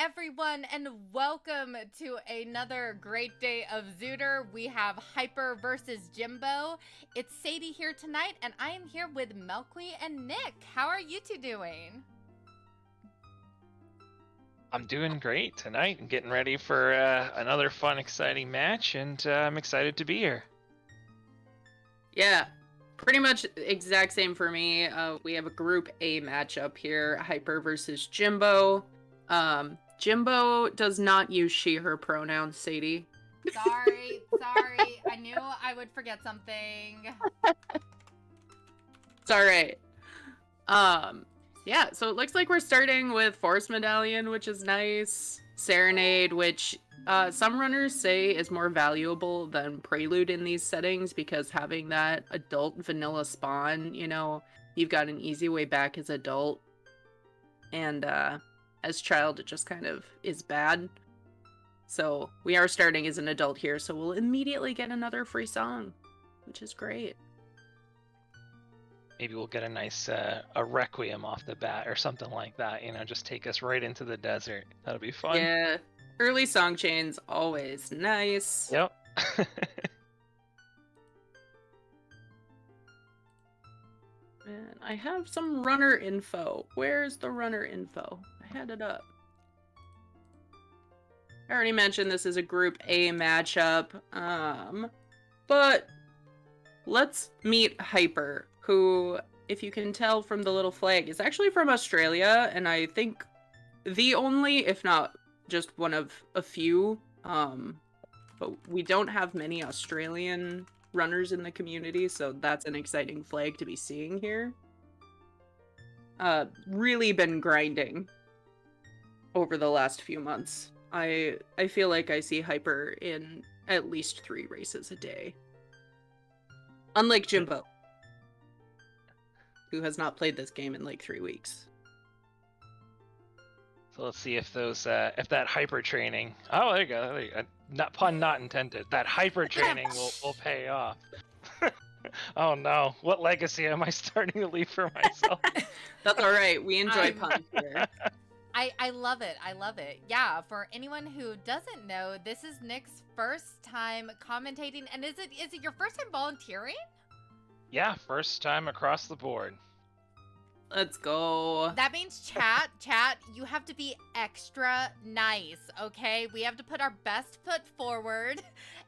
everyone, and welcome to another great day of Zooter. We have Hyper versus Jimbo. It's Sadie here tonight, and I am here with melqwii and Nick. How are you two doing? I'm doing great tonight and getting ready for another fun, exciting match, and I'm excited to be here. Yeah, pretty much exact same for me. We have a Group A matchup here, Hyper versus Jimbo. Jimbo does not use she, her pronouns, Sadie. Sorry. I knew I would forget something. It's alright. Yeah, so it looks like we're starting with Force Medallion, which is nice. Serenade, which some runners say is more valuable than Prelude in these settings because having that adult vanilla spawn, you know, you've got an easy way back as adult. And as child, it just kind of is bad. So we are starting as an adult here, so we'll immediately get another free song, which is great. Maybe we'll get a nice a Requiem off the bat or something like that, you know, just take us right into the desert. That'll be fun. Yeah, early song chains, always nice. Yep. And I have some runner info. Where's the runner info? I had it up. I already mentioned this is a Group A matchup. But let's meet Hyper, who, if you can tell from the little flag, is actually from Australia, and I think the only, if not just one of a few, but we don't have many Australian runners in the community, so that's an exciting flag to be seeing here. Really been grinding over the last few months. I feel like I see Hyper in at least 3 races a day. Unlike Jimbo, who has not played this game in like 3 weeks. So let's see if those if that hyper training. Oh, there you go. There you go. Not pun not intended. That hyper training will pay off. Oh no! What legacy am I starting to leave for myself? That's all right. We enjoy puns here. I love it. I love it. Yeah, for anyone who doesn't know, this is Nick's first time commentating, and is it your first time volunteering? Yeah, first time across the board. Let's go. That means chat, you have to be extra nice, okay? We have to put our best foot forward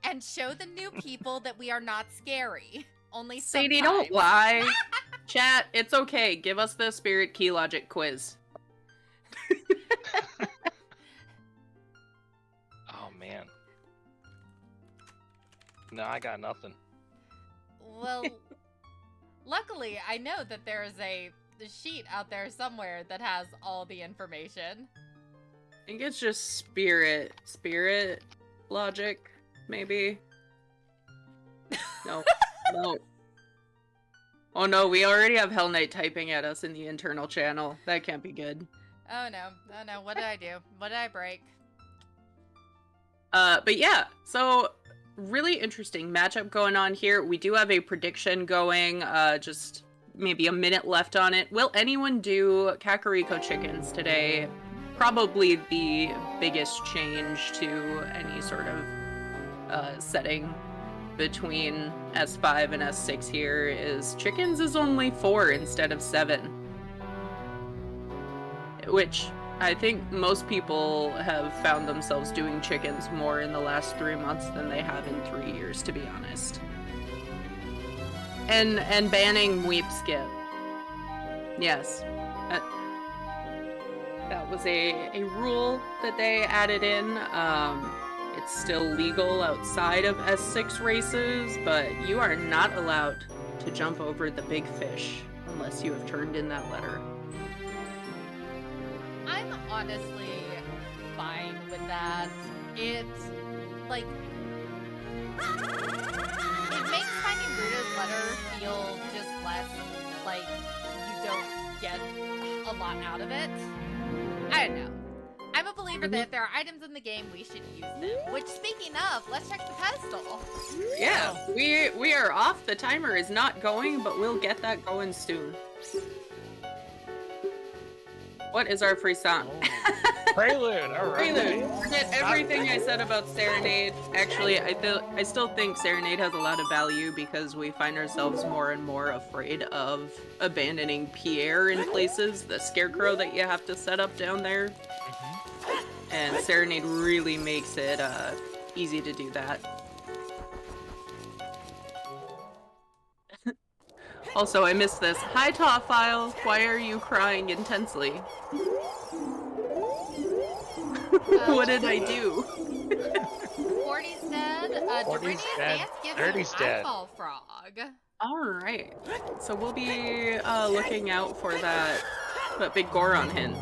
and show the new people that we are not scary. Only sometimes. Sadie, don't lie. Chat, it's okay. Give us the Spirit Key Logic quiz. Oh man. No, I got nothing. Well, luckily, I know that there is a sheet out there somewhere that has all the information. I think it's just spirit logic, maybe. No. Oh no, we already have Hell Knight typing at us in the internal channel. That can't be good. Oh no, what did I do? What did I break? But yeah, so really interesting matchup going on here. We do have a prediction going, just maybe a minute left on it. Will anyone do Kakariko chickens today? Probably the biggest change to any sort of setting between S5 and S6 here is chickens is only 4 instead of 7. Which I think most people have found themselves doing chickens more in the last 3 months than they have in 3 years, to be honest. And banning weep skip. Yes. That was a rule that they added in. It's still legal outside of S6 races, but you are not allowed to jump over the big fish unless you have turned in that letter. I'm honestly fine with that. It's like it makes finding Ruto's letter feel just less like you don't get a lot out of it. I don't know. I'm a believer that if there are items in the game, we should use them. Which, speaking of, let's check the pedestal. Yeah, we are off. The timer is not going, but we'll get that going soon. What is our free song? Prelude, all right. Prelude. Forget everything I said about Serenade. Actually, I still think Serenade has a lot of value because we find ourselves more and more afraid of abandoning Pierre in places, the scarecrow that you have to set up down there. And Serenade really makes it easy to do that. Also, I missed this. Hi, Tawfile. Why are you crying intensely? What did I do? 40's dead. Doridia's dance gives Dirty's you dead. eyeball frog. Alright. So we'll be looking out for that big Goron hint.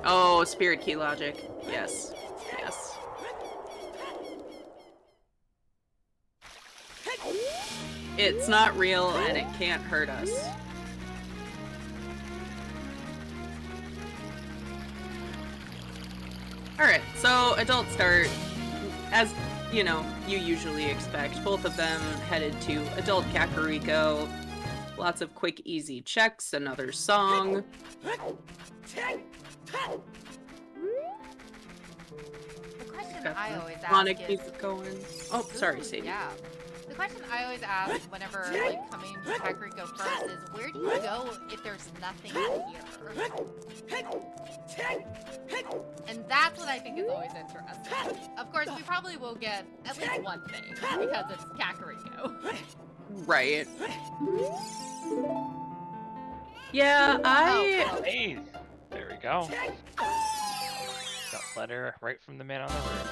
Oh, Spirit Key logic. Yes. Yes. It's not real and it can't hurt us. Alright, so adult start, as you know, you usually expect. Both of them headed to adult Kakariko. Lots of quick, easy checks, another song. The question I always ask is... going. Oh, sorry, Sadie. Yeah. The question I always ask whenever like coming to Kakariko first is, where do you go if there's nothing here? And that's what I think is always interesting. Of course, we probably will get at least one thing because it's Kakariko. Right. Yeah, Hey, there we go. Got letter right from the man on the roof.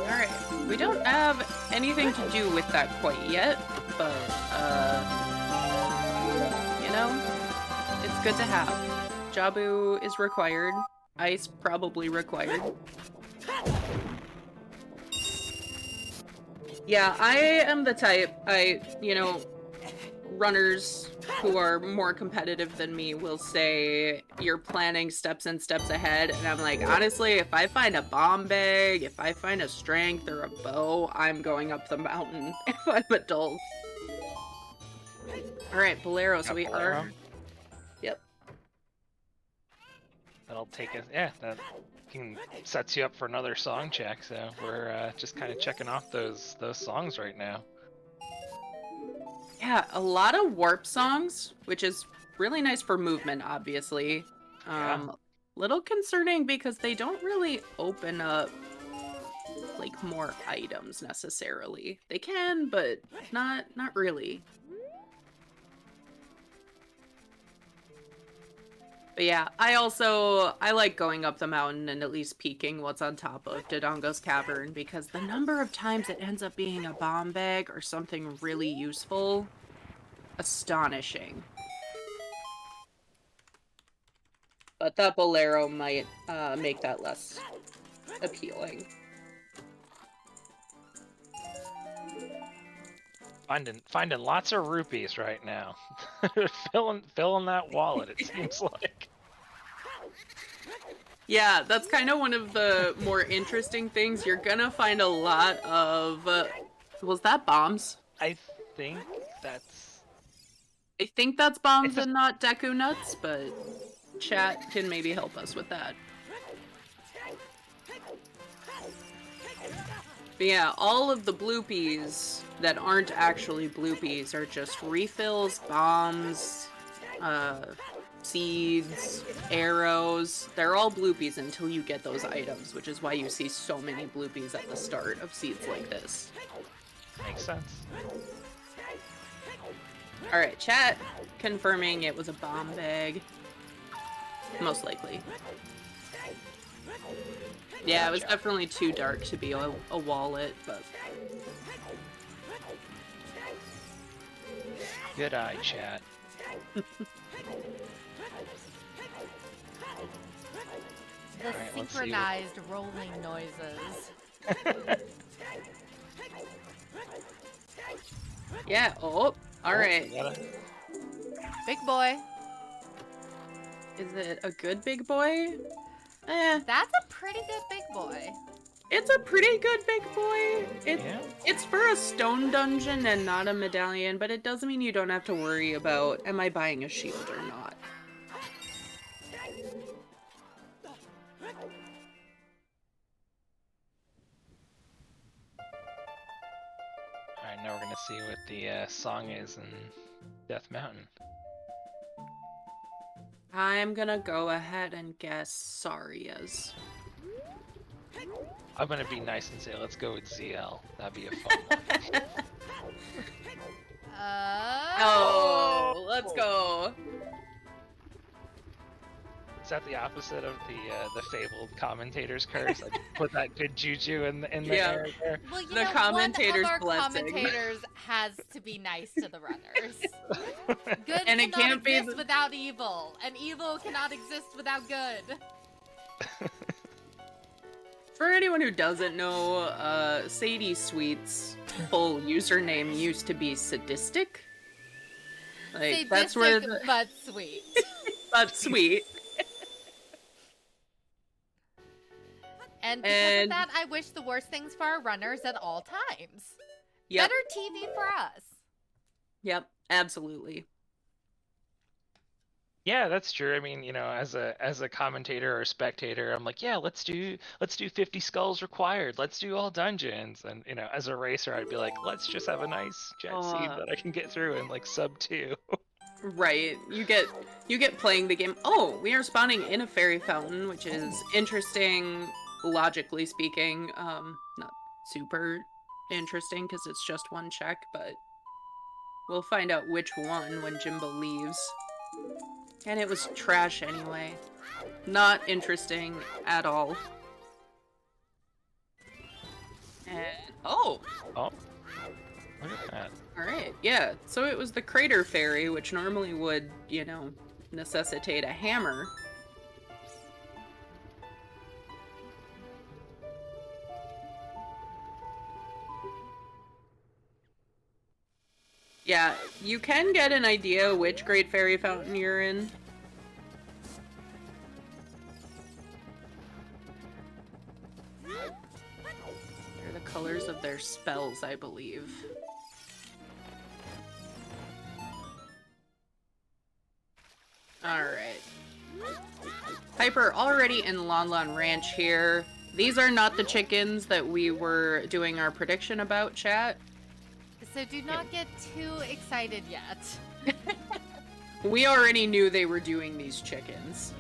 Alright, we don't have anything to do with that quite yet, but, you know, it's good to have. Jabu is required. Ice probably required. Yeah, I am the type, runners who are more competitive than me will say you're planning steps and steps ahead, and I'm like, honestly, if I find a bomb bag, if I find a strength or a bow, I'm going up the mountain if I'm adult. Alright, Bolero, so we are... Yep. That'll take us, yeah, that sets you up for another song check, so we're just kind of checking off those songs right now. Yeah, a lot of warp songs, which is really nice for movement, obviously. Yeah. Little concerning because they don't really open up, like, more items necessarily. They can, but not really. But yeah, I like going up the mountain and at least peeking what's on top of Dodongo's Cavern, because the number of times it ends up being a bomb bag or something really useful, astonishing. But that Bolero might make that less appealing. Finding lots of rupees right now. filling that wallet, it seems like. Yeah, that's kind of one of the more interesting things. You're gonna find a lot of... was that bombs? I think that's bombs and not Deku Nuts, but chat can maybe help us with that. But yeah, all of the bloopies that aren't actually bloopies are just refills, bombs, seeds, arrows. They're all bloopies until you get those items, which is why you see so many bloopies at the start of seeds like this. Makes sense. Alright, chat confirming it was a bomb bag. Most likely. Yeah, it was definitely too dark to be a wallet, but... Good eye, chat. The Alright, synchronized rolling noises. Yeah, alright. Big boy. Is it a good big boy? That's a pretty good big boy. It's a pretty good big boy. Yeah. It's for a stone dungeon and not a medallion, but it doesn't mean you don't have to worry about, am I buying a shield or not? to see what the song is in Death Mountain. I'm gonna go ahead and guess Saria's. I'm gonna be nice and say let's go with ZL. That'd be a fun one. Oh, let's go. Is that the opposite of the fabled commentator's curse? I put that good juju in the air there. Well, you The know, commentator's one of our blessing. commentators has to be nice to the runners. Good And it cannot can't be exist without evil, and evil cannot exist without good. For anyone who doesn't know, SadieSweet's full username used to be Sadistic. Like, that's where Sadistic, but sweet. but sweet. And because of that, I wish the worst things for our runners at all times. Yep. Better TV for us. Yep, absolutely. Yeah, that's true. I mean, you know, as a commentator or spectator, I'm like, yeah, let's do 50 skulls required. Let's do all dungeons. And you know, as a racer, I'd be like, let's just have a nice jet seed that I can get through in like sub 2. Right. You get playing the game. Oh, we are spawning in a fairy fountain, which is interesting, logically speaking. Not super interesting because it's just one check, but we'll find out which one when Jimbo leaves. And it was trash anyway. Not interesting at all. And oh, Oh, look at that. alright, yeah. So it was the crater fairy, which normally would, you know, necessitate a hammer. Yeah, you can get an idea which Great Fairy Fountain you're in. They're the colors of their spells, I believe. Alright. Hyper already in Lon Lon Ranch here. These are not the chickens that we were doing our prediction about, chat. So do not get too excited yet. We already knew they were doing these chickens.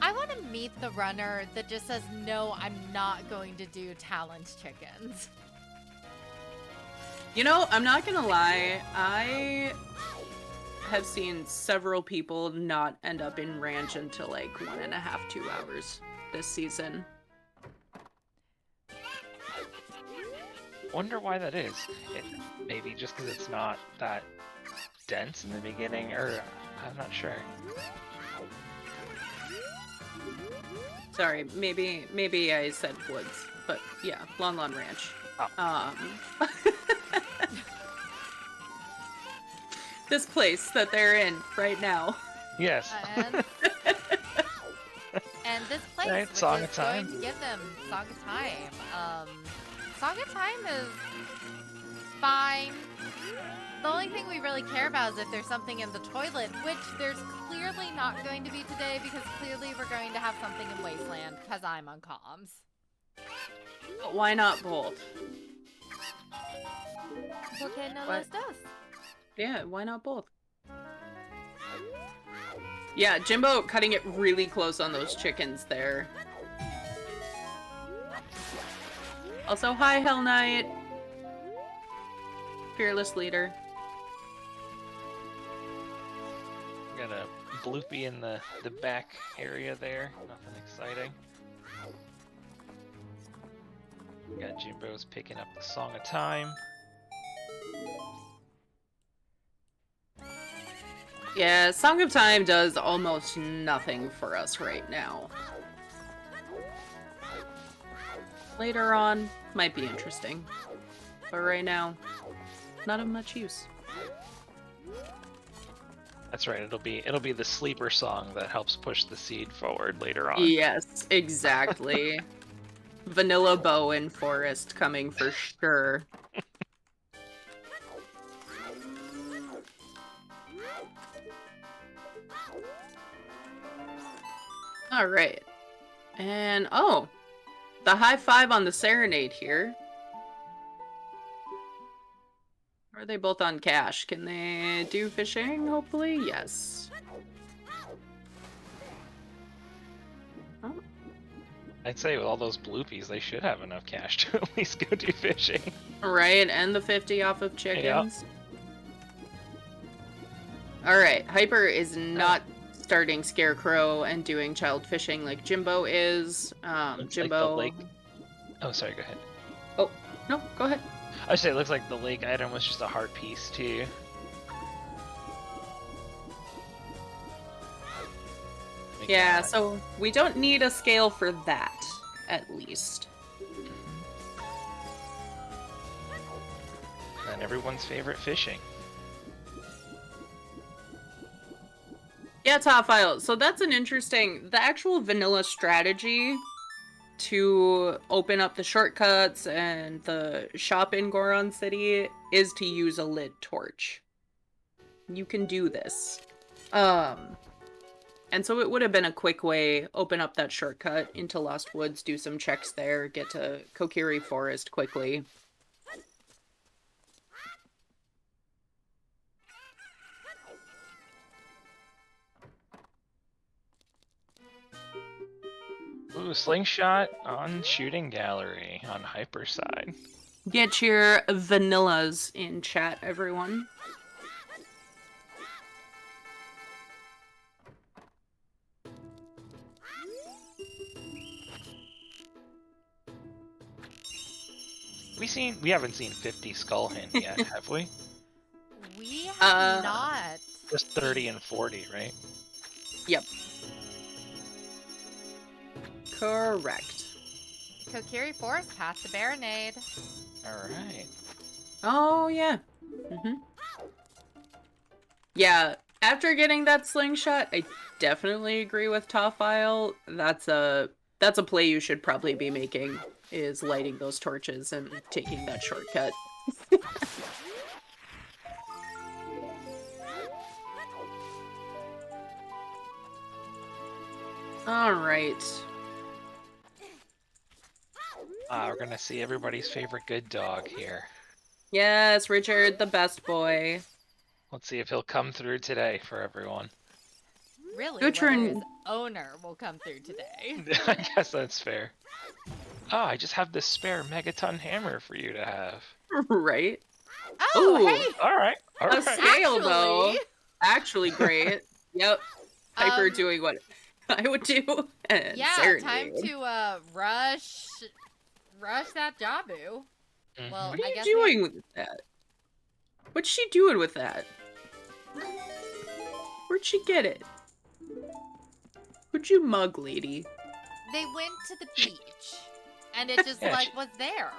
I want to meet the runner that just says, no, I'm not going to do talent chickens. You know, I'm not gonna lie, I have seen several people not end up in ranch until like 1.5, 2 hours this season. Wonder why that is. Maybe just because it's not that dense in the beginning, or I'm not sure. Sorry, maybe I said woods, but yeah, Lon Lon Ranch. Oh. This place that they're in right now. Yes. And this place, Right, which Song is of Time. going to give them Song of Time. Song of Time is fine. The only thing we really care about is if there's something in the toilet, which there's clearly not going to be today because clearly we're going to have something in Wasteland because I'm on comms. Why not both? Okay, no, What? let's dos. Yeah, why not both? Yeah, Jimbo cutting it really close on those chickens there. Also, hi, Hell Knight. Fearless leader. Got a bloopy in the back area there. Nothing exciting. Got Jimbo's picking up the Song of Time. Yeah, Song of Time does almost nothing for us right now. Later on, might be interesting. But right now, not of much use. That's right. It'll be the sleeper song that helps push the seed forward later on. Yes, exactly. Vanilla Bow and Forest coming for sure. Alright. And, oh! The high five on the Serenade here. Are they both on cash? Can they do fishing, hopefully? Yes. Oh. I'd say with all those bloopies, they should have enough cash to at least go do fishing. Right, and the 50 off of chickens. Alright, Hyper is not starting Scarecrow and doing child fishing like Jimbo is. Jimbo... Like oh, sorry, go ahead. Oh, no, go ahead. I say it looks like the lake item was just a heart piece, too. Yeah, so we don't need a scale for that, at least. And everyone's favorite fishing. Yeah, top file. So that's an interesting... The actual vanilla strategy to open up the shortcuts and the shop in Goron City is to use a lit torch. You can do this. And so it would have been a quick way, open up that shortcut into Lost Woods, do some checks there, get to Kokiri Forest quickly. Ooh, slingshot on shooting gallery on Hyper side. Get your vanillas in chat, everyone. We haven't seen 50 Skull Hint yet, have we? We have not. Just 30 and 40, right? Yep. Correct. Kokiri Forest past the Baronade. Alright. Oh, yeah. Yeah, after getting that slingshot, I definitely agree with Toffile. That's a play you should probably be making, is lighting those torches and taking that shortcut. Alright. We're gonna see everybody's favorite good dog here. Yes, Richard, the best boy. Let's see if he'll come through today for everyone. Really, Good turn. whether his owner will come through today. I guess that's fair. Oh, I just have this spare megaton hammer for you to have. Right? Oh, Ooh. hey! Alright, A alright. scale, though. Actually. Actually great. Yep. Hyper doing what I would do. And Yeah, Sarah time did. to rush that Jabu. Mhm. Well, What are I you guess doing with that? What's she doing with that? Where'd she get it? Who'd you mug, lady? they went to the beach, and it just Yeah, was there.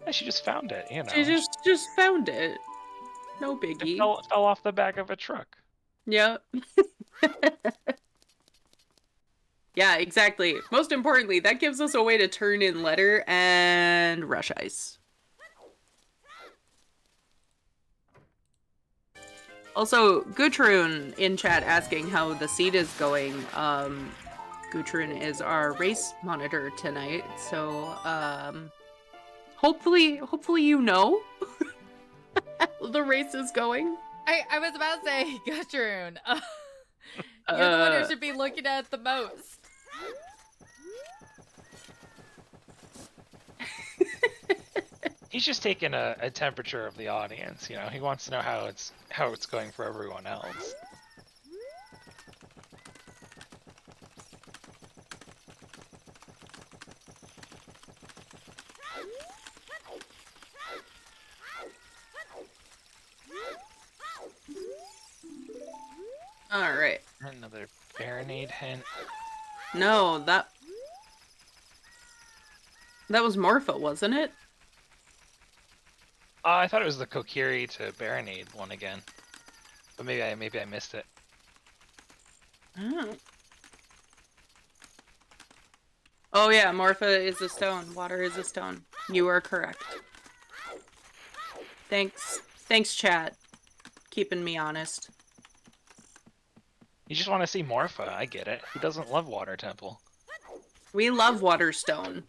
Yeah, she just found it, you know. She just found it. No It biggie. fell off the back of a truck. Yep. Yeah, exactly. Most importantly, that gives us a way to turn in letter and rush ice. Also, Gutrun in chat asking how the seed is going. Gutrun is our race monitor tonight, so hopefully you know how the race is going. I was about to say, Gudrun, you're the one who should be looking at it the most. He's just taking a temperature of the audience, you know. He wants to know how it's going for everyone else. All right. Another Baronade hint. No, that was Morpha, wasn't it? I thought it was the Kokiri to Baronade one again, but maybe I missed it. Oh. Oh yeah, Morpha is a stone. Water is a stone. You are correct. Thanks, chat. Keeping me honest. You just want to see Morpha, I get it. Who doesn't love Water Temple? We love Waterstone.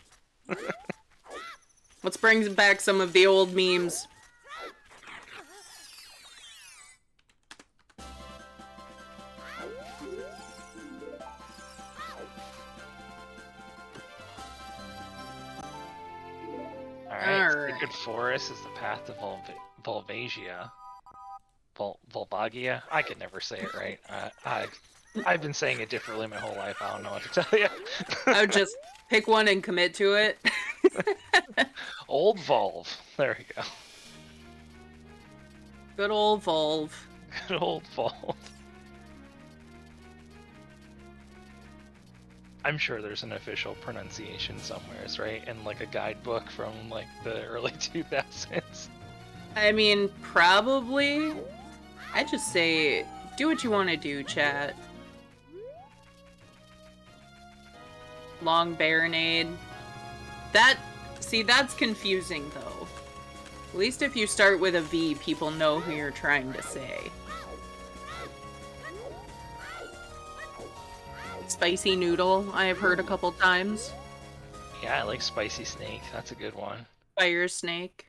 Let's bring back some of the old memes. Alright. sacred forest is the path to Volvagia. Volvagia? I could never say it right. I've been saying it differently my whole life. I don't know what to tell you. I would just pick one and commit to it. Old Volve. There we go. Good old Volve. Good old Volve. I'm sure there's an official pronunciation somewhere, right? In like a guidebook from like the early 2000s. I mean, probably. I just say, do what you want to do, chat. Long Baronade. See, that's confusing, though. At least if you start with a V, people know who you're trying to say. Spicy Noodle, I have heard a couple times. Yeah, I like Spicy Snake. That's a good one. Fire Snake.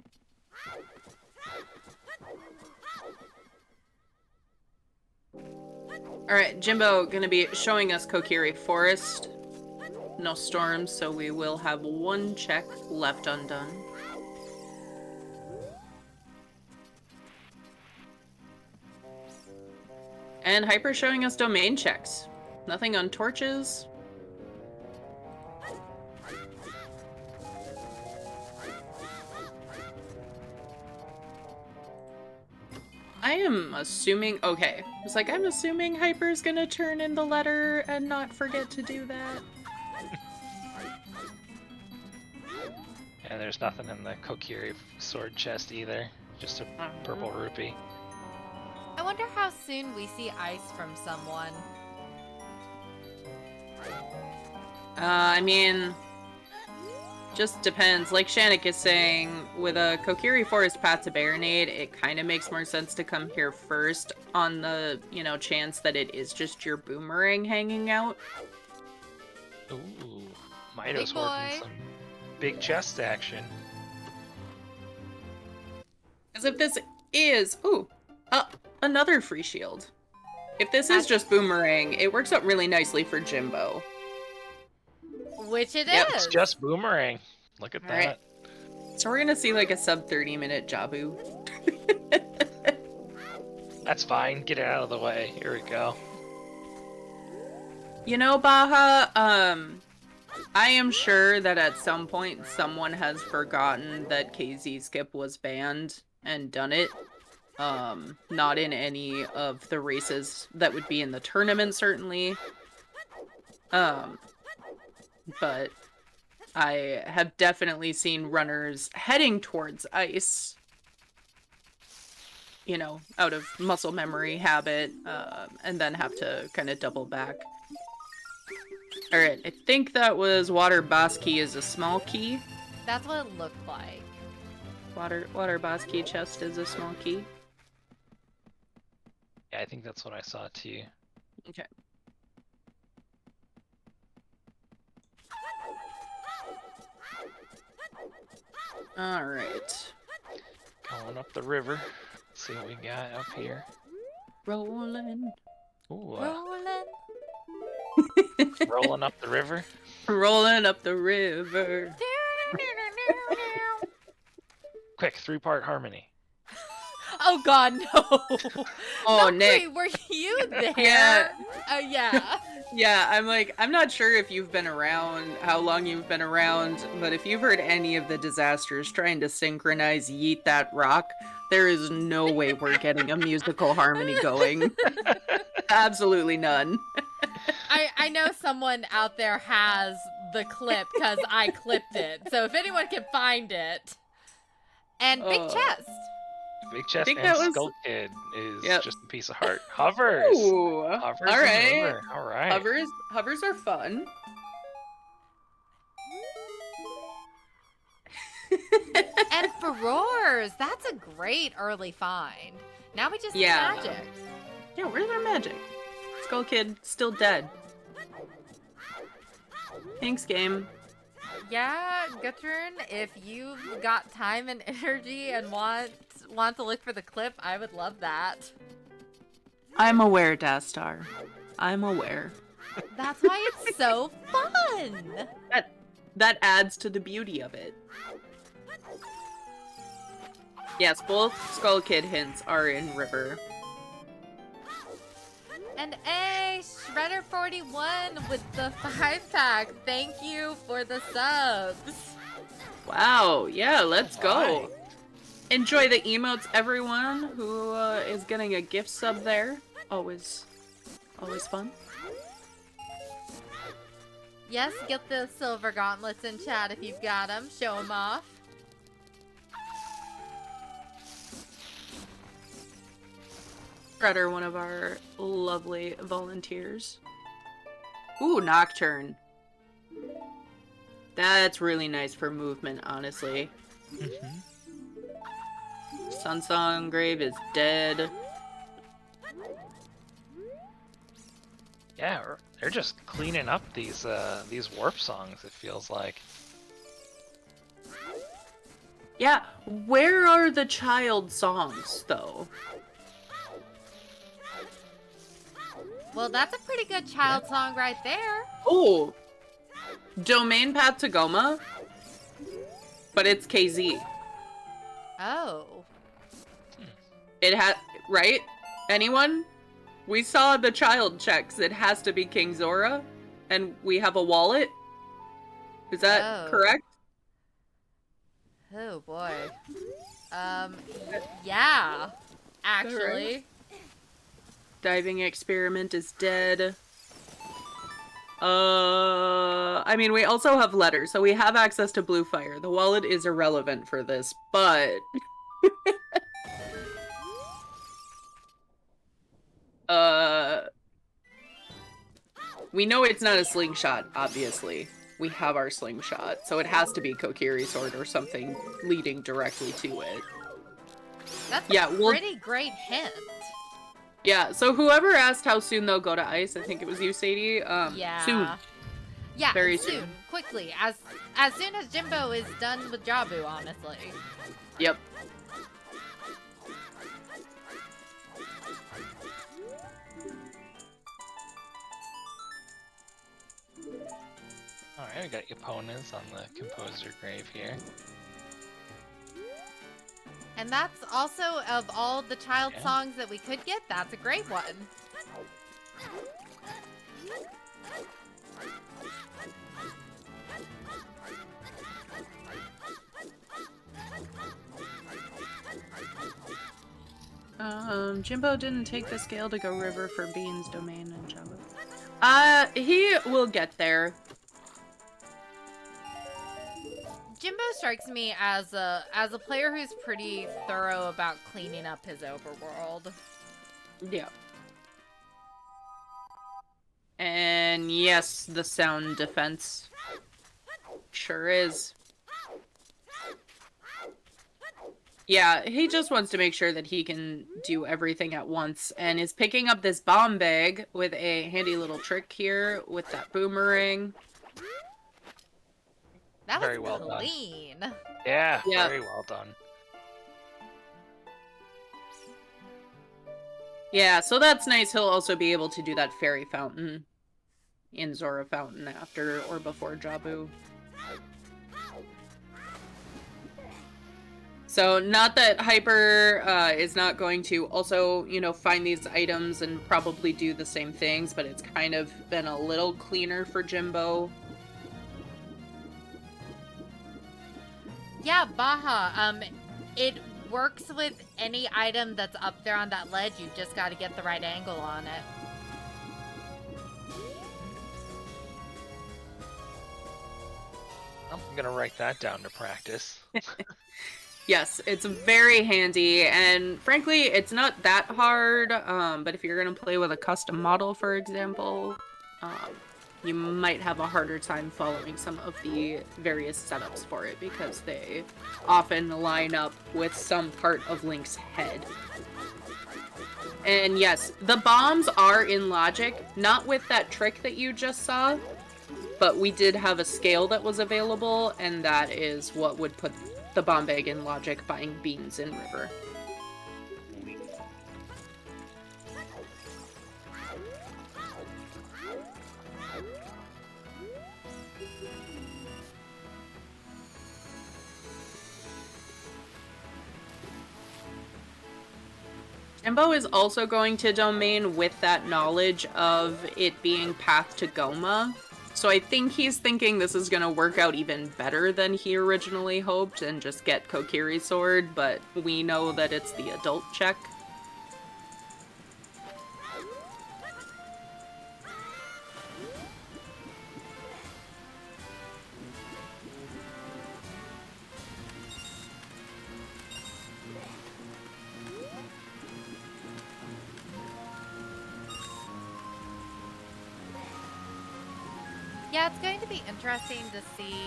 Alright, Jimbo gonna be showing us Kokiri Forest. No storms, so we will have one check left undone. And Hyper showing us domain checks. Nothing on torches. I am assuming... Okay. I was like, I'm assuming Hyper's gonna turn in the letter and not forget to do that. And there's nothing in the Kokiri sword chest either. Just a purple rupee. I wonder how soon we see ice from someone. I mean... Just depends. Like Shannik is saying, with a Kokiri Forest path to Baronade, it kind of makes more sense to come here first on the, you know, chance that it is just your boomerang hanging out. Ooh, Mito's Big boy. working some big chest action. As if this is... Ooh, another free shield. If this is just boomerang, it works out really nicely for Jimbo. Which it Yep, is. it's just boomerang. Look at that. Alright. So we're gonna see like a sub 30-minute Jabu. That's fine. Get it out of the way. Here we go. You know, Baha, I am sure that at some point someone has forgotten that KZ Skip was banned and done it. Not in any of the races that would be in the tournament, certainly. But I have definitely seen runners heading towards ice, you know, out of muscle memory habit, and then have to kind of double back. Alright, I think that was water boss key is a small key. That's what it looked like. Water boss key chest is a small key. Yeah, I think that's what I saw too. Okay. Alright. Going up the river. Let's see what we got up here. Rolling. Ooh, Rolling. rolling up the river. Rolling up the river. Quick, 3-part harmony. Oh God, no! Oh, Melqwii, Nick. were you there? Yeah. Yeah. Yeah, I'm not sure if you've been around, how long you've been around, but if you've heard any of the disasters trying to synchronize Yeet That Rock, there is no way we're getting a musical harmony going. Absolutely none. I know someone out there has the clip because I clipped it. So if anyone can find it. And big chest. Big chest think and that was- Skull Kid is Yep. just a piece of heart. Hovers. Ooh. Hovers. All and right. river. All right. Hovers are fun. And furores. That's a great early find. Now we just need Yeah. magic. Yeah, where's our magic? Skull Kid still dead. Thanks, game. Yeah, Gutturn, if you've got time and energy and want to look for the clip, I would love that. I'm aware, Dastar. I'm aware. That's why it's so fun. That adds to the beauty of it. Yes, both Skull Kid hints are in River. And Shredder41 with the 5-pack. Thank you for the subs. Wow, yeah, let's go. Alright. Enjoy the emotes, everyone who is getting a gift sub there. Always fun. Yes, get the silver gauntlets in chat if you've got them. Show them off. Shredder, one of our lovely volunteers. Ooh, Nocturne. That's really nice for movement, honestly. Sunsong Grave is dead. Yeah, they're just cleaning up these warp songs, it feels like. Yeah, where are the child songs, though? Well, that's a pretty good child song right there. Oh! Domain Path to Goma, but it's KZ. Oh. It had, right? Anyone? We saw the child checks. It has to be King Zora, and we have a wallet. Is that correct? Oh boy. Yeah. Actually. Right. Diving Experiment is dead. I mean, we also have letters, so we have access to Blue Fire. The wallet is irrelevant for this, but... we know it's not a slingshot, obviously. We have our slingshot, so it has to be Kokiri Sword or something leading directly to it. That's a pretty great hint. Yeah, so whoever asked how soon they'll go to ice, I think it was you, Sadie. Yeah. Soon. Yeah, very soon. Quickly. As soon as Jimbo is done with Jabu, honestly. Yep. Alright, we got opponents on the Composer Grave here. And that's also, of all the child songs that we could get, that's a great one. Jimbo didn't take the scale to go river for Bean's domain and Jumbo. He will get there. Jimbo strikes me as a player who's pretty thorough about cleaning up his overworld. Yeah. And yes, the sound defense. Sure is. Yeah, he just wants to make sure that he can do everything at once, and is picking up this bomb bag with a handy little trick here with that boomerang. That was Very well clean. Done. Yeah, very well done. Yeah, so that's nice. He'll also be able to do that fairy fountain in Zora Fountain after or before Jabu. So not that Hyper is not going to also, you know, find these items and probably do the same things, but it's kind of been a little cleaner for Jimbo. Yeah, Baha, it works with any item that's up there on that ledge. You just got to get the right angle on it. I'm gonna write that down to practice. Yes, it's very handy, and frankly, it's not that hard, but if you're gonna play with a custom model, for example, you might have a harder time following some of the various setups for it, because they often line up with some part of Link's head. And yes, the bombs are in Logic, not with that trick that you just saw, but we did have a scale that was available, and that is what would put the bomb bag in Logic buying beans in River. Jimbo is also going to domain with that knowledge of it being path to Goma. So I think he's thinking this is going to work out even better than he originally hoped and just get Kokiri's sword, but we know that it's the adult check. Yeah, it's going to be interesting to see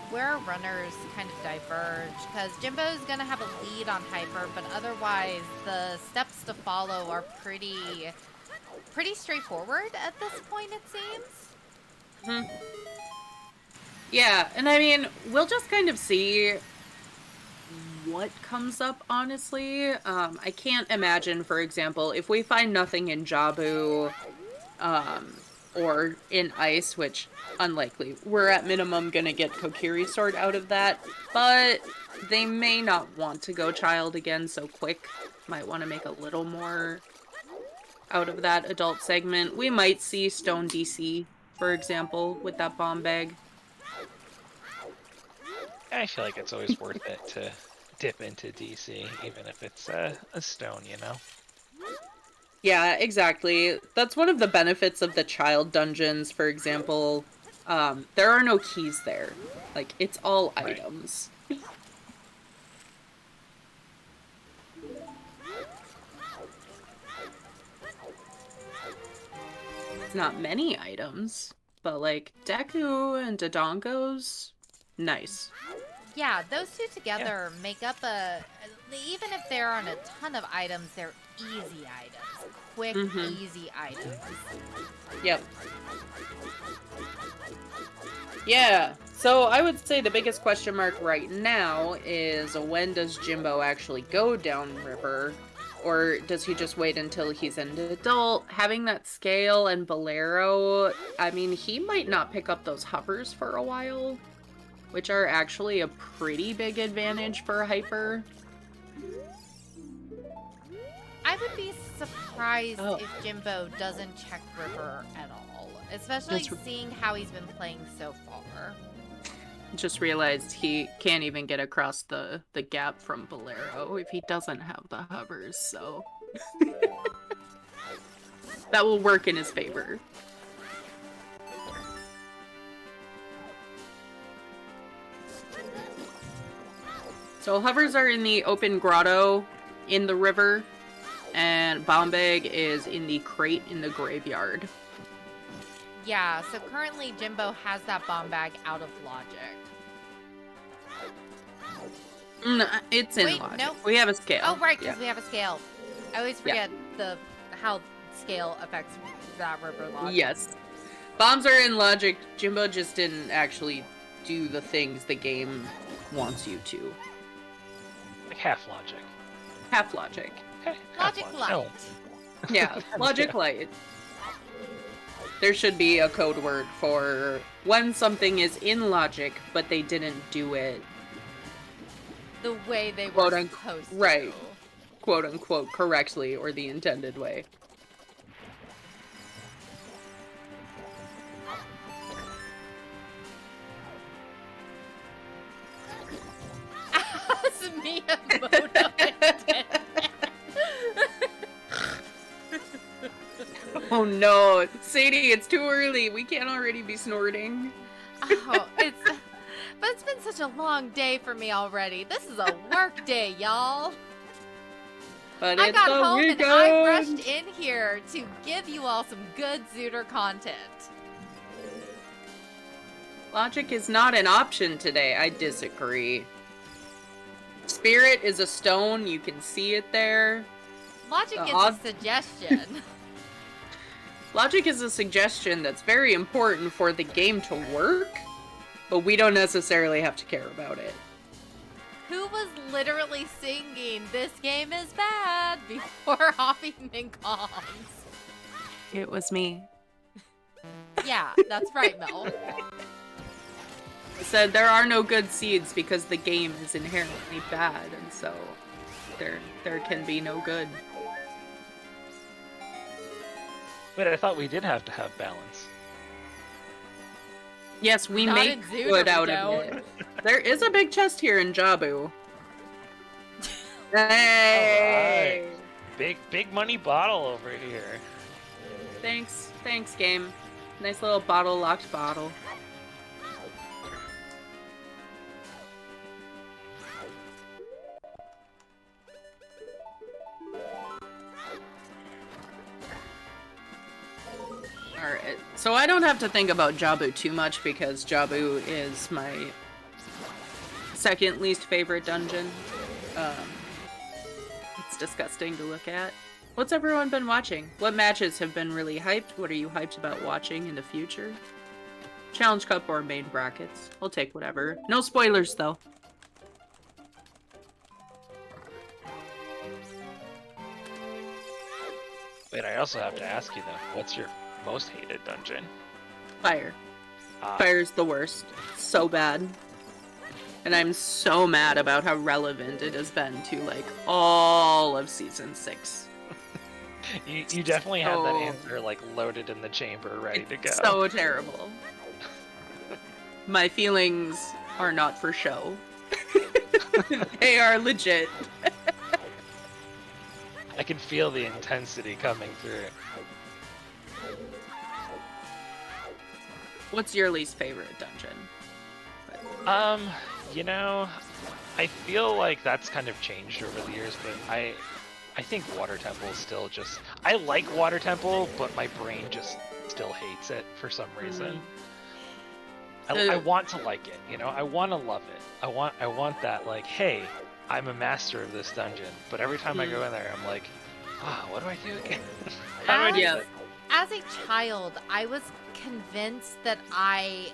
where our runners kind of diverge, because Jimbo's going to have a lead on Hyper, but otherwise the steps to follow are pretty straightforward at this point, it seems. Yeah, and I mean, we'll just kind of see what comes up, honestly. I can't imagine, for example, if we find nothing in Jabu, or in Ice, which, unlikely, we're at minimum gonna get Kokiri's sword out of that, but they may not want to go child again so quick. Might want to make a little more out of that adult segment. We might see Stone DC, for example, with that bomb bag. I feel like it's always worth it to dip into DC, even if it's a stone, you know? Yeah, exactly. That's one of the benefits of the child dungeons, for example. There are no keys there. Like, it's all items. It's not many items, but like, Deku and Dodongo's, nice. Yeah, those two together make up even if there aren't a ton of items, they're easy items. Quick, easy items. Yep. Yeah, so I would say the biggest question mark right now is when does Jimbo actually go downriver? Or does he just wait until he's an adult? Having that scale and Bolero, I mean, he might not pick up those hovers for a while, which are actually a pretty big advantage for Hyper. I would be surprised if Jimbo doesn't check River at all, especially seeing how he's been playing so far. Just realized he can't even get across the gap from Bolero if he doesn't have the hovers, so that will work in his favor. So hovers are in the open grotto in the river, and Bombag is in the crate in the graveyard. Yeah, so currently Jimbo has that bomb bag out of Logic. It's in Logic. Nope. We have a scale. Oh, right, because we have a scale. I always forget how scale affects that river Logic. Yes. Bombs are in Logic. Jimbo just didn't actually do the things the game wants you to. Like half Logic. Half Logic. Logic Light. No. Yeah, Logic Light. There should be a code word for when something is in Logic, but they didn't do it the way they were supposed to. Right. Quote unquote correctly, or the intended way. Oh no, Sadie, it's too early. We can't already be snorting. Oh, but it's been such a long day for me already. This is a work day, y'all. But I got home weekend. and I rushed in here to give you all some good Zooter content. Logic is not an option today. I disagree. Spirit is a stone. You can see it there. Logic is a suggestion. Logic is a suggestion that's very important for the game to work, but we don't necessarily have to care about it. Who was literally singing "This game is bad" before Hoppy Mincoms? It was me. Yeah, that's right, Mel. I said there are no good seeds because the game is inherently bad, and so there can be no good. Wait, I thought we did have to have balance. Yes, we Not make in Zuda, good we out of don't. it. There is a big chest here in Jabu. Hey! Big money bottle over here. Thanks, game. Nice little bottle, locked bottle. Alright, so I don't have to think about Jabu too much because Jabu is my second least favorite dungeon. It's disgusting to look at. What's everyone been watching? What matches have been really hyped? What are you hyped about watching in the future? Challenge Cup or main brackets? I'll take whatever. No spoilers, though. Wait, I also have to ask you though, what's your most hated dungeon? Fire. Fire's the worst. So bad. And I'm so mad about how relevant it has been to, like, all of Season 6. You definitely have that answer, like, loaded in the chamber, ready to go. So terrible. My feelings are not for show. They are legit. I can feel the intensity coming through. What's your least favorite dungeon? You know, I feel like that's kind of changed over the years, but I think Water Temple is still just... I like Water Temple, but my brain just still hates it for some reason. I want to like it, you know? I want to love it. I want that, like, hey, I'm a master of this dungeon, but every time I go in there, I'm like, what do I do again? How do I do that? As a child, I was convinced that I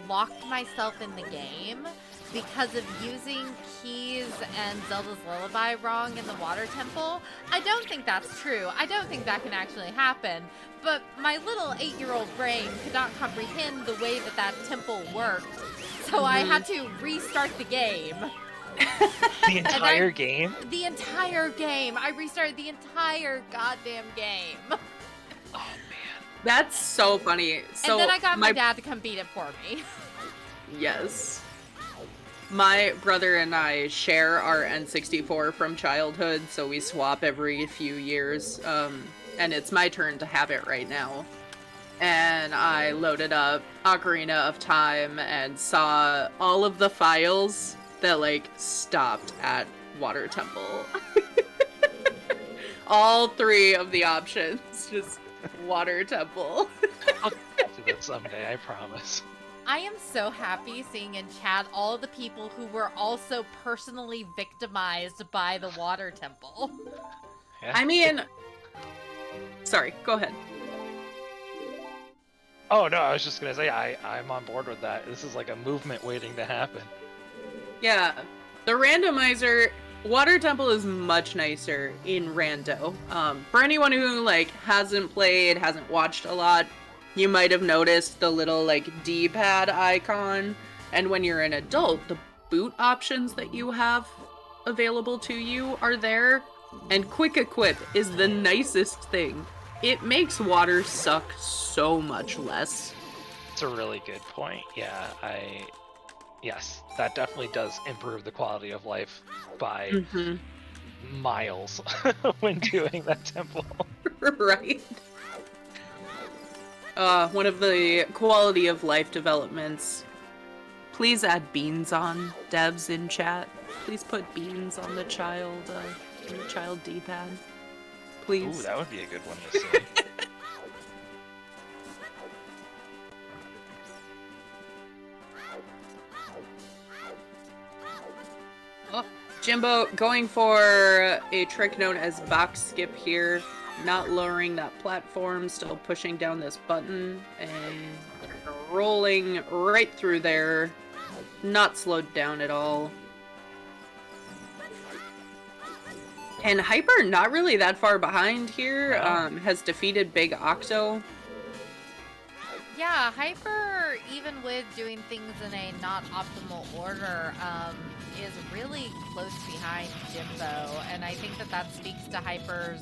locked myself in the game because of using keys and Zelda's Lullaby wrong in the Water Temple. I don't think that's true. I don't think that can actually happen. But my little 8-year-old brain could not comprehend the way that that temple worked. So I had to restart the game. The entire game? The entire game. I restarted the entire goddamn game. Oh, man. That's so funny. So and then I got my dad to come beat it for me. Yes. My brother and I share our N64 from childhood, so we swap every few years. And it's my turn to have it right now. And I loaded up Ocarina of Time and saw all of the files that, like, stopped at Water Temple. All 3 of the options, just Water Temple. I'll get to that someday, I promise. I am so happy seeing in chat all the people who were also personally victimized by the Water Temple. Yeah. I mean... Sorry, go ahead. Oh, no, I was just gonna say, I'm on board with that. This is like a movement waiting to happen. Yeah, the randomizer, Water Temple is much nicer in Rando. For anyone who, like, hasn't played, hasn't watched a lot, you might have noticed the little, like, D-pad icon. And when you're an adult, the boot options that you have available to you are there. And Quick Equip is the nicest thing. It makes water suck so much less. It's a really good point. Yeah, yes, that definitely does improve the quality of life by miles when doing that temple. Right. One of the quality of life developments. Please add beans on, devs in chat. Please put beans on the child D-pad. Please. Ooh, that would be a good one to see. Oh, Jimbo going for a trick known as box skip here. Not lowering that platform, still pushing down this button, and rolling right through there. Not slowed down at all. And Hyper, not really that far behind here, has defeated Big Octo. Yeah, Hyper, even with doing things in a not optimal order, is really close behind Jimbo, and I think that speaks to Hyper's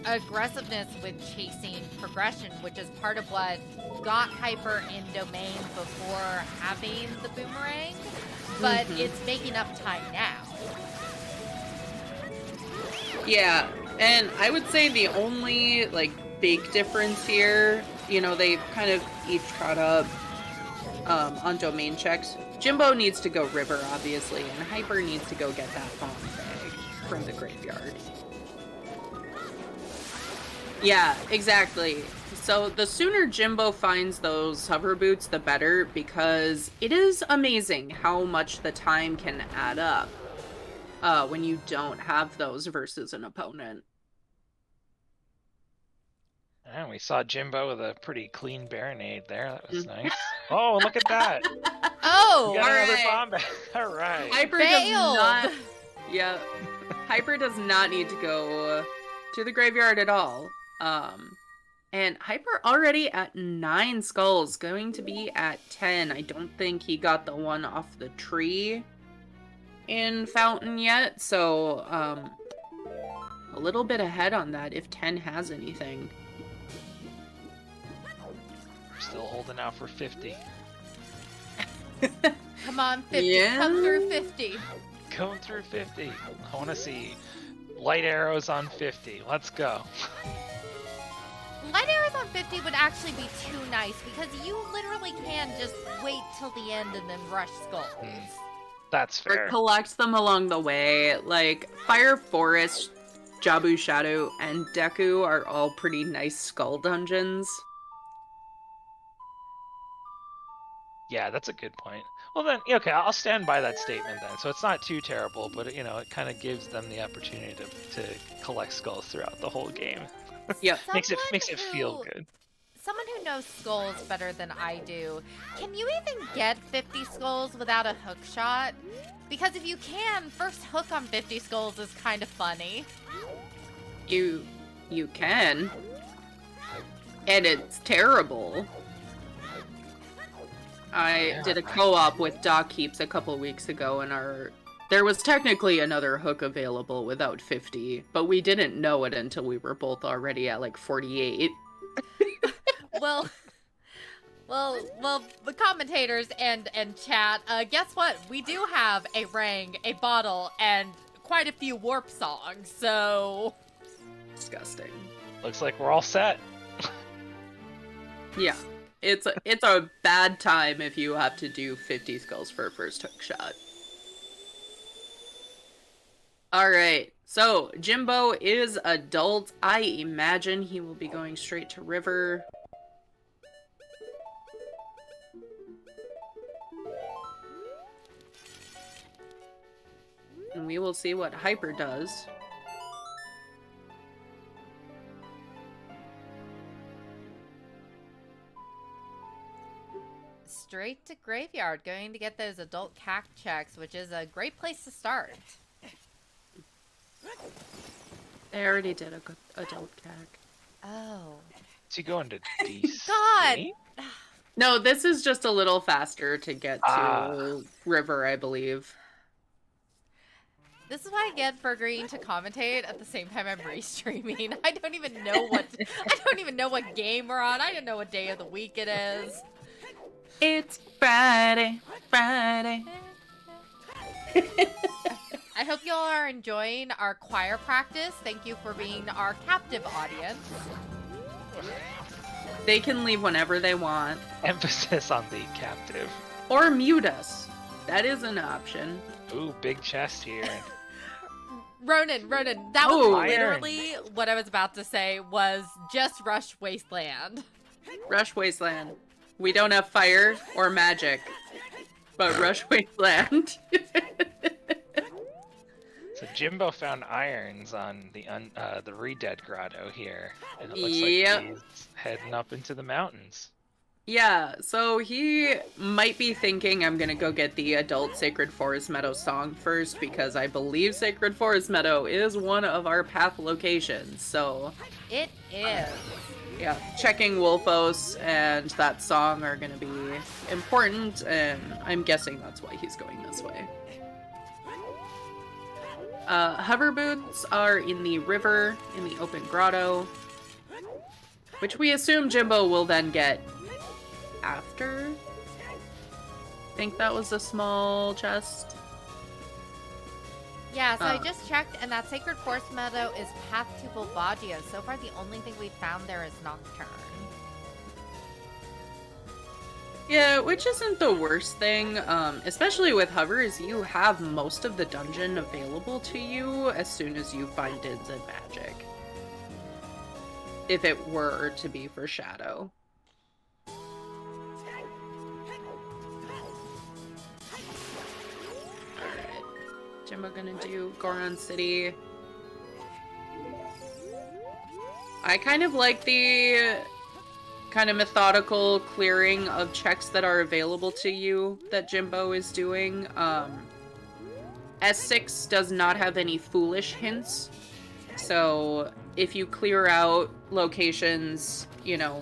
aggressiveness with chasing progression, which is part of what got Hyper in domain before having the boomerang, but it's making up time now. Yeah, and I would say the only, like, big difference here, you know, they've kind of each caught up on domain checks. Jimbo needs to go river, obviously, and Hyper needs to go get that bomb bag from the graveyard. Yeah, exactly. So the sooner Jimbo finds those hover boots, the better, because it is amazing how much the time can add up when you don't have those versus an opponent. And we saw Jimbo with a pretty clean Baronade there. That was nice. Oh, look at that. Oh, We got another alright. bomb back. All right. Hyper does not. Yeah, Hyper does not need to go to the graveyard at all. And Hyper already at 9 skulls, going to be at 10. I don't think he got the one off the tree in Fountain yet, so a little bit ahead on that if 10 has anything. We're still holding out for 50. Come on, 50. Yeah. Come through 50. Going through 50. I want to see light arrows on 50. Let's go. Light arrows on 50 would actually be too nice because you literally can just wait till the end and then rush skulls. That's fair. Or collect them along the way. Like, Fire Forest, Jabu Shadow, and Deku are all pretty nice skull dungeons. Yeah, that's a good point. Well then, okay, I'll stand by that statement then. So it's not too terrible, but you know, it kind of gives them the opportunity to collect skulls throughout the whole game. Yep. makes it feel good. Someone who knows skulls better than I do, can you even get 50 skulls without a hook shot? Because if you can, first hook on 50 skulls is kind of funny. You can. And it's terrible. I did a co-op with Doc Keeps a couple weeks ago, and there was technically another hook available without 50, but we didn't know it until we were both already at like 48. Well, the commentators and chat, guess what? We do have a ring, a bottle, and quite a few warp songs, so... Disgusting. Looks like we're all set. Yeah. It's a bad time if you have to do 50 skulls for a first hook shot. Alright, so Jimbo is adult. I imagine he will be going straight to river. And we will see what Hyper does. Straight to graveyard, going to get those adult CAC checks, which is a great place to start. They already did a good adult CAC. Oh. Is he going to DC? God! No, this is just a little faster to get to river, I believe. This is what I get for agreeing to commentate at the same time I'm restreaming. I don't even know what game we're on. I don't know what day of the week it is. It's Friday. I hope y'all are enjoying our choir practice. Thank you for being our captive audience. They can leave whenever they want. Emphasis on the captive. Or mute us. That is an option. Ooh, big chest here. Ronan, that Oh, was literally what I was about to say was just Rush Wasteland. Rush Wasteland. We don't have fire or magic, but Rush Wasteland. So Jimbo found irons on the Redead Grotto here, and it looks Yep. like he's heading up into the mountains. Yeah, so he might be thinking I'm gonna go get the adult Sacred Forest Meadow song first, because I believe Sacred Forest Meadow is one of our path locations, so... It is. Yeah, checking Wolfos and that song are gonna be important, and I'm guessing that's why he's going this way. Hover boots are in the river, in the open grotto, which we assume Jimbo will then get after. I think that was a small chest. Yeah, so I just checked, and that Sacred Forest Meadow is path to Volvagia. So far, the only thing we've found there is Nocturne. Yeah, which isn't the worst thing, especially with hovers, you have most of the dungeon available to you as soon as you find Dids and Magic. If it were to be for Shadow. Alright. Jimbo gonna do Goron City. I kind of like the kind of methodical clearing of checks that are available to you that Jimbo is doing. S6 does not have any foolish hints, so if you clear out locations, you know,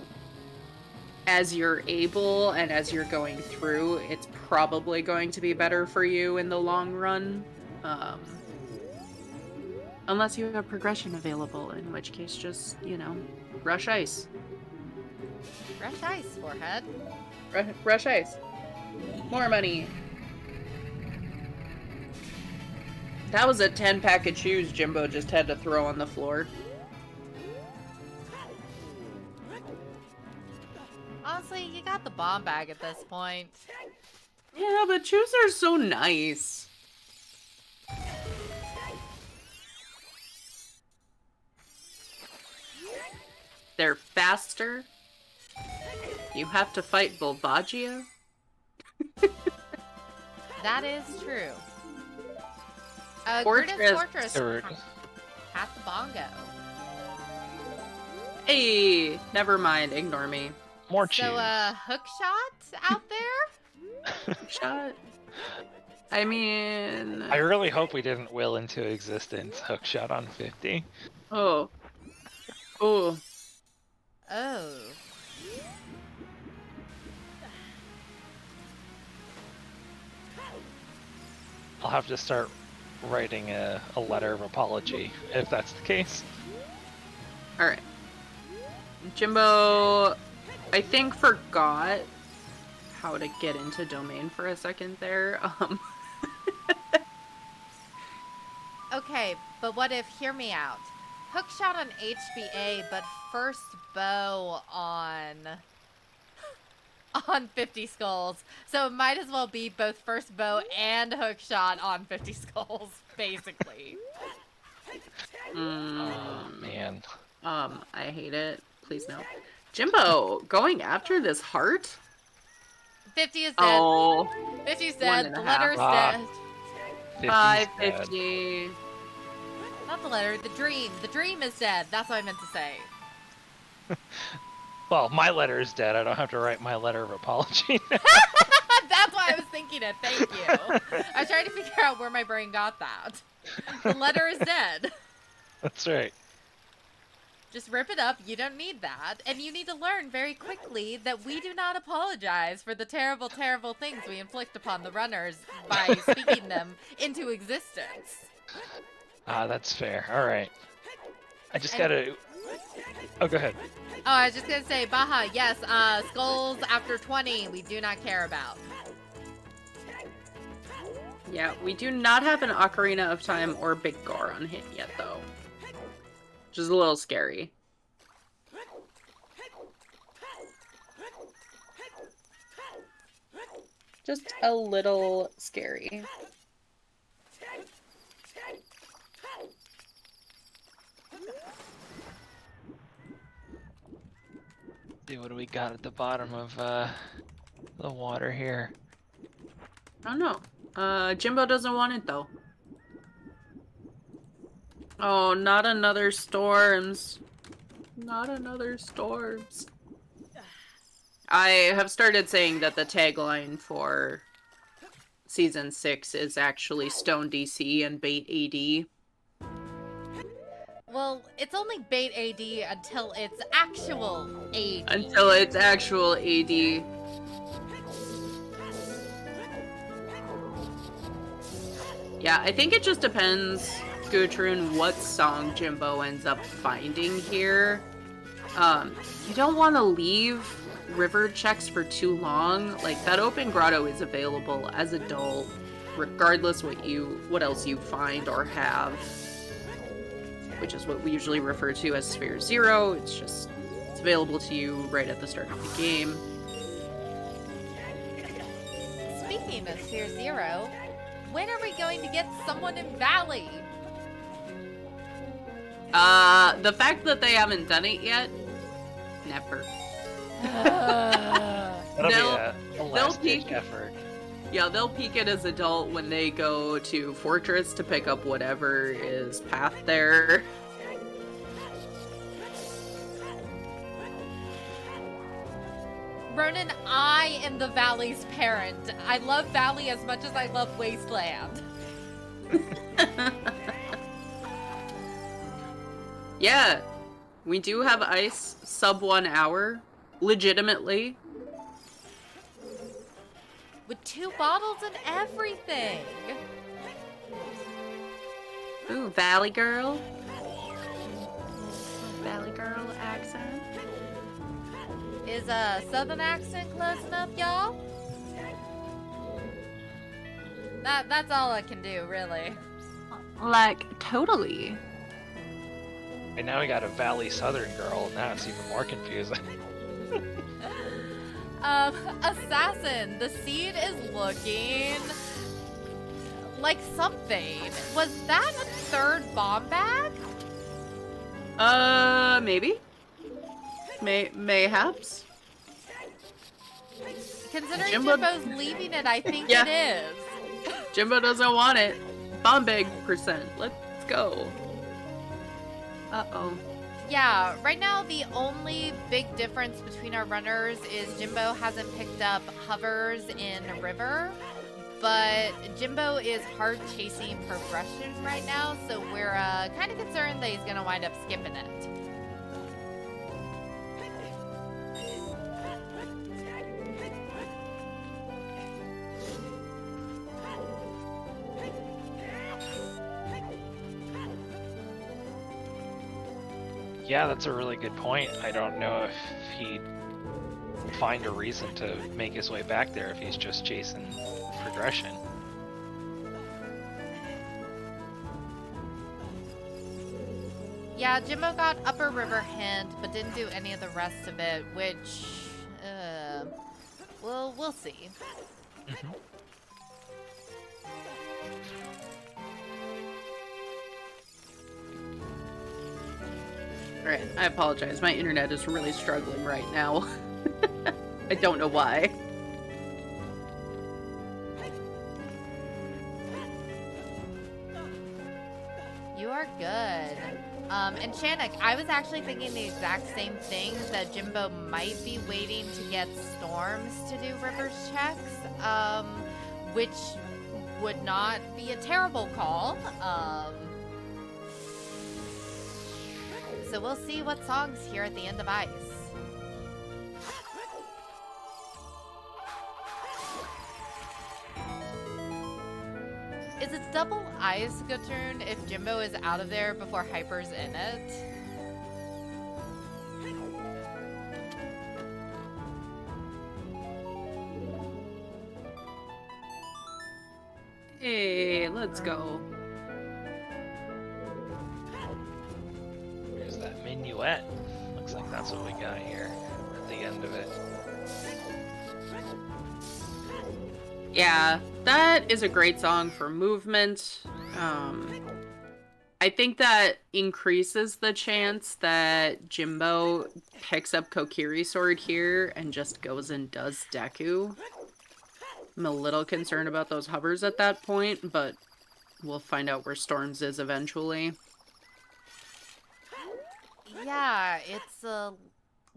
as you're able and as you're going through, it's probably going to be better for you in the long run. Unless you have progression available, in which case just, you know, rush ice. Fresh ice, forehead. Rush ice. More money. That was a 10-pack of shoes Jimbo just had to throw on the floor. Honestly, you got the bomb bag at this point. Yeah, but shoes are so nice. They're faster. You have to fight Volvagia. That is true. Fortress. Fortress. Past the bongo. Hey, never mind. Ignore me. More cheese. So, hook shot out there? Shot. I mean... I really hope we didn't will into existence hookshot on 50. Oh. Oh. Oh. I'll have to start writing a letter of apology if that's the case. Alright. Jimbo, I think, forgot how to get into domain for a second there. Okay, but what if, hear me out, hook shot on HBA, but first bow on 50 skulls. So it might as well be both first bow and hook shot on 50 skulls, basically. Oh, man. I hate it. Please no. Jimbo, going after this heart? 50 is dead. Oh. 50 is 1.5. dead. The letter is Ah. dead. 550. Not the letter, the dream. The dream is dead. That's what I meant to say. Well, my letter is dead. I don't have to write my letter of apology now. That's why I was thinking it. Thank you. I was trying to figure out where my brain got that. The letter is dead. That's right. Just rip it up. You don't need that. And you need to learn very quickly that we do not apologize for the terrible, terrible things we inflict upon the runners by speaking them into existence. Ah, that's fair. All right. I just gotta... Oh, go ahead. Oh, I was just gonna say, Baja, yes, skulls after 20, we do not care about. Yeah, we do not have an Ocarina of Time or Big Goron hit yet, though. Which is a little scary. Just a little scary. See, what do we got at the bottom of the water here? I don't know. Jimbo doesn't want it, though. Oh, not another storms. Not another storms. I have started saying that the tagline for Season 6 is actually Stone DC and Bait AD. Well, it's only bait AD until it's actual AD. Until it's actual AD. Yeah, I think it just depends, Gudrun, what song Jimbo ends up finding here. You don't want to leave river checks for too long. Like, that open grotto is available as adult, regardless what else you find or have. Which is what we usually refer to as Sphere Zero. It's available to you right at the start of the game. Speaking of Sphere Zero, when are we going to get someone in Valley? The fact that they haven't done it yet, never. That'll be a last-ditch effort. Yeah, they'll peak it as adult when they go to Fortress to pick up whatever is path there. Ronan, I am the Valley's parent. I love Valley as much as I love Wasteland. Yeah, we do have ice sub 1 hour, legitimately. With 2 bottles and everything. Ooh, Valley Girl. Valley Girl accent. Is a Southern accent close enough, y'all? That's all I can do, really. Like, totally. And now we got a Valley Southern girl. Now it's even more confusing. Assassin, the seed is looking like something. Was that a 3rd bomb bag? Maybe. Mayhaps. Considering Jimbo- Jimbo's leaving it, I think Yeah. it is. Jimbo doesn't want it. Bomb bag percent. Let's go. Uh-oh. Yeah, right now the only big difference between our runners is Jimbo hasn't picked up hovers in River, but Jimbo is hard chasing progressions right now, so we're kind of concerned that he's going to wind up skipping it. Yeah, that's a really good point. I don't know if he'd find a reason to make his way back there if he's just chasing progression. Yeah, Jimbo got Upper River hint, but didn't do any of the rest of it, which, we'll see. Mm-hmm. Alright, I apologize. My internet is really struggling right now. I don't know why. You are good. And Shannock, I was actually thinking the exact same thing, that Jimbo might be waiting to get Storms to do Rivers checks, which would not be a terrible call. So we'll see what songs here at the end of Ice. Is it double Ice, Gutturn, if Jimbo is out of there before Hyper's in it? Hey, let's go. There's that minuet. Looks like that's what we got here at the end of it. Yeah, that is a great song for movement. I think that increases the chance that Jimbo picks up Kokiri Sword here and just goes and does Deku. I'm a little concerned about those hovers at that point, but we'll find out where Storms is eventually. Yeah,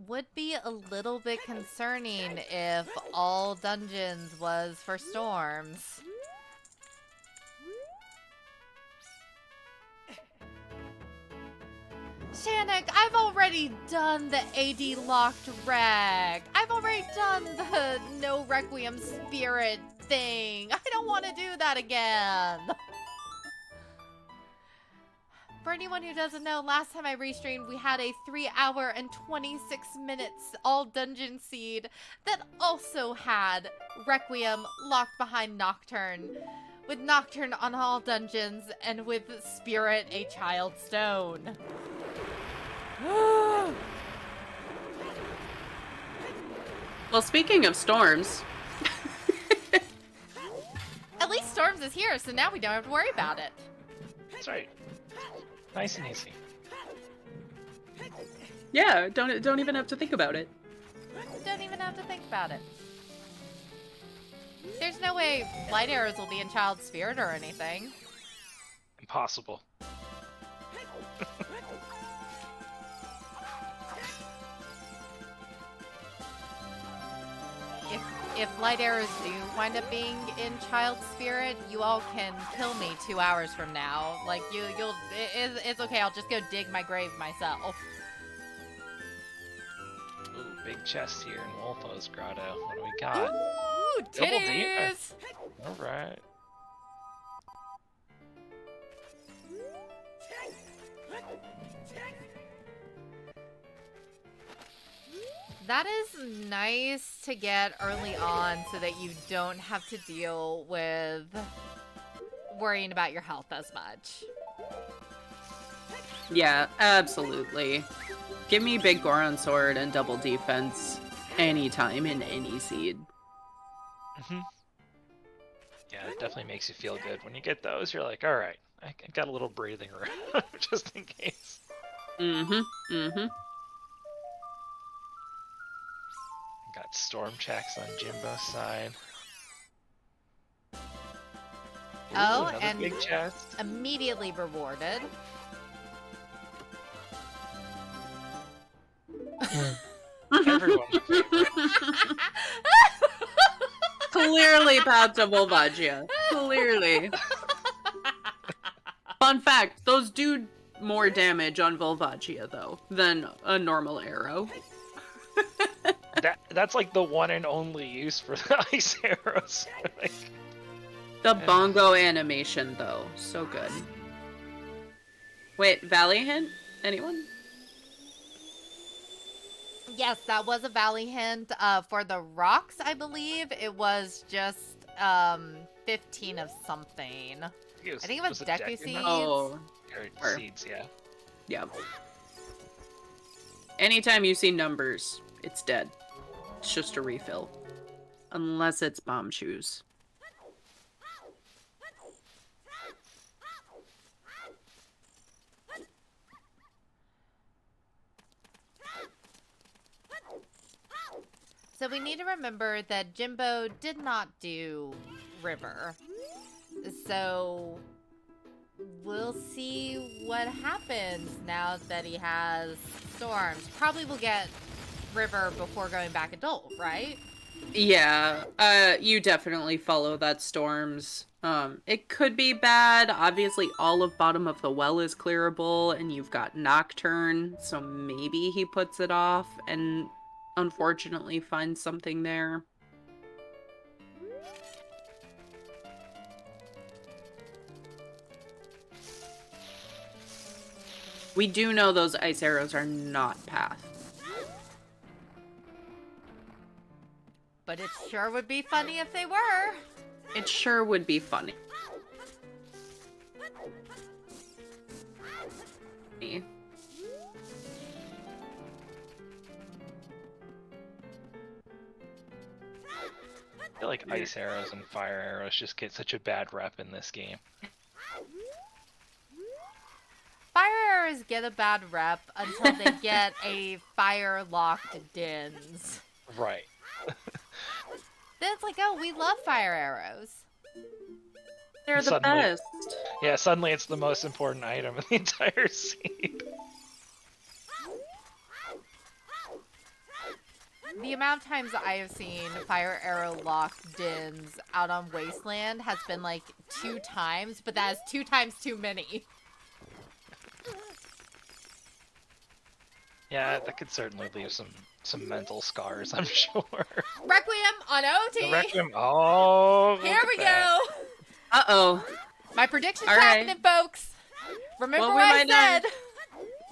would be a little bit concerning if all dungeons was for Storms. Shannick, I've already done the AD locked reg. I've already done the no Requiem spirit thing. I don't want to do that again. For anyone who doesn't know, last time I restreamed, we had a 3-hour and 26 minutes all dungeon seed that also had Requiem locked behind Nocturne, with Nocturne on all dungeons, and with Spirit a child stone. Well, speaking of storms... At least Storms is here, so now we don't have to worry about it. That's right. Nice and easy. Yeah, don't even have to think about it. Don't even have to think about it. There's no way light arrows will be in Child Spirit or anything. Impossible. If light arrows do wind up being in Child Spirit, you all can kill me 2 hours from now. Like, it's okay, I'll just go dig my grave myself. Ooh, big chest here in Wolfo's Grotto. What do we got? Ooh, Double titties! Alright. That is nice to get early on so that you don't have to deal with worrying about your health as much. Yeah, absolutely. Give me Big Goron Sword and double defense anytime in any seed. Mm-hmm. Yeah, it definitely makes you feel good. When you get those, you're like, alright, I got a little breathing room, just in case. Mm-hmm, mm-hmm. Got storm checks on Jimbo's side. Ooh, Oh, another and big chest. immediately rewarded. Everyone's favorite. Clearly path to Volvagia. Clearly. Fun fact, those do more damage on Volvagia, though, than a normal arrow. That's like the one and only use for the ice arrows. Like, The bongo animation, though. So good. Wait, Valley hint? Anyone? Yes, that was a Valley hint. For the rocks, I believe it was just 15 of something. I think it was it Deku Seeds. Oh. Or seeds, yeah. Yeah. Anytime you see numbers, it's dead. It's just a refill. Unless it's bomb shoes. So we need to remember that Jimbo did not do River. So we'll see what happens now that he has Storms. Probably will get River before going back adult, right? Yeah, you definitely follow that Storms. It could be bad. Obviously, all of bottom of the well is clearable, and you've got Nocturne, so maybe he puts it off and unfortunately finds something there. We do know those ice arrows are not path. But it sure would be funny if they were. It sure would be funny. I feel like ice arrows and fire arrows just get such a bad rep in this game. Fire arrows get a bad rep until they get a fire-locked Dins. Right. Then it's like, oh, we love fire arrows. They're the Suddenly- best. Yeah, suddenly it's the most important item in the entire scene. The amount of times I have seen fire arrow locked Dins out on Wasteland has been like 2 times, but that is 2 times too many. Yeah, that could certainly leave some mental scars, I'm sure. Requiem on OT. The Requiem. Oh, Here look we at that. go. Uh-oh. My prediction's All right. happening, folks. Remember Well, what I said.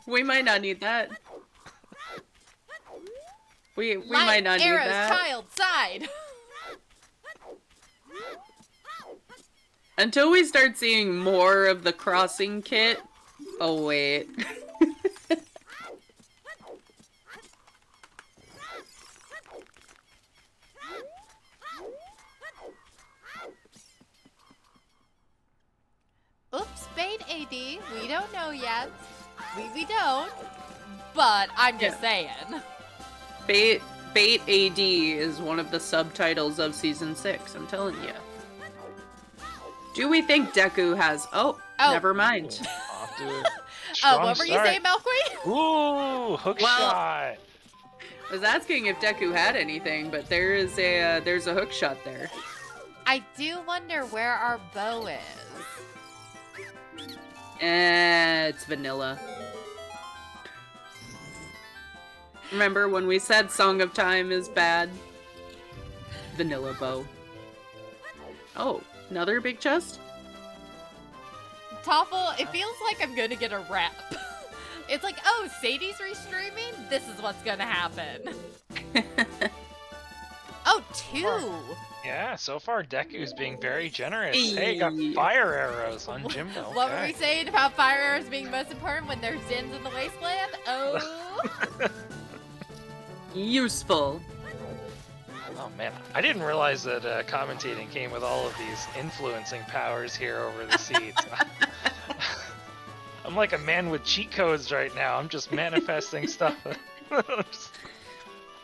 We might not need that. We Light, might not arrows, need that. child, side. Until we start seeing more of the crossing kit. Oh, wait. Oops, bait AD. We don't know yet. We don't. But I'm just saying. Bait AD is one of the subtitles of Season 6, I'm telling you. Do we think Deku has... Oh, never mind. Off to a Oh, strong what were you start. saying, melqwii? Ooh, hook shot. I was asking if Deku had anything, but there's a hook shot there. I do wonder where our bow is. It's vanilla. Remember when we said Song of Time is bad? Vanilla bow. Oh, another big chest? Toffle, it feels like I'm gonna get a rep. It's like, oh, Sadie's restreaming? This is what's gonna happen. Oh, 2! Yeah, so far Deku's being very generous. Hey, got fire arrows on Jimbo. What were we saying about fire arrows being most important when there's Zins in the wasteland? Oh! Useful. Oh man, I didn't realize that commentating came with all of these influencing powers here over the seats. I'm like a man with cheat codes right now. I'm just manifesting stuff.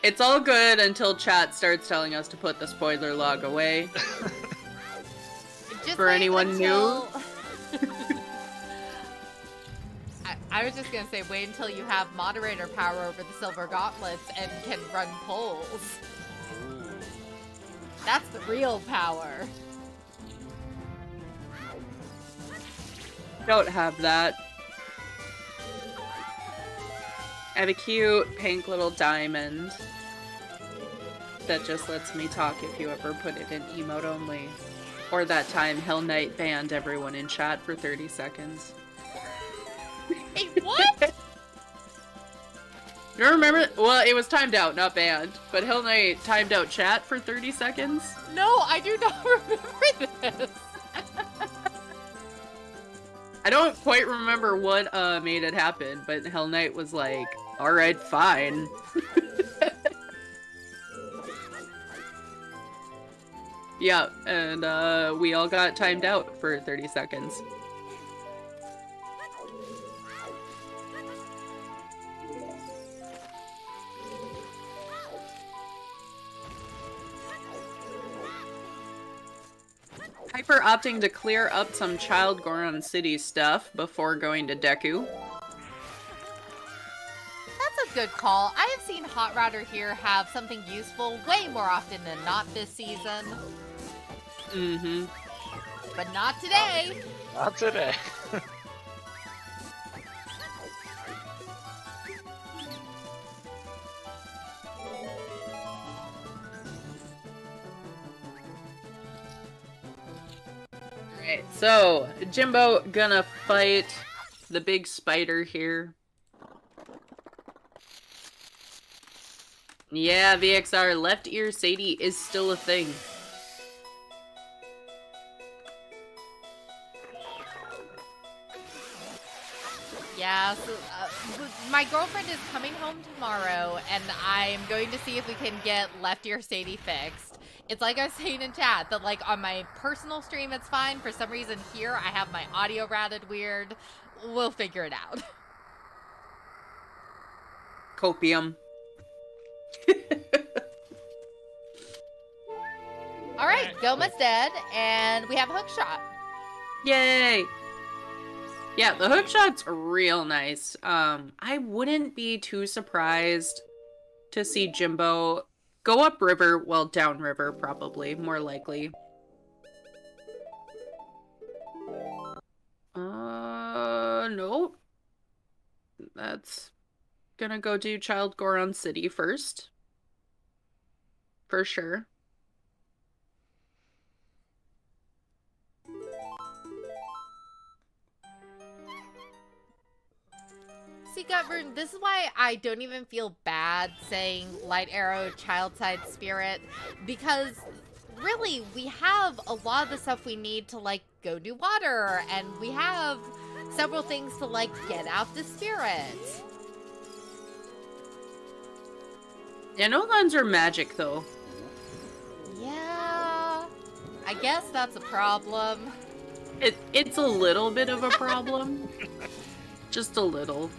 It's all good until chat starts telling us to put the spoiler log away. Just For wait anyone new. I was just gonna say, wait until you have moderator power over the silver gauntlets and can run polls. That's the real power. Don't have that. I have a cute pink little diamond that just lets me talk if you ever put it in emote only. Or that time Hell Knight banned everyone in chat for 30 seconds. Hey, what? You remember? Well, it was timed out, not banned. But Hell Knight timed out chat for 30 seconds. No, I do not remember this. I don't quite remember what made it happen, but Hell Knight was like, alright, fine. Yeah, and we all got timed out for 30 seconds. Hyper opting to clear up some Child Goron City stuff before going to Deku. That's a good call. I have seen Hot Router here have something useful way more often than not this season. Mm-hmm. But not today. Not today. Alright, so Jimbo gonna fight the big spider here. Yeah, VXR, left ear Sadie is still a thing. Yeah, so, my girlfriend is coming home tomorrow, and I'm going to see if we can get left ear Sadie fixed. It's like I was saying in chat, that like on my personal stream it's fine. For some reason here I have my audio routed weird. We'll figure it out. Copium. Alright, Goma's dead, and we have a hook shot. Yay! Yeah, the hook shot's real nice. I wouldn't be too surprised to see Jimbo go up river, well, down river probably, more likely. Nope. That's gonna go do Child Goron City first. For sure. See, Gutvern, this is why I don't even feel bad saying Light Arrow, Child Side Spirit, because really, we have a lot of the stuff we need to, like, go do water, and we have several things to, like, get out the spirit. Yeah, no lands are magic, though. Yeah, I guess that's a problem. It's a little bit of a problem. Just a little.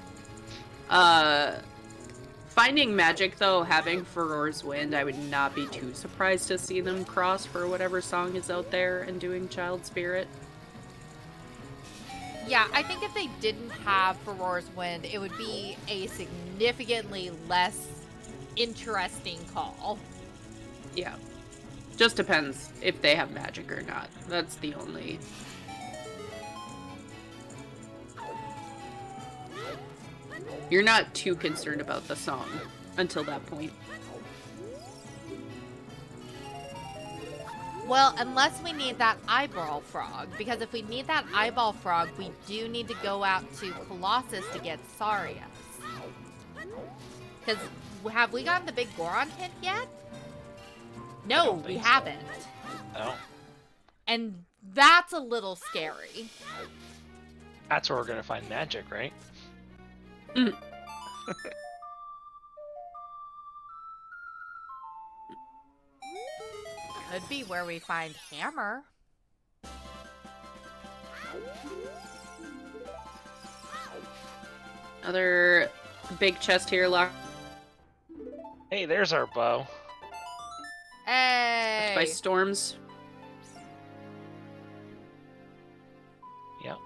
Finding magic, though, having Furor's Wind, I would not be too surprised to see them cross for whatever song is out there and doing Child Spirit. Yeah, I think if they didn't have Furor's Wind, it would be a significantly less interesting call. Yeah. Just depends if they have magic or not. That's the only... You're not too concerned about the song until that point. Well, unless we need that eyeball frog, because if we need that eyeball frog, we do need to go out to Colossus to get Sarius. Because have we gotten the big Goron hint yet? No, we haven't. Oh. And that's a little scary. That's where we're gonna find magic, right? Mm. Could be where we find Hammer. Another big chest here, locked Hey, there's our bow. Hey! by storms. Yep.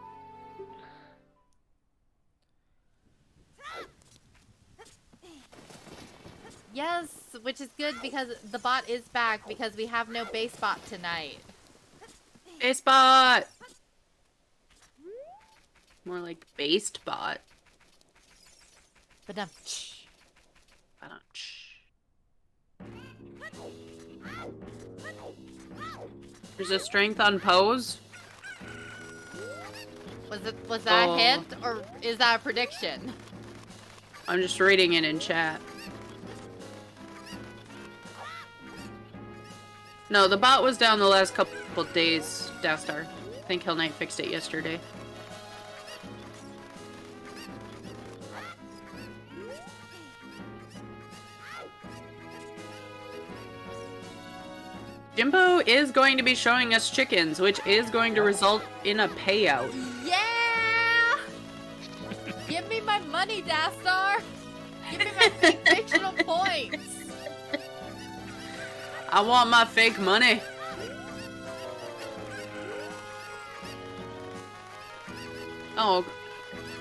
Yes, which is good because the bot is back because we have no base bot tonight. A spot! More like based bot. But There's a strength on pose. was that Oh. a hint or is that a prediction? I'm just reading it in chat. No, the bot was down the last couple days, Dastar. I think Hell Knight fixed it yesterday. Jimbo is going to be showing us chickens, which is going to result in a payout. Yeah! Give me my money, Dastar! Give me my fake fictional points! I want my fake money. Oh,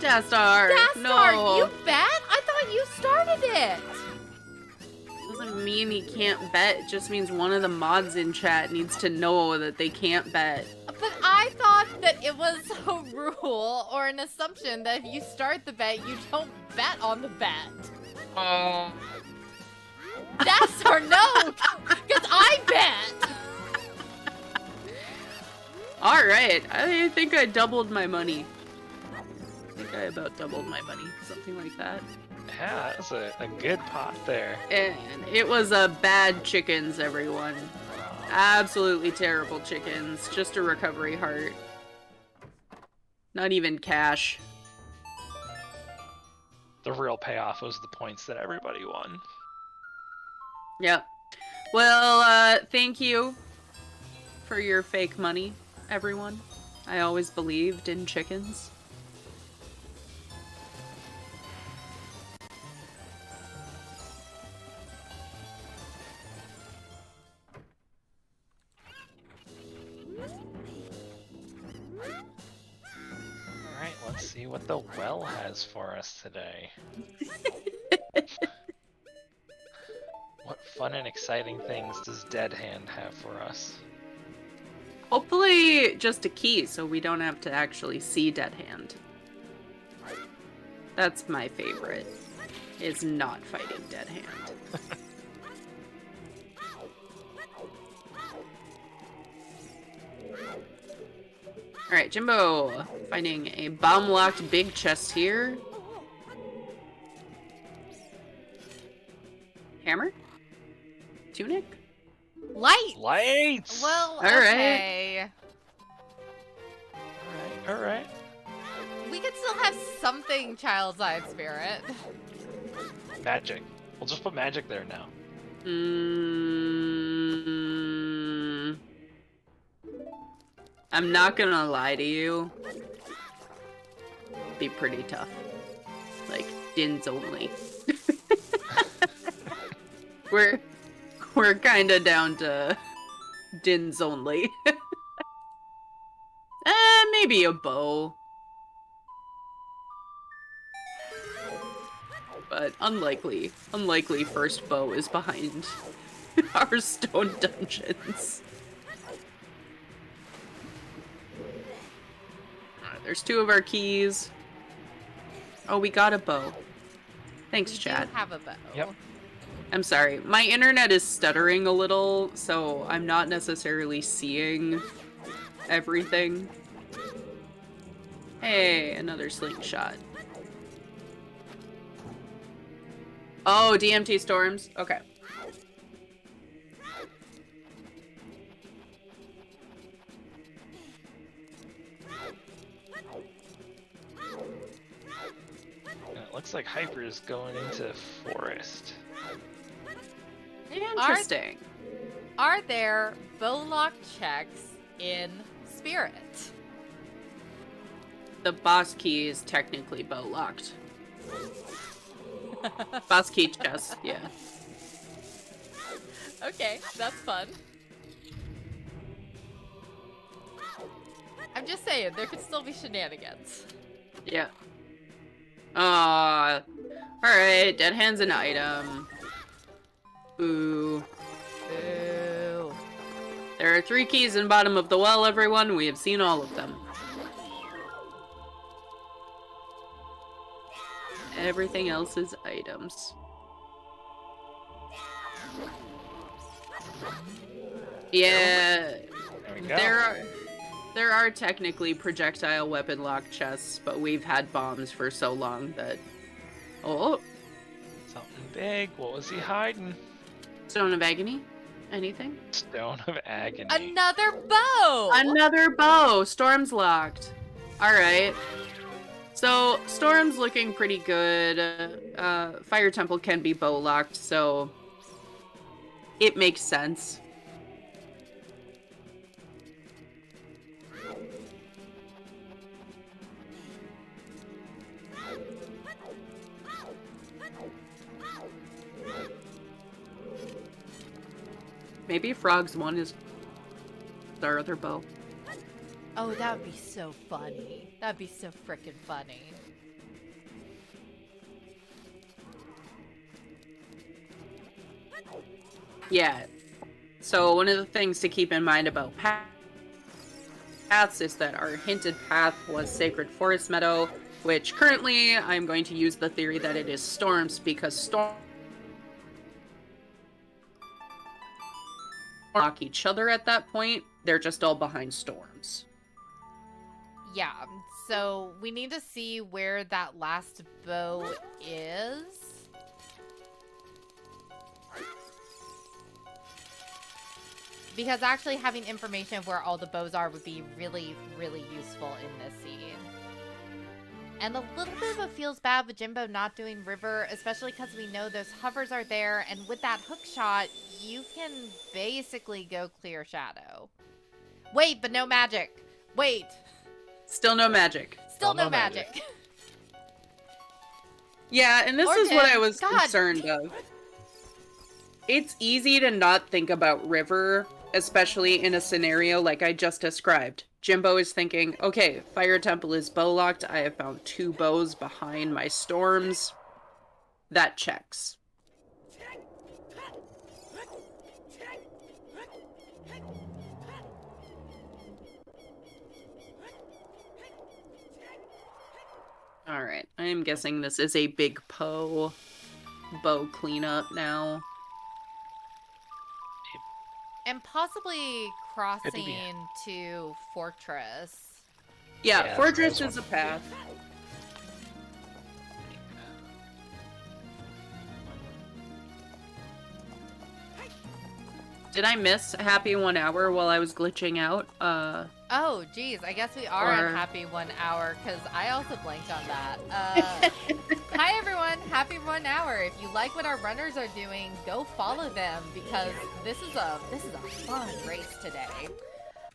Dastar, Dastar, no. you bet? I thought you started it! Doesn't mean he can't bet. It just means one of the mods in chat needs to know that they can't bet. But I thought that it was a rule or an assumption that if you start the bet, you don't bet on the bet. Dastar, no! Because I bet! Alright, I think I doubled my money. I think I about doubled my money. Something like that. Yeah, that's a good pot there. And it was a bad chickens, everyone. Absolutely terrible chickens. Just a recovery heart. Not even cash. The real payoff was the points that everybody won. Yep. Well, thank you for your fake money, everyone. I always believed in chickens. Alright, let's see what the well has for us today. What fun and exciting things does Dead Hand have for us? Hopefully just a key so we don't have to actually see Dead Hand. That's my favorite. is not fighting Dead Hand. Alright, Jimbo, finding a bomb-locked big chest here. Hammer? Tunic? Lights! Lights! Well, All right. okay. All right. We could still have something Child's Eye Spirit. Magic. We'll just put magic there now. I'm not gonna lie to you. Be pretty tough. Like, Dins only. We're kinda down to Dins only. Maybe a bow. But unlikely first bow is behind our stone dungeons. Alright, there's 2 of our keys. Oh, we got a bow. Thanks, We chat. do have a bow. Yep. I'm sorry. My internet is stuttering a little, so I'm not necessarily seeing everything. Hey, another slingshot. Oh, DMT storms? Okay. It looks like Hyper is going into forest. Interesting. Are there bowlock checks in Spirit? The boss key is technically bow locked. Boss key chest, yeah. Okay, that's fun. I'm just saying, there could still be shenanigans. Yeah. Alright, Dead Hand's an item. Ooh. Ooh. There are 3 keys in bottom of the well, everyone. We have seen all of them. Everything else is items. Yeah, There we go. there are technically projectile weapon lock chests, but we've had bombs for so long that... Oh, Something big. What was he hiding? Stone of Agony? Anything? Stone of Agony. Another bow! Another bow! Storm's locked. Alright. So, Storm's looking pretty good. Fire Temple can be bow locked, so... it makes sense. Maybe Frog's one is our other bow. Oh, that would be so funny. That'd be so frickin' funny. Yeah. So one of the things to keep in mind about paths is that our hinted path was Sacred Forest Meadow, which currently I'm going to use the theory that it is storms because storms block each other at that point. They're just all behind storms. Yeah, so we need to see where that last bow is. Because actually having information of where all the bows are would be really, really useful in this scene. And a little bit of a feels bad with Jimbo not doing river, especially because we know those hovers are there, and with that hook shot, you can basically go clear shadow. Wait, but no magic. Wait. Still no magic. Still no magic. Yeah, and this is Organ, what I was God. concerned of. It's easy to not think about river, especially in a scenario like I just described. Jimbo is thinking, okay, Fire Temple is bow locked. I have found 2 bows behind my storms. That checks. Alright, I am guessing this is a big Poe. bow cleanup now. And possibly crossing to Fortress. Yeah, Fortress is a path. Did I miss a happy 1 hour while I was glitching out? Oh, geez. I guess we are at happy 1 hour, because I also blanked on that. Hi, everyone. Happy 1 hour. If you like what our runners are doing, go follow them, because this is a fun race today.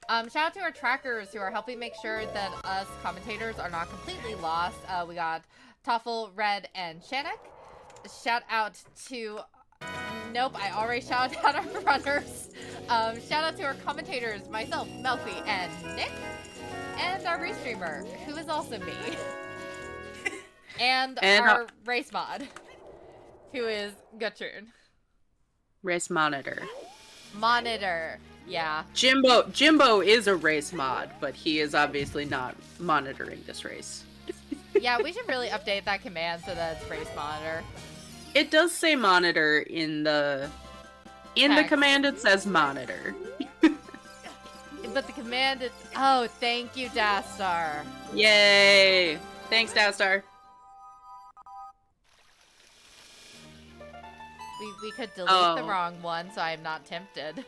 Shout out to our trackers who are helping make sure that us commentators are not completely lost. We got Toffel, Red, and Shannock. Shout out to... Nope, I already shouted out our runners. Shout out to our commentators, myself, melqwii, and Nick. And our restreamer, who is also me. and our race mod, who is Gutchern. Race monitor. Monitor, yeah. Jimbo is a race mod, but he is obviously not monitoring this race. Yeah, we should really update that command so that it's race monitor. It does say monitor in the command. It says monitor. But the command is... Oh, thank you, Dastar. Yay! Thanks, Dastar. We could delete the wrong one, so I am not tempted.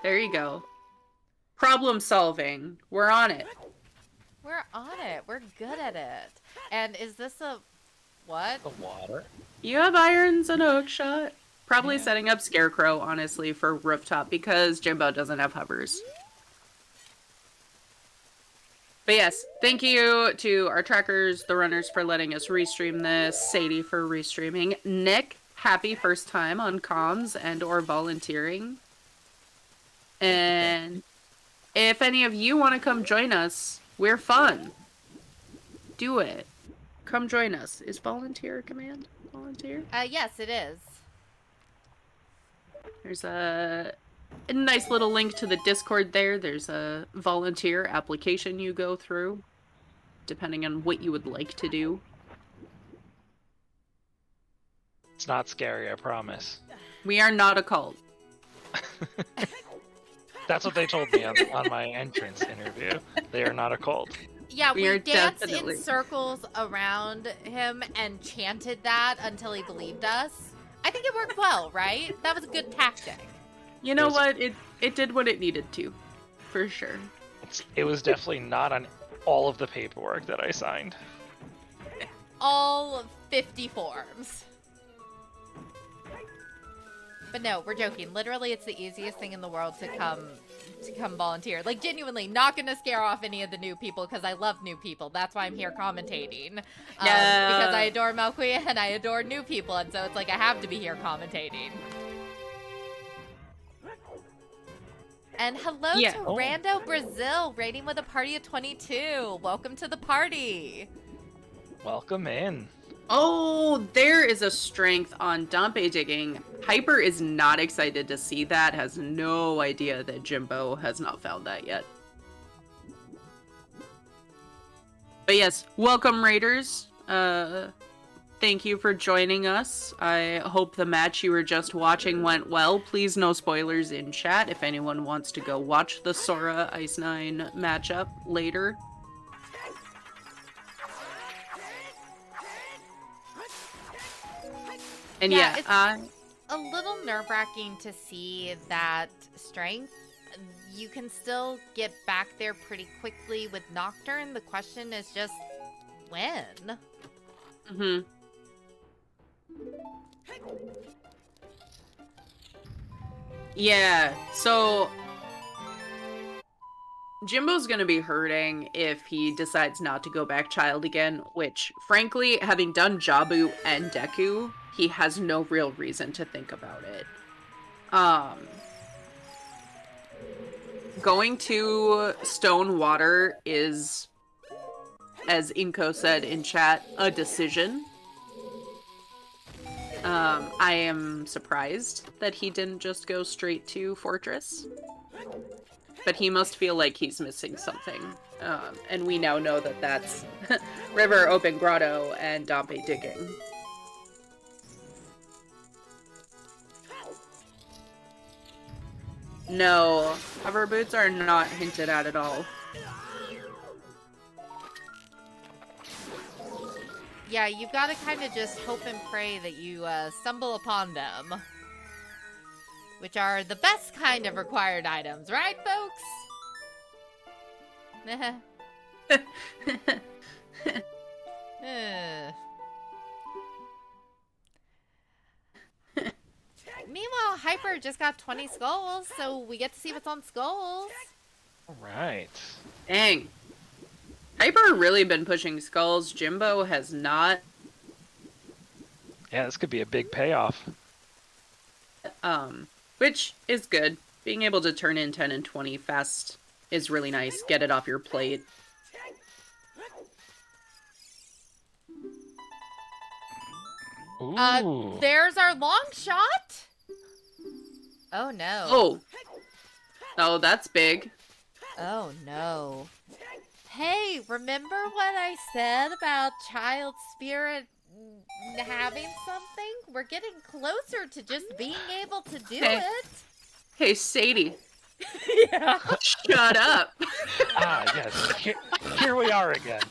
There you go. Problem solving. We're on it. We're on it. We're good at it. And is this a... What? The water. You have irons and a hook shot. Probably setting up Scarecrow, honestly, for rooftop, because Jimbo doesn't have hovers. But yes, thank you to our trackers, the runners, for letting us restream this, Sadie for restreaming, Nick, happy first time on comms and or volunteering. And if any of you want to come join us, we're fun. Do it. Come join us. Is volunteer a command? Volunteer? Yes, it is. There's a nice little link to the Discord there. There's a volunteer application you go through, depending on what you would like to do. It's not scary, I promise. We are not a cult. That's what they told me on my entrance interview. They are not a cult. Yeah, we danced definitely in circles around him and chanted that until he believed us. I think it worked well, right? That was a good tactic. You know what? It did what it needed to, for sure. It was definitely not on all of the paperwork that I signed. All 50 forms. But no, we're joking. Literally, it's the easiest thing in the world to come volunteer. Like, genuinely, not gonna scare off any of the new people because I love new people. That's why I'm here commentating. Because I adore melqwii and I adore new people, and so it's like I have to be here commentating. And hello to Rando Brazil, raiding with a party of 22. Welcome to the party. Welcome in. Oh, there is a strength on Dompe digging. Hyper is not excited to see that, has no idea that Jimbo has not found that yet. But yes, welcome Raiders. Thank you for joining us. I hope the match you were just watching went well. Please no spoilers in chat if anyone wants to go watch the Sora Ice 9 matchup later. And yeah, it's a little nerve-wracking to see that strength. You can still get back there pretty quickly with Nocturne. The question is just when. Mm-hmm. Yeah, so Jimbo's gonna be hurting if he decides not to go back child again, which, frankly, having done Jabu and Deku, he has no real reason to think about it. Going to Stone Water is, as Inko said in chat, a decision. I am surprised that he didn't just go straight to Fortress. But he must feel like he's missing something And we now know that that's River, Open Grotto, and Dompe digging. No, hover boots are not hinted at all. Yeah, you've got to kind of just hope and pray that you stumble upon them. Which are the best kind of required items, right, folks? Meanwhile, Hyper just got 20 skulls, so we get to see what's on skulls. Right. Dang. Hyper really been pushing skulls. Jimbo has not. Yeah, this could be a big payoff. Which is good. Being able to turn in 10 and 20 fast is really nice. Get it off your plate. Ooh. There's our long shot. Oh no. Oh. Oh, that's big. Oh no. Hey, remember what I said about child spirit having something? We're getting closer to just being able to do it. Hey, Sadie. Yeah. Shut up. Ah, yes. Here we are again.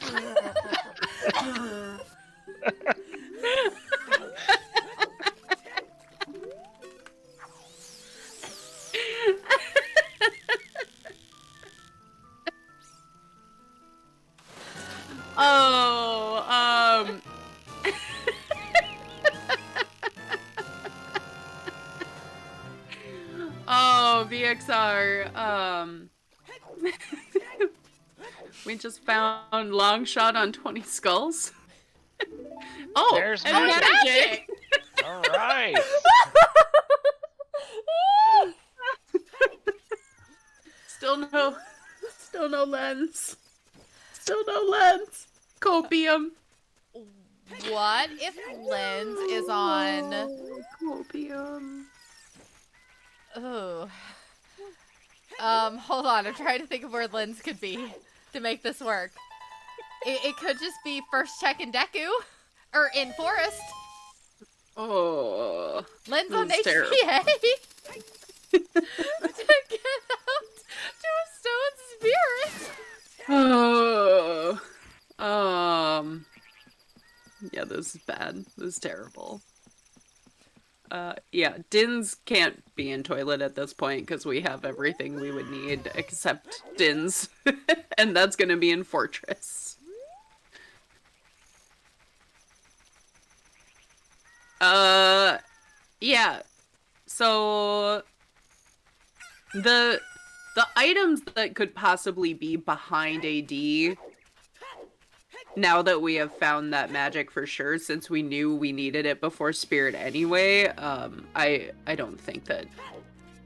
Oh, VXR. We just found long shot on 20 skulls. Oh, There's and magic. All right. Still no lens. Still no lens. Copium. What if lens is on? Copium. Oh. Hold on. I'm trying to think of where lens could be to make this work. It could just be first check in Deku, or in Forest. Oh. Lens on This is terrible. HPA. To get out to a stone spirit. Oh. Yeah, this is bad. This is terrible. Yeah, Dins can't be in toilet at this point because we have everything we would need except Dins. And that's gonna be in Fortress. Yeah. So the items that could possibly be behind AD, now that we have found that magic for sure, since we knew we needed it before Spirit anyway, I don't think that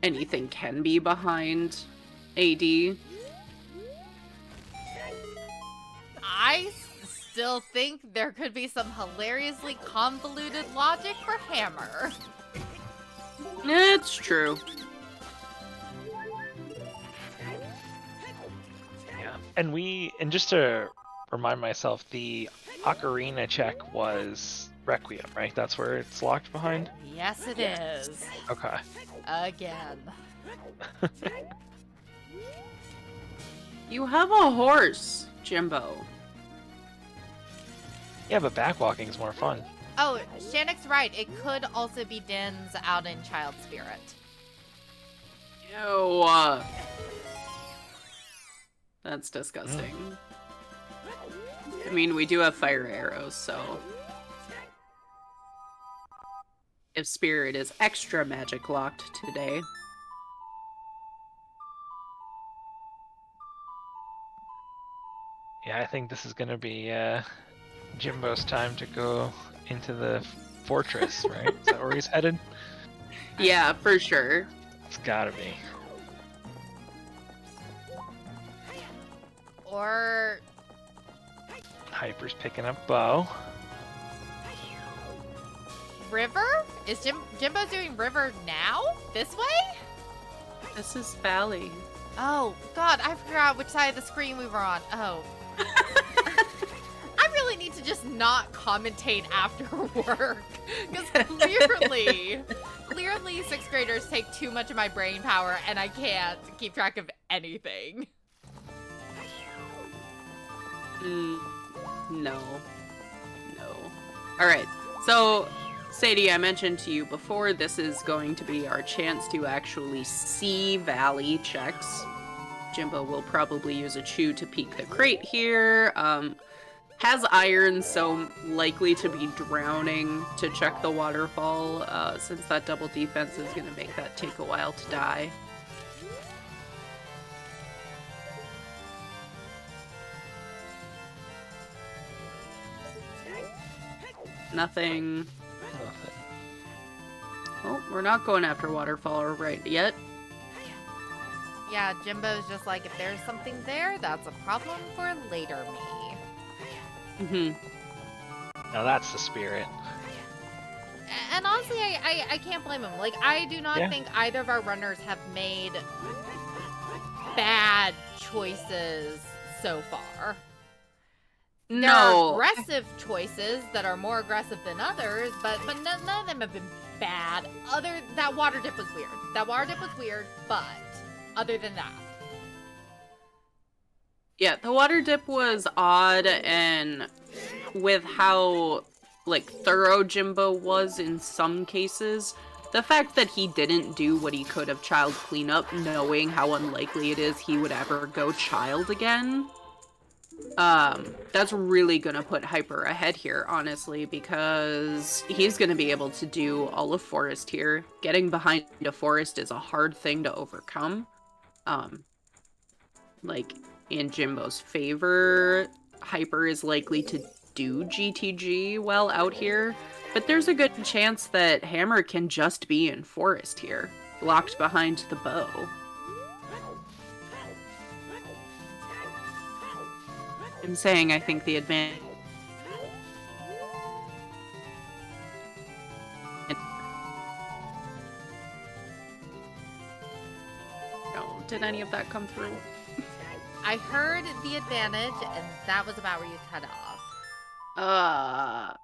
anything can be behind AD. I still think there could be some hilariously convoluted logic for Hammer. It's true. Yeah. And just to remind myself, the Ocarina check was Requiem, right? That's where it's locked behind? Yes, it is. Okay. Again. You have a horse, Jimbo. Yeah, but backwalking is more fun. Oh, Shannick's right. It could also be Din's out in Child Spirit. Ew. That's disgusting. I mean, we do have fire arrows, so... If Spirit is extra magic locked today... Yeah, I think this is gonna be Jimbo's time to go into the fortress, right? Is that where he's headed? Yeah, for sure. It's gotta be. Or... Hyper's picking up bow. River? Is Jimbo doing River now? This way? This is Valley. Oh, God, I forgot which side of the screen we were on. Oh. I really need to just not commentate after work. Because clearly 6th graders take too much of my brain power and I can't keep track of anything. No. Alright, so Sadie, I mentioned to you before, this is going to be our chance to actually see valley checks. Jimbo will probably use a chew to peek the crate here. Has iron, so likely to be drowning to check the waterfall, since that double defense is going to make that take a while to die. Nothing. Oh, we're not going after waterfall right yet. Yeah, Jimbo's just like, if there's something there, that's a problem for later me. Now that's the spirit. And honestly, I can't blame him. Like, I do not think either of our runners have made bad choices so far. No. There are aggressive choices that are more aggressive than others, but none of them have been bad. That water dip was weird. But other than that. Yeah, the water dip was odd, and with how, like, thorough Jimbo was in some cases, the fact that he didn't do what he could of child cleanup, knowing how unlikely it is he would ever go child again, that's really gonna put Hyper ahead here, honestly, because he's gonna be able to do all of Forest here. Getting behind a Forest is a hard thing to overcome. Like, in Jimbo's favor, Hyper is likely to do GTG well out here, but there's a good chance that Hammer can just be in Forest here, locked behind the bow. I'm saying I think the advantage... No, did any of that come through? I heard the advantage, and that was about where you cut off. I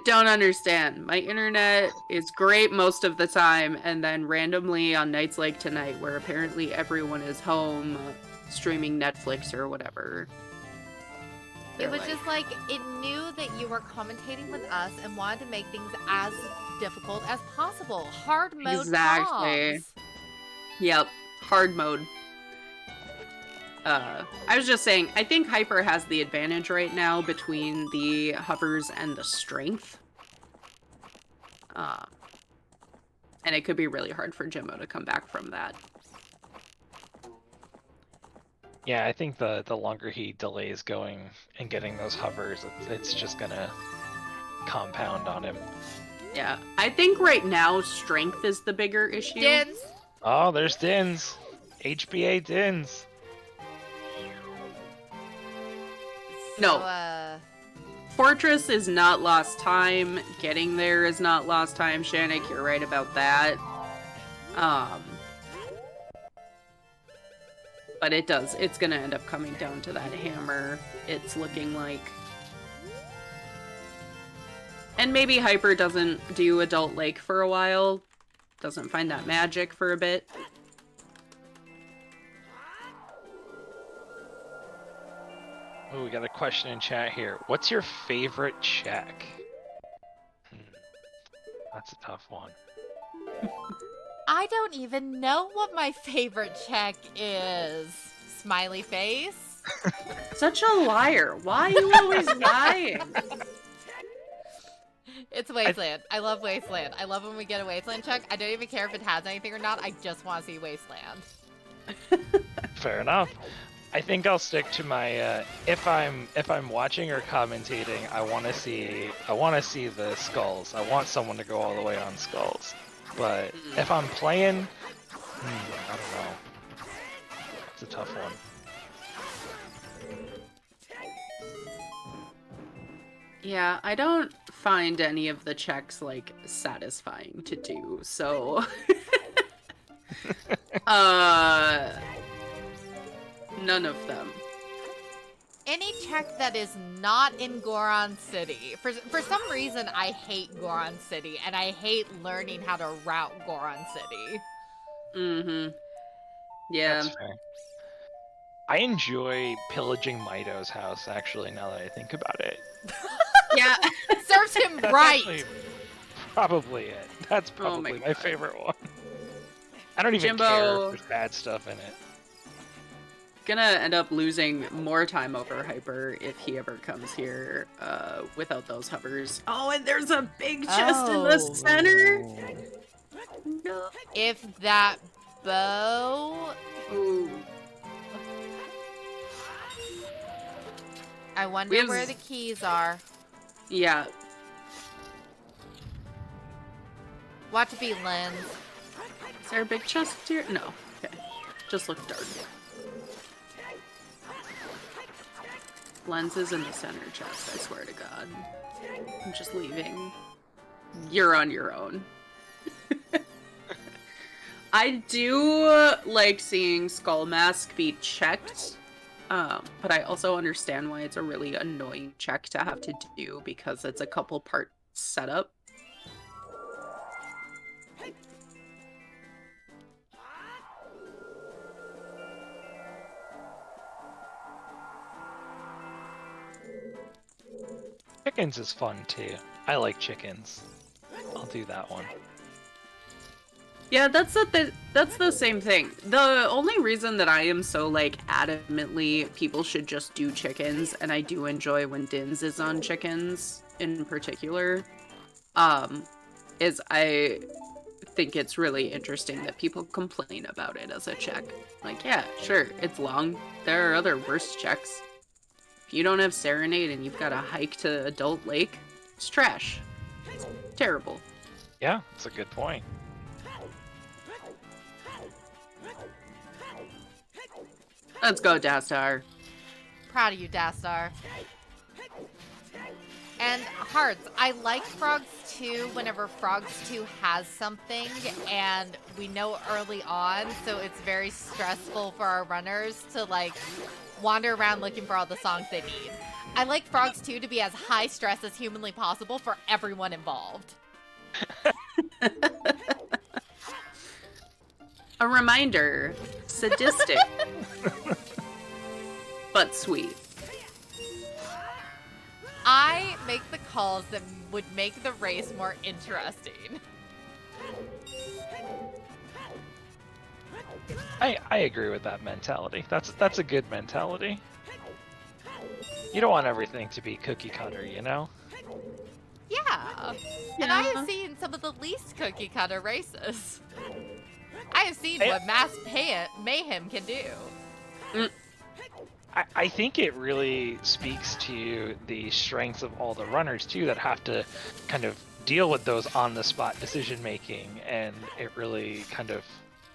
don't understand. My internet is great most of the time, and then randomly on nights like tonight, where apparently everyone is home streaming Netflix or whatever. It was just like, it knew that you were commentating with us and wanted to make things as difficult as possible. Hard mode Exactly. comms. Yep, hard mode. I was just saying, I think Hyper has the advantage right now between the hovers and the strength. And it could be really hard for Jimbo to come back from that. Yeah, I think the longer he delays going and getting those hovers, it's just gonna compound on him. Yeah, I think right now strength is the bigger issue. Dins. Oh, there's Dins. HBA Dins. No. So, Fortress is not lost time. Getting there is not lost time. Shannick, you're right about that. But it's gonna end up coming down to that hammer, it's looking like. And maybe Hyper doesn't do Adult Lake for a while. Doesn't find that magic for a bit. Oh, we got a question in chat here. What's your favorite check? That's a tough one. I don't even know what my favorite check is. Smiley face. Such a liar. Why are you always lying? It's Wasteland. I love Wasteland. I love when we get a Wasteland check. I don't even care if it has anything or not. I just want to see Wasteland. Fair enough. I think I'll stick to my if I'm watching or commentating, I want to see the skulls. I want someone to go all the way on skulls. But if I'm playing, I don't know. It's a tough one. Yeah, I don't find any of the checks, like, satisfying to do, so... None of them. Any check that is not in Goron City. For some reason, I hate Goron City, and I hate learning how to route Goron City. Mm-hmm. Yeah. That's fair. I enjoy pillaging Mito's house, actually, now that I think about it. Yeah. Serves him That's right. actually probably it. That's probably my God. favorite one. I don't even Jimbo... care if there's bad stuff in it. Gonna end up losing more time over Hyper if he ever comes here without those hovers. Oh, and there's a big chest in the Oh. center. No. If that bow... Ooh. I We wonder have where the keys are. Yeah. Watch it be Lens. Is there a big chest here? No. Okay. Just look dark. Lens is in the center chest, I swear to God. I'm just leaving. You're on your own. I do like seeing Skull Mask be checked, but I also understand why it's a really annoying check to have to do because it's a couple part setup. Chickens is fun too. I like chickens. I'll do that one. Yeah, that's the same thing. The only reason that I am so like adamantly people should just do chickens, and I do enjoy when Dins is on chickens in particular, is I think it's really interesting that people complain about it as a check. Like, yeah, sure, it's long. There are other worse checks. If you don't have Serenade and you've got to hike to Adult Lake, it's trash. It's terrible. Yeah, that's a good point. Let's go, Dastar. Proud of you, Dastar. And Hearts, I like Frogs 2 whenever Frogs 2 has something, and we know early on, so it's very stressful for our runners to, like, wander around looking for all the songs they need. I like Frogs 2 to be as high stress as humanly possible for everyone involved. A reminder, sadistic, but sweet. I make the calls that would make the race more interesting. I agree with that mentality. That's a good mentality. You don't want everything to be cookie cutter, you know? Yeah. And I have seen some of the least cookie cutter races. I have seen what mass mayhem can do. I think it really speaks to the strengths of all the runners too that have to kind of deal with those on-the-spot decision making, and it really kind of,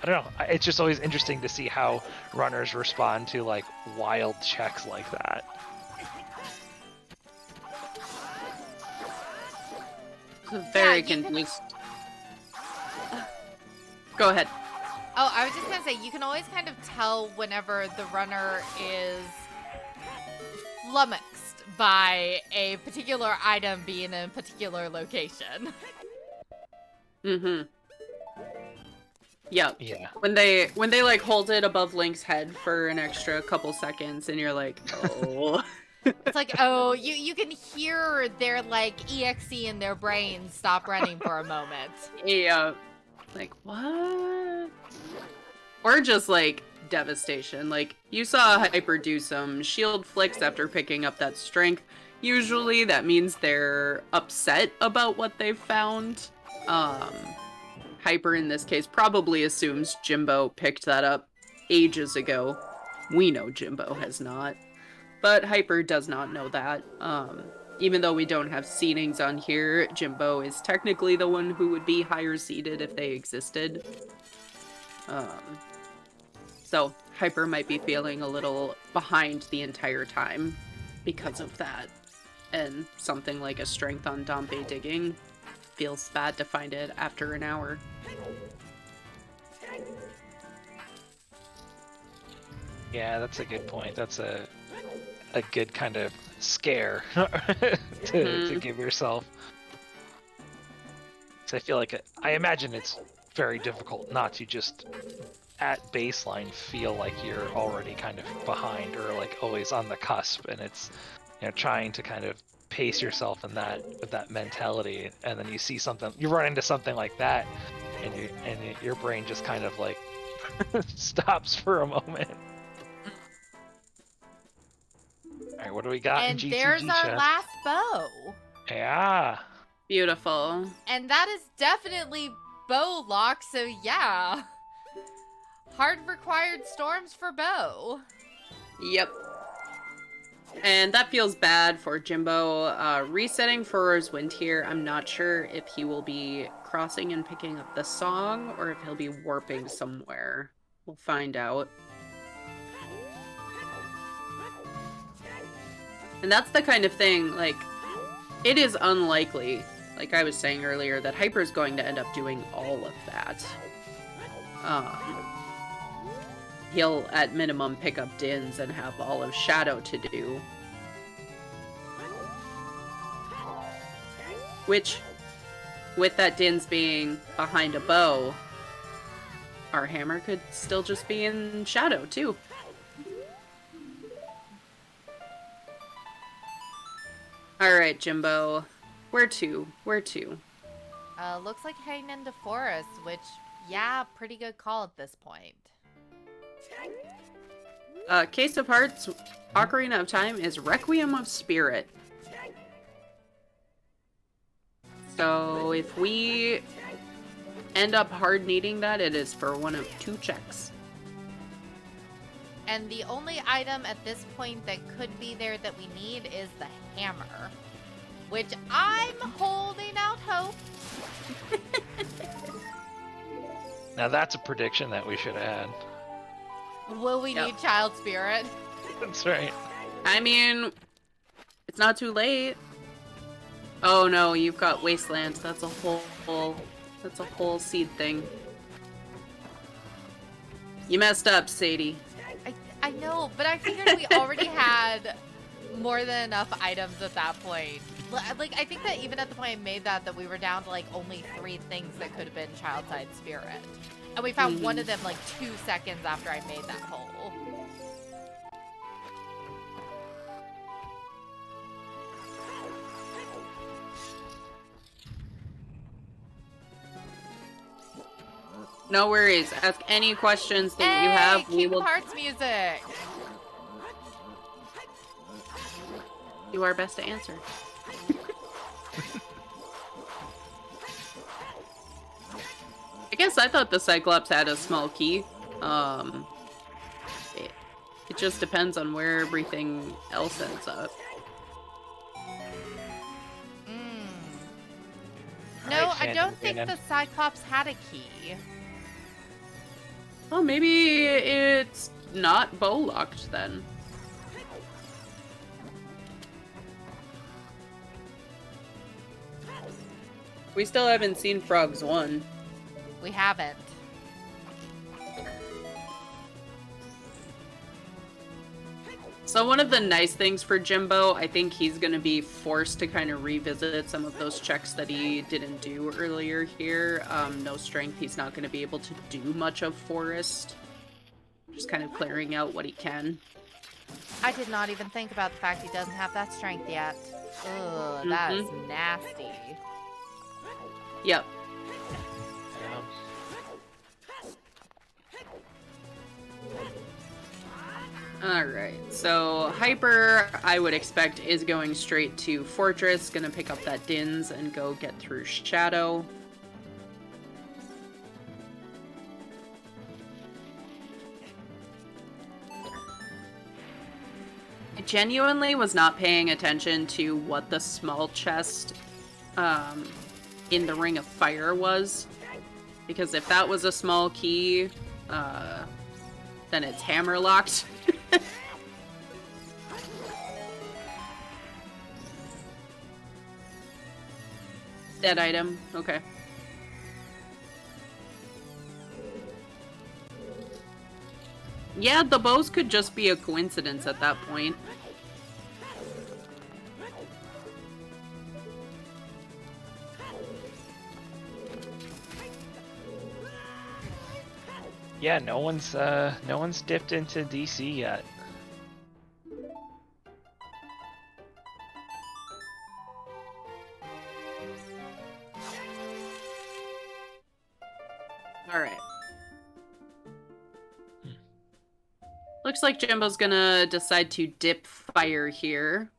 I don't know, it's just always interesting to see how runners respond to like wild checks like that. Very Yeah, confused. Go ahead. Oh, I was just gonna say, you can always kind of tell whenever the runner is flummoxed by a particular item being in a particular location. Mm-hmm. Yep. Yeah. When they like hold it above Link's head for an extra couple seconds, and you're like, oh. It's like, oh, you can hear their like EXE in their brain stop running for a moment. Yeah. Like, what? Or just like devastation. Like, you saw Hyper do some shield flicks after picking up that strength. Usually that means they're upset about what they've found. Hyper in this case probably assumes Jimbo picked that up ages ago. We know Jimbo has not. But Hyper does not know that. Even though we don't have seedings on here, Jimbo is technically the one who would be higher seeded if they existed. So Hyper might be feeling a little behind the entire time because of that. And something like a strength on Dompe digging feels bad to find it after an hour. Yeah, that's a good point. That's a good kind of scare to give yourself. So I feel like I imagine it's very difficult not to just at baseline feel like you're already kind of behind or like always on the cusp, and it's trying to kind of pace yourself in that with that mentality, and then you see something, you run into something like that, and your brain just kind of like stops for a moment. All right, what do we got in And GTG there's our chest? last bow. Yeah. Beautiful. And that is definitely bow lock, so yeah. Hard required storms for bow. Yep. And that feels bad for Jimbo. Resetting for his wind here, I'm not sure if he will be crossing and picking up the song or if he'll be warping somewhere. We'll find out. And that's the kind of thing, like, it is unlikely, like I was saying earlier, that Hyper's going to end up doing all of that. He'll, at minimum, pick up Dins and have all of Shadow to do. Which, with that Dins being behind a bow, our hammer could still just be in Shadow, too. Alright, Jimbo. Where to? Where to? Looks like heading into forest, which, yeah, pretty good call at this point. Case of Hearts, Ocarina of Time is Requiem of Spirit. So if we end up hard needing that, it is for one of two checks. And the only item at this point that could be there that we need is the hammer. Which I'm holding out hope. Now that's a prediction that we should add. Will we need Child Spirit? That's right. I mean, it's not too late. Oh no, you've got Wastelands. That's a whole seed thing. You messed up, Sadie. I know, but I figured we already had more than enough items at that point. Like, I think that even at the point I made that we were down to, like, only 3 things that could have been Child-Side Spirit. And we found one of them, like, 2 seconds after I made that hole. No worries. Ask any questions that you have. We will Kingdom Hearts music! do our best to answer. I guess I thought the Cyclops had a small key. It just depends on where everything else ends up. No, I don't think the Cyclops had a key. Well, maybe it's not bow locked then. We still haven't seen Frogs 1. We haven't. So one of the nice things for Jimbo, I think he's going to be forced to kind of revisit some of those checks that he didn't do earlier here. No strength, he's not going to be able to do much of Forest. Just kind of clearing out what he can. I did not even think about the fact he doesn't have that strength yet. Ugh, that is nasty. Yep. Alright, so Hyper, I would expect, is going straight to Fortress, gonna pick up that Dins and go get through Shadow. I genuinely was not paying attention to what the small chest in the Ring of Fire was, because if that was a small key, then it's hammer locked. Dead item, okay. Yeah, the bows could just be a coincidence at that point. Yeah, no one's dipped into DC yet. All right. Looks like Jimbo's gonna decide to dip fire here.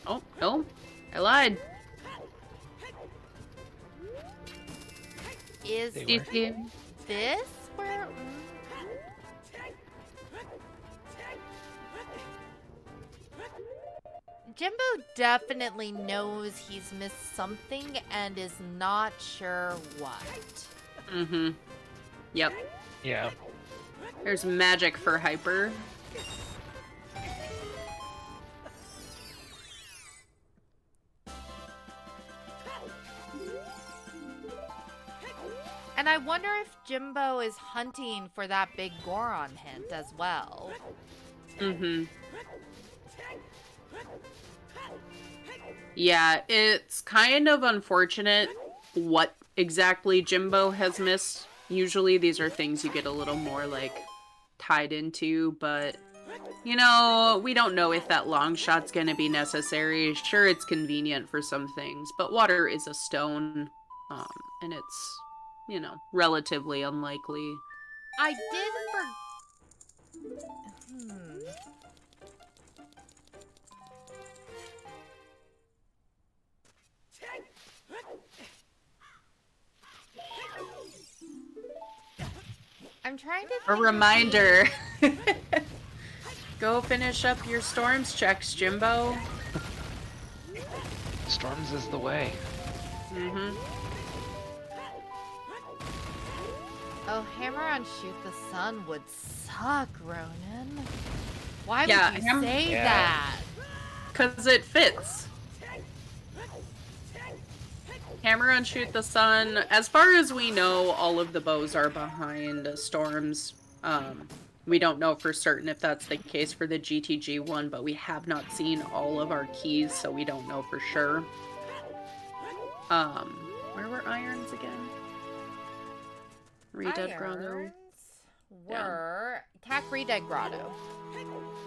Oh, no. I lied. Is They were. this where... Jimbo definitely knows he's missed something and is not sure what. Mm-hmm. Yep. Yeah. There's magic for Hyper. And I wonder if Jimbo is hunting for that big Goron hint as well. Mm-hmm. Yeah, it's kind of unfortunate what exactly Jimbo has missed. Usually these are things you get a little more, like, tied into, but, you know, we don't know if that long shot's gonna be necessary. Sure, it's convenient for some things, but water is a stone, and it's, you know, relatively unlikely. I did I'm trying to A think of reminder. Go finish up your storms checks, Jimbo. Storms is the way. Mm-hmm. Oh, hammer on shoot the sun would suck, Ronan. Why Yeah, would you say Yeah. that? Because it fits. Hammer on Shoot the Sun. As far as we know, all of the bows are behind Storms. We don't know for certain if that's the case for the GTG one, but we have not seen all of our keys, so we don't know for sure. Where were irons again? Redead Grotto. Irons were attack Redead Grotto.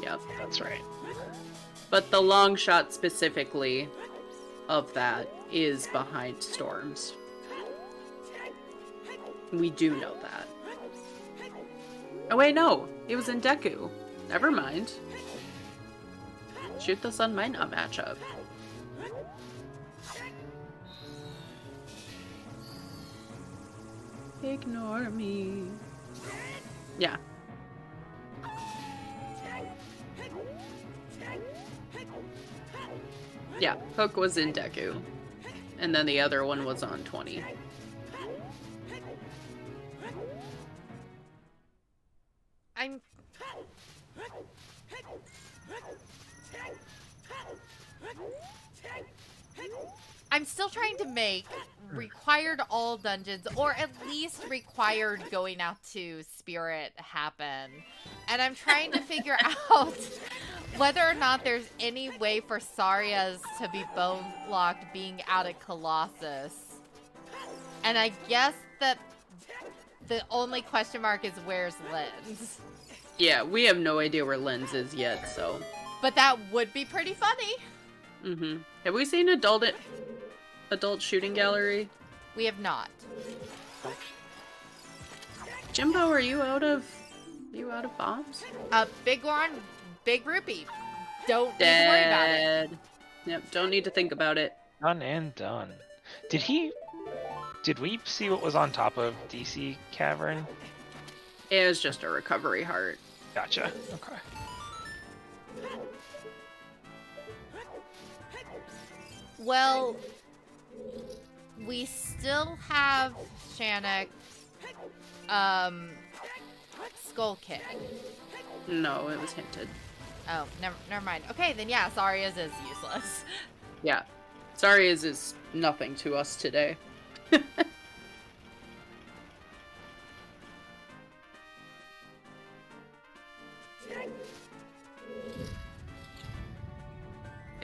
Yep. That's right. But the long shot specifically of that is behind Storms. We do know that. Oh wait, no. It was in Deku. Never mind. Shoot the Sun might not match up. Ignore me. Yeah. Yeah, Hook was in Deku. And then the other one was on 20. I'm still trying to make required all dungeons, or at least required going out to Spirit happen. And I'm trying to figure out whether or not there's any way for Saria's to be bone locked being out of Colossus. And I guess that the only question mark is where's Lens. Yeah, we have no idea where Lens is yet, so. But that would be pretty funny. Mm-hmm. Have we seen adult shooting gallery? We have not. Jimbo, are you out of bombs? Big Goron, Big Rupee. Don't need to worry about it. Dead. Yep, don't need to think about it. Done and done. Did we see what was on top of DC Cavern? It was just a recovery heart. Gotcha. Okay. Well, we still have Shannock, Skull King. No, it was hinted. Oh, never mind. Okay, then yeah, Saria's is useless. Yeah. Sorry is nothing to us today.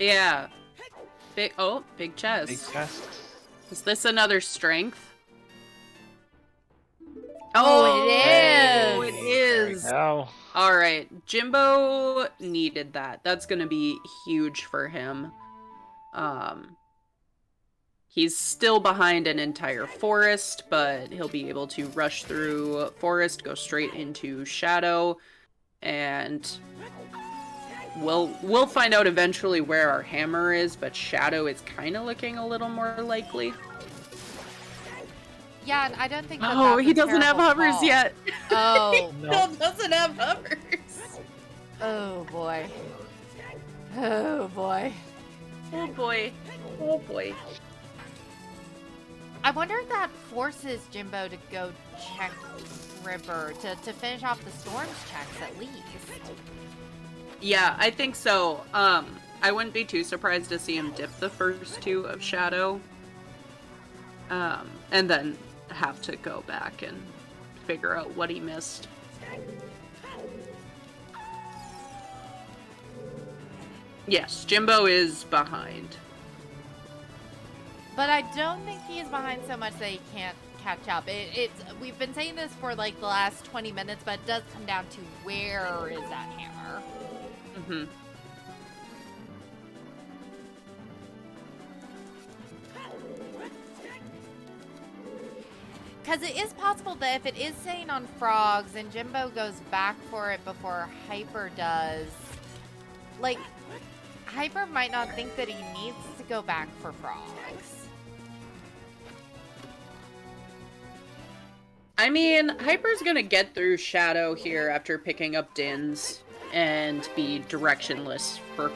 Yeah. Big chest. Big chest. Is this another strength? Oh, it Oh, is. it There we is. go. All right, Jimbo needed that. That's gonna be huge for him. He's still behind an entire forest, but he'll be able to rush through forest, go straight into shadow, and we'll find out eventually where our hammer is, but shadow is kind of looking a little more likely. Yeah, and I don't think that Oh, that's he a doesn't have terrible hovers call. yet. Oh. He still doesn't have hovers. Oh, boy. Oh, boy. Oh boy. Oh boy. I wonder if that forces Jimbo to go check River, to finish off the storms checks at least. Yeah, I think so. I wouldn't be too surprised to see him dip the first two of Shadow. And then have to go back and figure out what he missed. Yes, Jimbo is behind. But I don't think he is behind so much that he can't catch up. We've been saying this for like the last 20 minutes, but it does come down to where is that hammer? Mm-hmm. Because it is possible that if it is saying on frogs and Jimbo goes back for it before Hyper does, like, Hyper might not think that he needs to go back for frogs. I mean, Hyper's gonna get through Shadow here after picking up Dins and be directionless for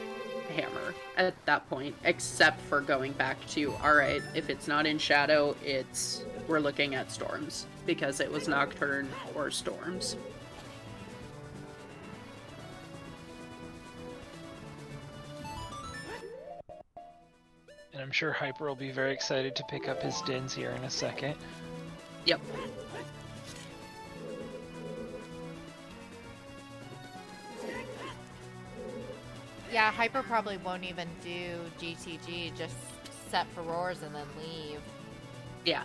Hammer at that point, except for going back to, alright, if it's not in Shadow, we're looking at Storms, because it was Nocturne or Storms. And I'm sure Hyper will be very excited to pick up his Dins here in a second. Yep. Yeah, Hyper probably won't even do GTG, just set for roars and then leave. Yeah.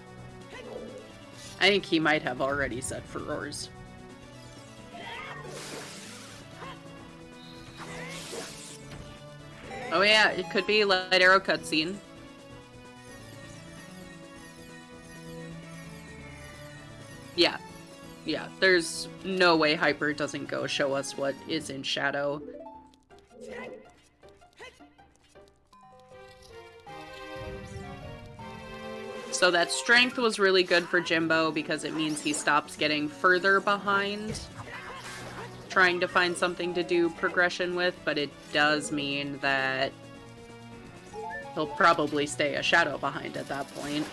I think he might have already set for roars. Oh yeah, it could be light arrow cutscene. Yeah. Yeah, there's no way Hyper doesn't go show us what is in Shadow. So that strength was really good for Jimbo because it means he stops getting further behind trying to find something to do progression with, but it does mean that he'll probably stay a shadow behind at that point.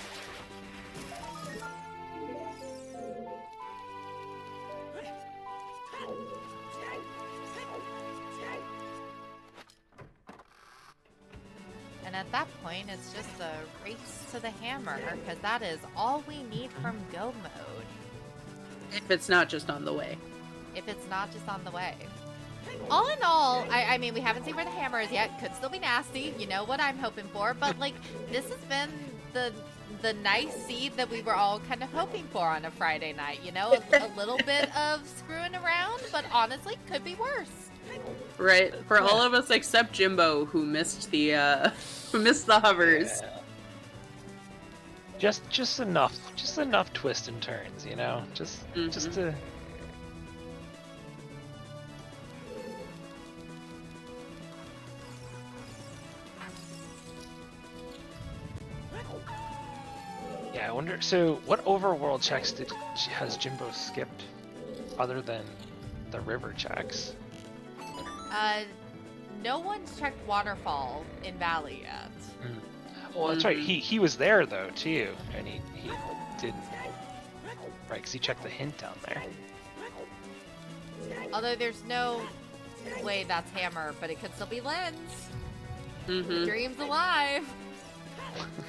And at that point, it's just a race to the hammer, because that is all we need from go mode. If it's not just on the way. If it's not just on the way. All in all, I mean, we haven't seen where the hammer is yet. Could still be nasty. You know what I'm hoping for. But, like, this has been the nice seed that we were all kind of hoping for on a Friday night. You know, a little bit of screwing around, but honestly, could be worse. Right, for all of us except Jimbo, who missed the hovers. Yeah. Just enough twists and turns, you know, just to. Yeah, I wonder. So, what overworld checks has Jimbo skipped, other than the river checks? No one's checked Waterfall in Valley yet. Well, that's right. He was there though too, and he didn't. Right, because he checked the hint down there. Although there's no way that's Hammer, but it could still be Lens. Mm-hmm. Dream's alive.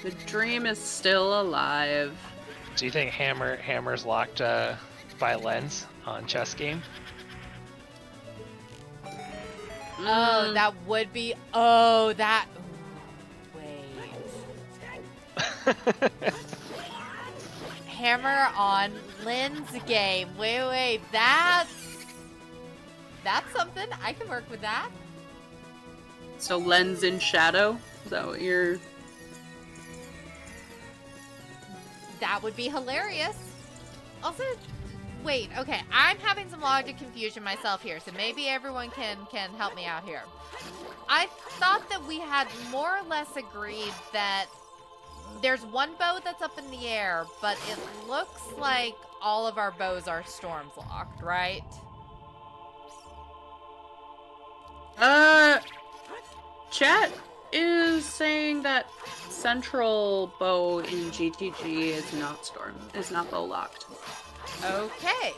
The dream is still alive. Do you think Hammer's locked by Lens on chess game? Oh, that would be. Oh, that. Wait. Hammer on Lynn's game. Wait. That's something. I can work with that. So lens in shadow? Is that what you're... That would be hilarious. Also, wait, okay, I'm having some logic confusion myself here, so maybe everyone can help me out here. I thought that we had more or less agreed that there's one bow that's up in the air, but it looks like all of our bows are storms locked, right? Chat is saying that central bow in GTG is not bow locked. Okay.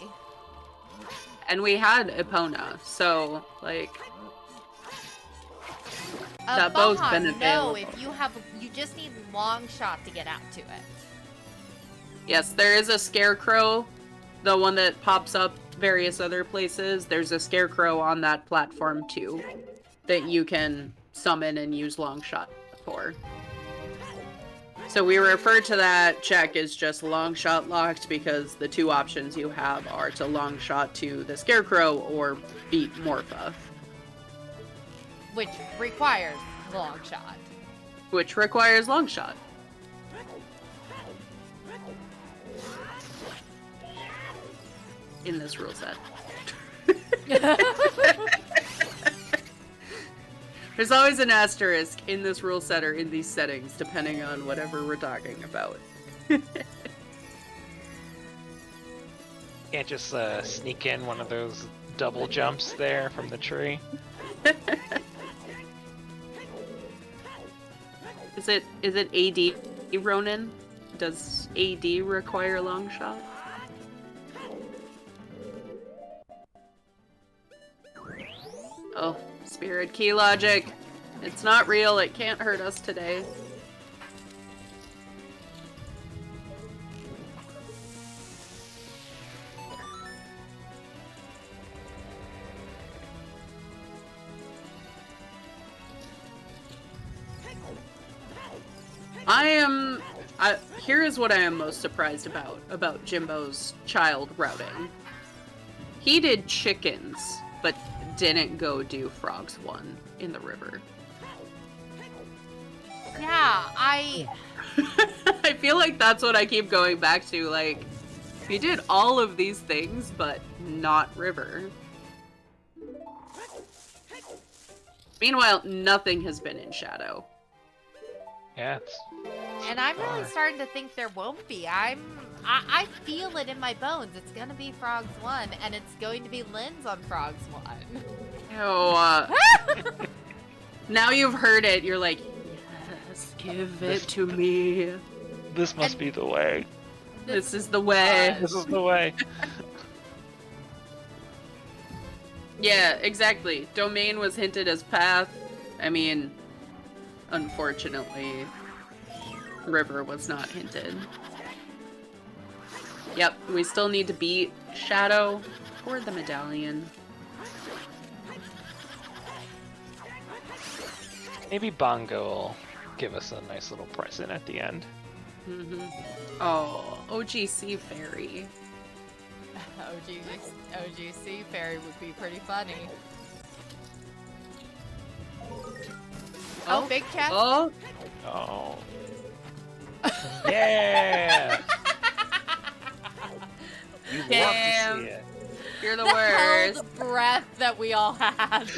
And we had Epona, so like that bow's been available. No, if you just need long shot to get out to it. Yes, there is a scarecrow, the one that pops up various other places. There's a scarecrow on that platform too that you can summon and use long shot for. So we refer to that check as just long shot locked because the two options you have are to long shot to the scarecrow or beat Morpha. Which requires long shot. Which requires long shot. In this rule set. There's always an asterisk in this rule set or in these settings, depending on whatever we're talking about. Can't just sneak in one of those double jumps there from the tree. Is it AD Ronin? Does AD require long shot? Oh, spirit key logic. It's not real, it can't hurt us today. Here is what I am most surprised about Jimbo's child routing. He did chickens, but didn't go do frogs 1 in the river. Yeah, I feel like that's what I keep going back to, like, he did all of these things, but not river. Meanwhile, nothing has been in shadow. Yeah, and I'm really starting to think there won't be. I feel it in my bones. It's gonna be Frogs 1, and it's going to be Lynn's on Frogs 1. Oh, now you've heard it, you're like, yes, give it to me. This must be the way. This is the way. This is the way. Yeah, exactly. Domain was hinted as path. I mean, unfortunately, river was not hinted. Yep, we still need to beat Shadow for the medallion. Maybe Bongo will give us a nice little present at the end. Mm-hmm. Oh, OGC Fairy. OGC Fairy would be pretty funny. Oh, big chest. Oh. Oh. Yeah! You love to see it. You're the The worst. held breath that we all had.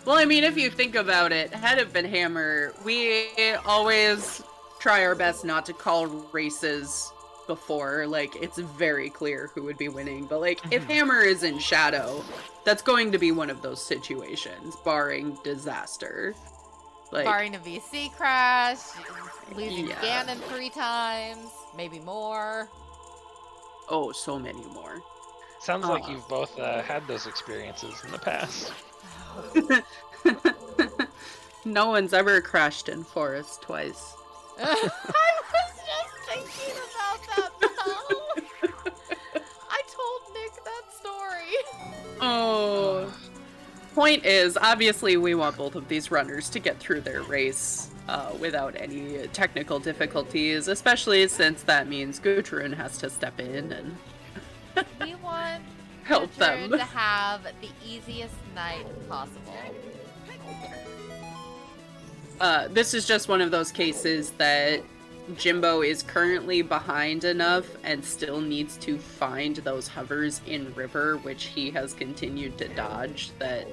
Well, I mean, if you think about it, had it been Hammer, we always try our best not to call races before. Like, it's very clear who would be winning. But, like, if Hammer is in Shadow, that's going to be one of those situations, barring disaster. Like, Barring a VC crash, losing Ganon 3 times, maybe more. Oh, so many more. Sounds like you've both had those experiences in the past. No one's ever crashed in forest twice. I was just thinking about that, Mel. I told Nick that story. Oh. Point is, obviously, we want both of these runners to get through their race without any technical difficulties, especially since that means Gudrun has to step in and We want help Gudrun them. to have the easiest night possible. This is just one of those cases that Jimbo is currently behind enough and still needs to find those hovers in river, which he has continued to dodge, that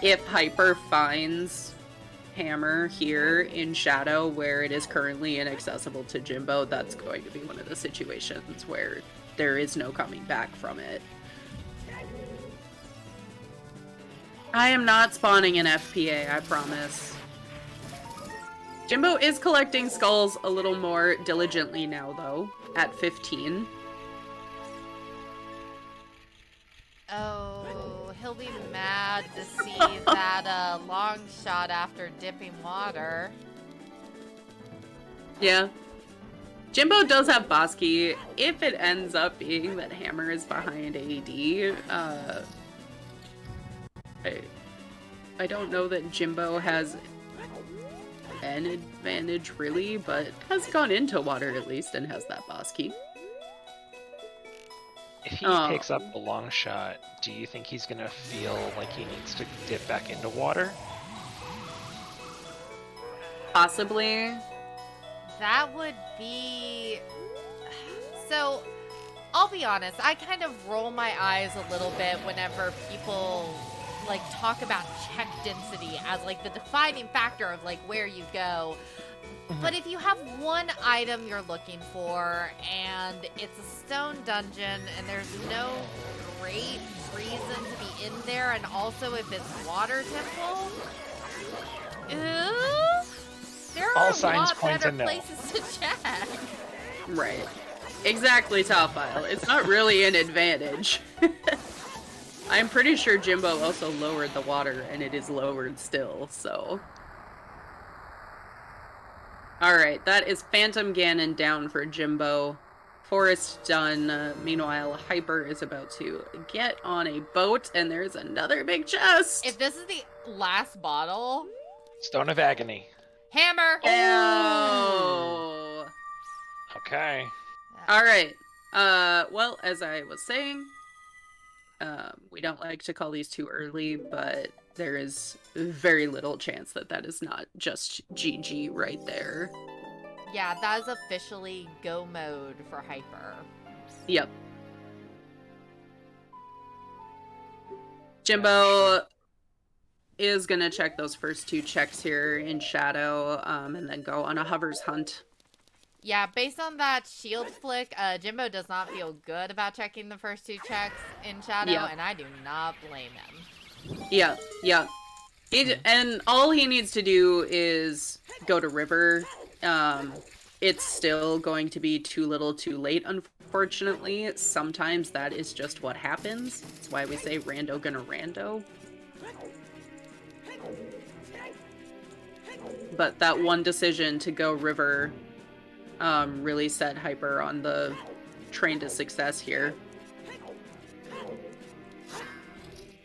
if Hyper finds Hammer here in Shadow where it is currently inaccessible to Jimbo, that's going to be one of the situations where there is no coming back from it. I am not spawning an FPA, I promise. Jimbo is collecting skulls a little more diligently now, though, at 15. Oh, he'll be mad to see that long shot after dipping water. Yeah. Jimbo does have Bosky. If it ends up being that Hammer is behind AD, I don't know that Jimbo has an advantage really, but has gone into water at least and has that Bosky. If he picks up a long shot, do you think he's gonna feel like he needs to dip back into water? Possibly. That would be... So, I'll be honest, I kind of roll my eyes a little bit whenever people like talk about check density as like the defining factor of like where you go. But if you have one item you're looking for and it's a stone dungeon and there's no great reason to be in there, and also if it's water temple, there are All a signs lot point better to no. places to check. Right. Exactly, Topfile. It's not really an advantage. I'm pretty sure Jimbo also lowered the water, and it is lowered still, so... Alright, that is Phantom Ganon down for Jimbo. Forest done. Meanwhile, Hyper is about to get on a boat, and there's another big chest! If this is the last bottle... Stone of Agony. Hammer! Oh! Okay. Alright. Well, as I was saying, we don't like to call these too early, but there is very little chance that that is not just GG right there. Yeah, that is officially go mode for Hyper. Yep. Jimbo is gonna check those first two checks here in Shadow, and then go on a hovers hunt. Yeah, based on that shield flick, Jimbo does not feel good about checking the first two checks in Shadow, Yeah. and I do not blame him. Yeah, yeah. And all he needs to do is go to River. It's still going to be too little too late, unfortunately. Sometimes that is just what happens. That's why we say rando gonna rando. But that one decision to go River really set Hyper on the train to success here.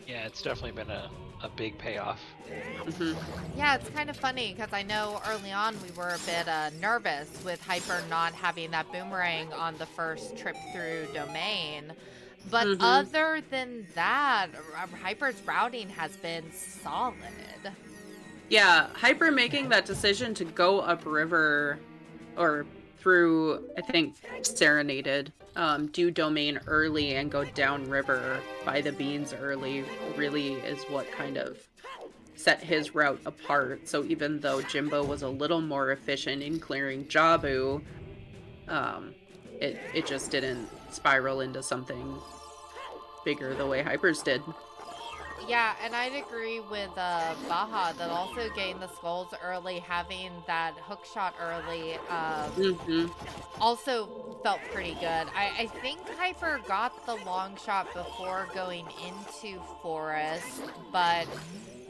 Yeah, it's definitely been a big payoff. Yeah, it's kind of funny because I know early on we were a bit nervous with Hyper not having that boomerang on the first trip through Domain. But other than that, Hyper's routing has been solid. Yeah, Hyper making that decision to go upriver, or through, I think, Serenaded, do Domain early and go downriver by the beans early really is what kind of set his route apart. So even though Jimbo was a little more efficient in clearing Jabu, it just didn't spiral into something bigger the way Hyper's did. Yeah, and I'd agree with Baja that also getting the skulls early, having that hook shot early, also felt pretty good. I think Hyper got the long shot before going into Forest, but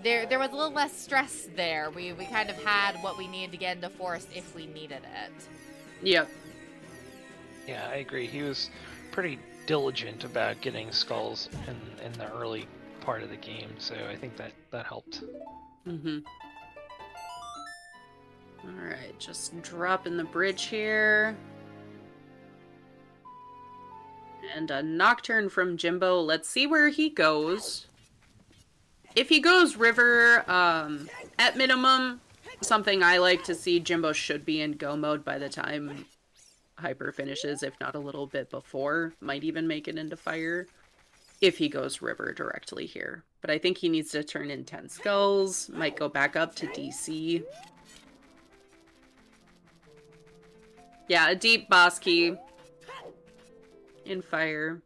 there was a little less stress there. We kind of had what we needed to get into Forest if we needed it. Yep. Yeah, I agree. He was pretty diligent about getting skulls in the early part of the game, so I think that helped. Mm-hmm. Alright, just dropping the bridge here. And a Nocturne from Jimbo. Let's see where he goes. If he goes river, at minimum, something I like to see, Jimbo should be in go mode by the time Hyper finishes, if not a little bit before. Might even make it into fire if he goes river directly here. But I think he needs to turn in 10 skulls, might go back up to DC. Yeah, a deep boss key in fire.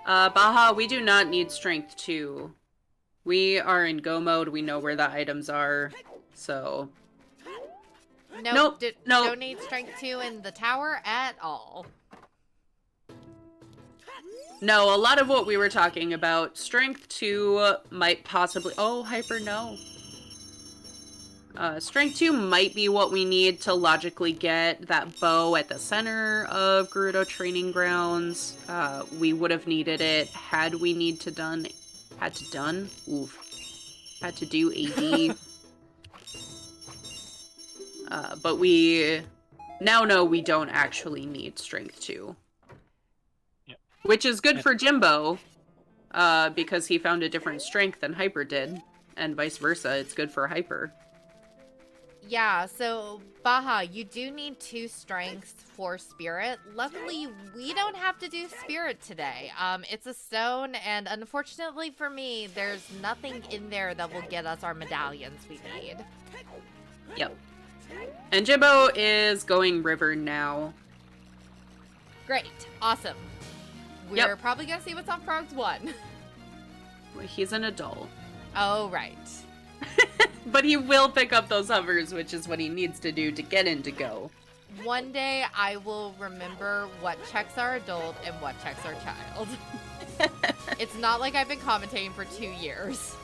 Baha, we do not need strength 2. We are in go mode, we know where the items are, so... Nope. Nope. Don't need strength 2 in the tower at all. No, a lot of what we were talking about, strength 2 might possibly... Oh, Hyper, no. Strength 2 might be what we need to logically get that bow at the center of Gerudo Training Grounds. We would have needed it had we had to do AD. But we now know we don't actually need Strength 2. Yep. Which is good for Jimbo, because he found a different strength than Hyper did, and vice versa, it's good for Hyper. Yeah, so Baha, you do need 2 strengths for spirit. Luckily, we don't have to do spirit today. It's a stone, and unfortunately for me, there's nothing in there that will get us our medallions we need. Yep. And Jimbo is going river now. Great. Awesome. We're probably going to see what's on Frogs 1. He's an adult. Oh, right. But he will pick up those hovers, which is what he needs to do to get into go. One day I will remember what checks are adult and what checks are child. It's not like I've been commentating for 2 years.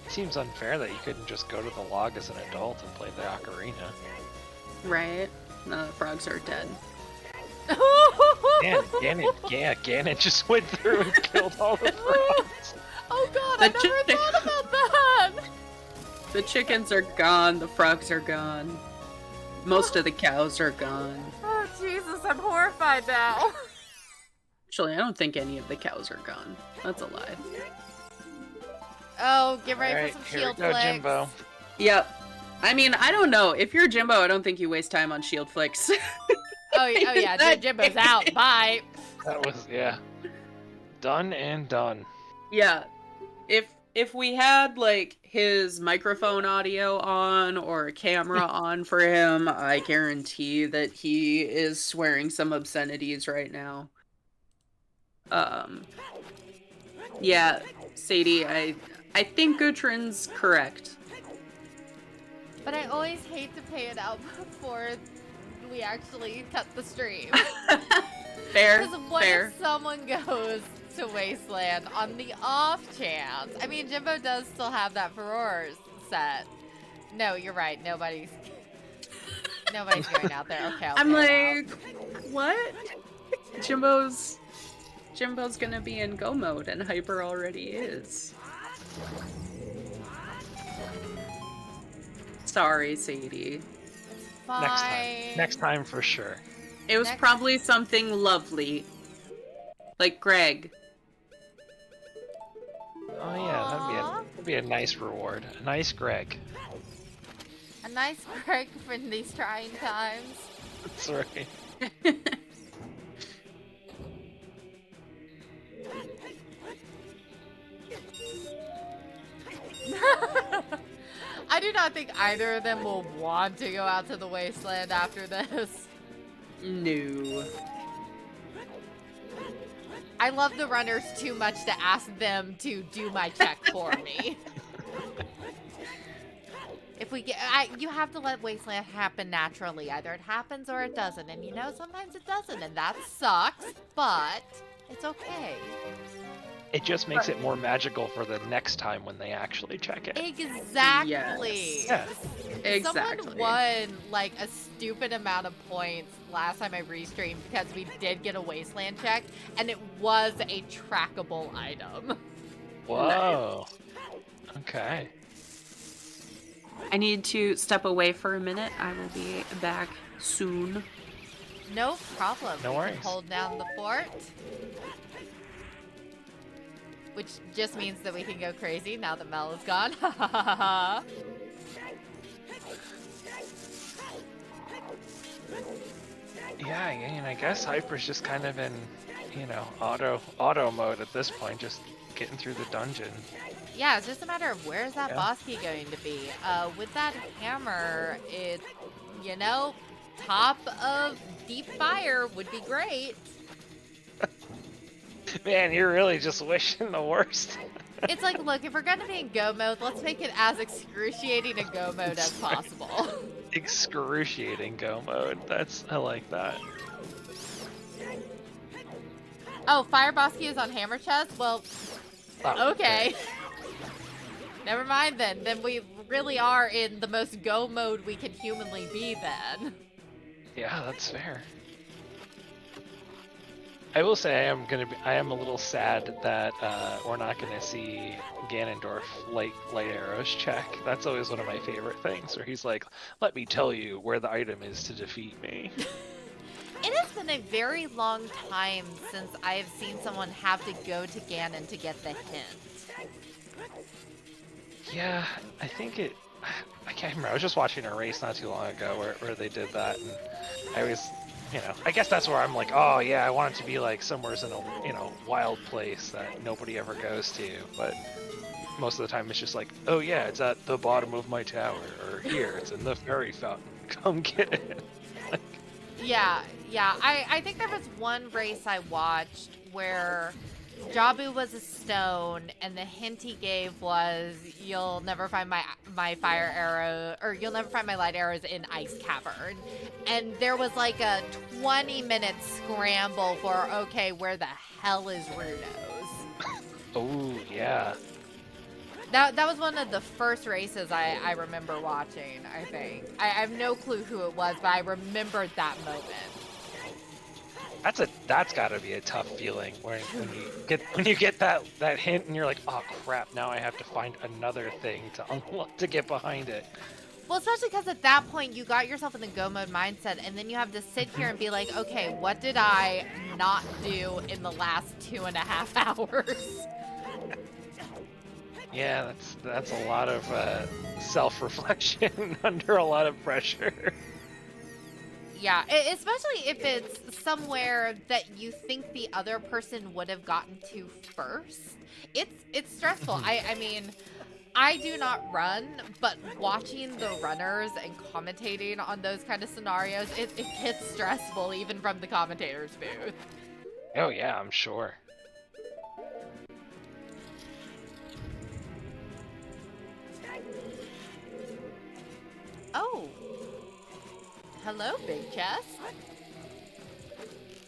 Seems unfair that you couldn't just go to the log as an adult and play the ocarina. Right. No, the frogs are dead. Ganon just went through and killed all the frogs. Oh god, I never thought about that! The chickens are gone, the frogs are gone. Most of the cows are gone. Oh Jesus, I'm horrified now. Actually, I don't think any of the cows are gone. That's a lie. Oh, get ready for some shield here we go, flicks. Jimbo. Yep. I mean, I don't know. If you're Jimbo, I don't think you waste time on shield flicks. Oh yeah, Jimbo's out. Bye. That was, done and done. Yeah. If we had, like, his microphone audio on or a camera on for him, I guarantee that he is swearing some obscenities right now. Yeah, Sadie, I think Gutrin's correct. But I always hate to pay it out before we actually cut the stream. Fair, Because what fair. if someone goes to Wasteland on the off chance? I mean, Jimbo does still have that Furore set. No, you're right. Nobody's going out there. Okay, I'm like, what? Jimbo's gonna be in go mode, and Hyper already is. Sorry, Sadie. Fine. Next time for sure. It was probably something lovely. Like Greg. Oh yeah, that'd be a nice reward. A nice Greg. A nice break for these trying times. That's right. I do not think either of them will want to go out to the Wasteland after this. No. I love the runners too much to ask them to do my check for me. If we get, you have to let Wasteland happen naturally. Either it happens or it doesn't. And you know, sometimes it doesn't, and that sucks, but it's okay. It just makes it more magical for the next time when they actually check it. Exactly. Yes. Yeah. Exactly. Someone won like a stupid amount of points last time I restreamed because we did get a wasteland check, and it was a trackable item. Whoa. Okay. I need to step away for a minute. I will be back soon. No problem. No We worries. can hold down the fort. Which just means that we can go crazy now that Mel is gone. Ha ha ha ha. Yeah, and I guess Hyper's just kind of in, auto mode at this point, just getting through the dungeon. Yeah, it's just a matter of where's that Yeah. boss key going to be. With that hammer, it, top of deep fire would be great. Man, you're really just wishing the worst. It's like, look, if we're gonna be in go mode, let's make it as excruciating a go mode as possible. Excruciating go mode. I like that. Oh, fire boss key is on hammer chest? Well, Oh, okay. Never mind then. Then we really are in the most go mode we can humanly be then. Yeah, that's fair. I will say I am a little sad that we're not gonna see Ganondorf light arrows check. That's always one of my favorite things, where he's like, "Let me tell you where the item is to defeat me." It has been a very long time since I have seen someone have to go to Ganon to get the hint. Yeah, I can't remember. I was just watching a race not too long ago where they did that, and I was, I guess that's where I'm like, oh yeah, I want it to be like somewhere's in a, wild place that nobody ever goes to, but most of the time it's just like, oh yeah, it's at the bottom of my tower, or here, it's in the fairy fountain. Come get it. Yeah. I think there was one race I watched where Jabu was a stone, and the hint he gave was, you'll never find my fire arrow, or you'll never find my light arrows in Ice Cavern. And there was like a 20-minute scramble for, okay, where the hell is Runo's? Oh yeah. That was one of the first races I remember watching, I think. I have no clue who it was, but I remembered that moment. That's got to be a tough feeling when you get that hint and you're like, oh crap, now I have to find another thing to unlock to get behind it. Well, especially because at that point you got yourself in the go mode mindset, and then you have to sit here and be like, okay, what did I not do in the last 2.5 hours? Yeah, that's a lot of self-reflection under a lot of pressure. Yeah, especially if it's somewhere that you think the other person would have gotten to first. It's stressful. I mean, I do not run, but watching the runners and commentating on those kind of scenarios, it gets stressful even from the commentator's booth. Oh yeah, I'm sure. Oh. Hello, big chest.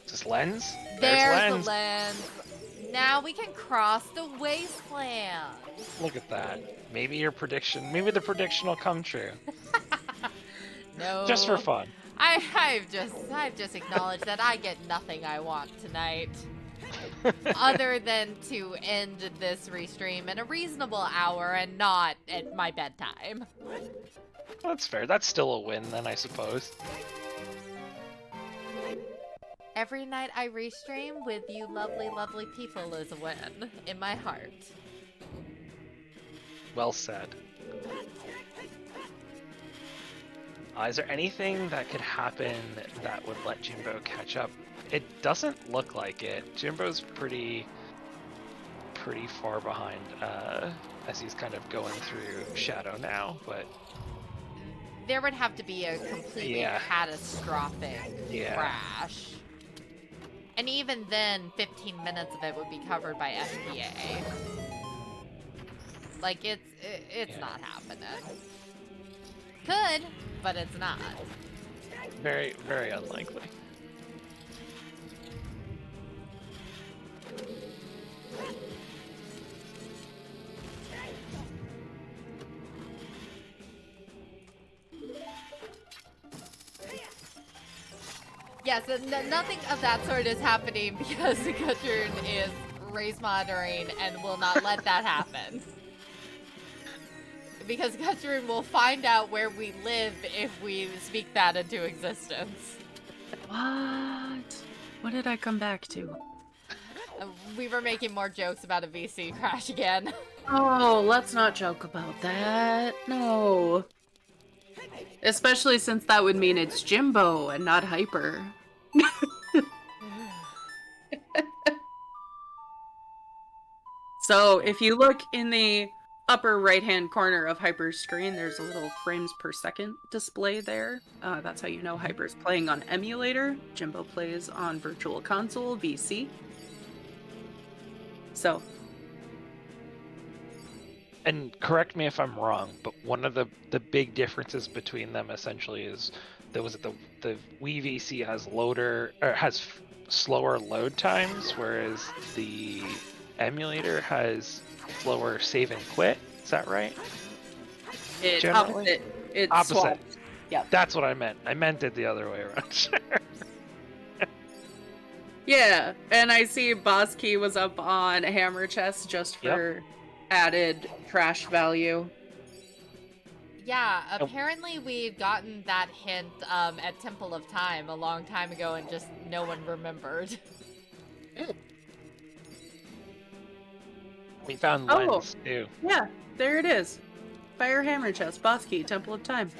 Is this lens? There's lens. the lens. Now we can cross the wasteland. Look at that. Maybe the prediction will come true. No. Just for fun. I've just acknowledged that I get nothing I want tonight. Other than to end this restream in a reasonable hour and not at my bedtime. That's fair. That's still a win then, I suppose. Every night I restream with you lovely, lovely people is a win in my heart. Well said. Is there anything that could happen that would let Jimbo catch up? It doesn't look like it. Jimbo's pretty far behind as he's kind of going through Shadow now, but There would have to be a completely catastrophic crash. And even then, 15 minutes of it would be covered by FBA. Like, it's not happening. Could, but it's not. very, very unlikely. Yes, nothing of that sort is happening because Gudrun is race monitoring and will not let that happen. Because Gudrun will find out where we live if we speak that into existence. What? What did I come back to? We were making more jokes about a VC crash again. Oh, let's not joke about that. No. Especially since that would mean it's Jimbo and not Hyper. So if you look in the upper right-hand corner of Hyper's screen, there's a little frames per second display there. That's how you know Hyper's playing on emulator. Jimbo plays on Virtual Console, VC. So. And correct me if I'm wrong, but one of the big differences between them essentially is the Wii VC has slower load times, whereas the emulator has slower save and quit. Is that right? It's Generally? opposite. It's Opposite. swapped. Yeah. That's what I meant. I meant it the other way around. Yeah, and I see Boss Key was up on Hammer Chest just for added trash value. Yeah, apparently we'd gotten that hint at Temple of Time a long time ago and just no one remembered. We found lens too. Yeah, there it is. Fire Hammer Chest, Boss Key, Temple of Time.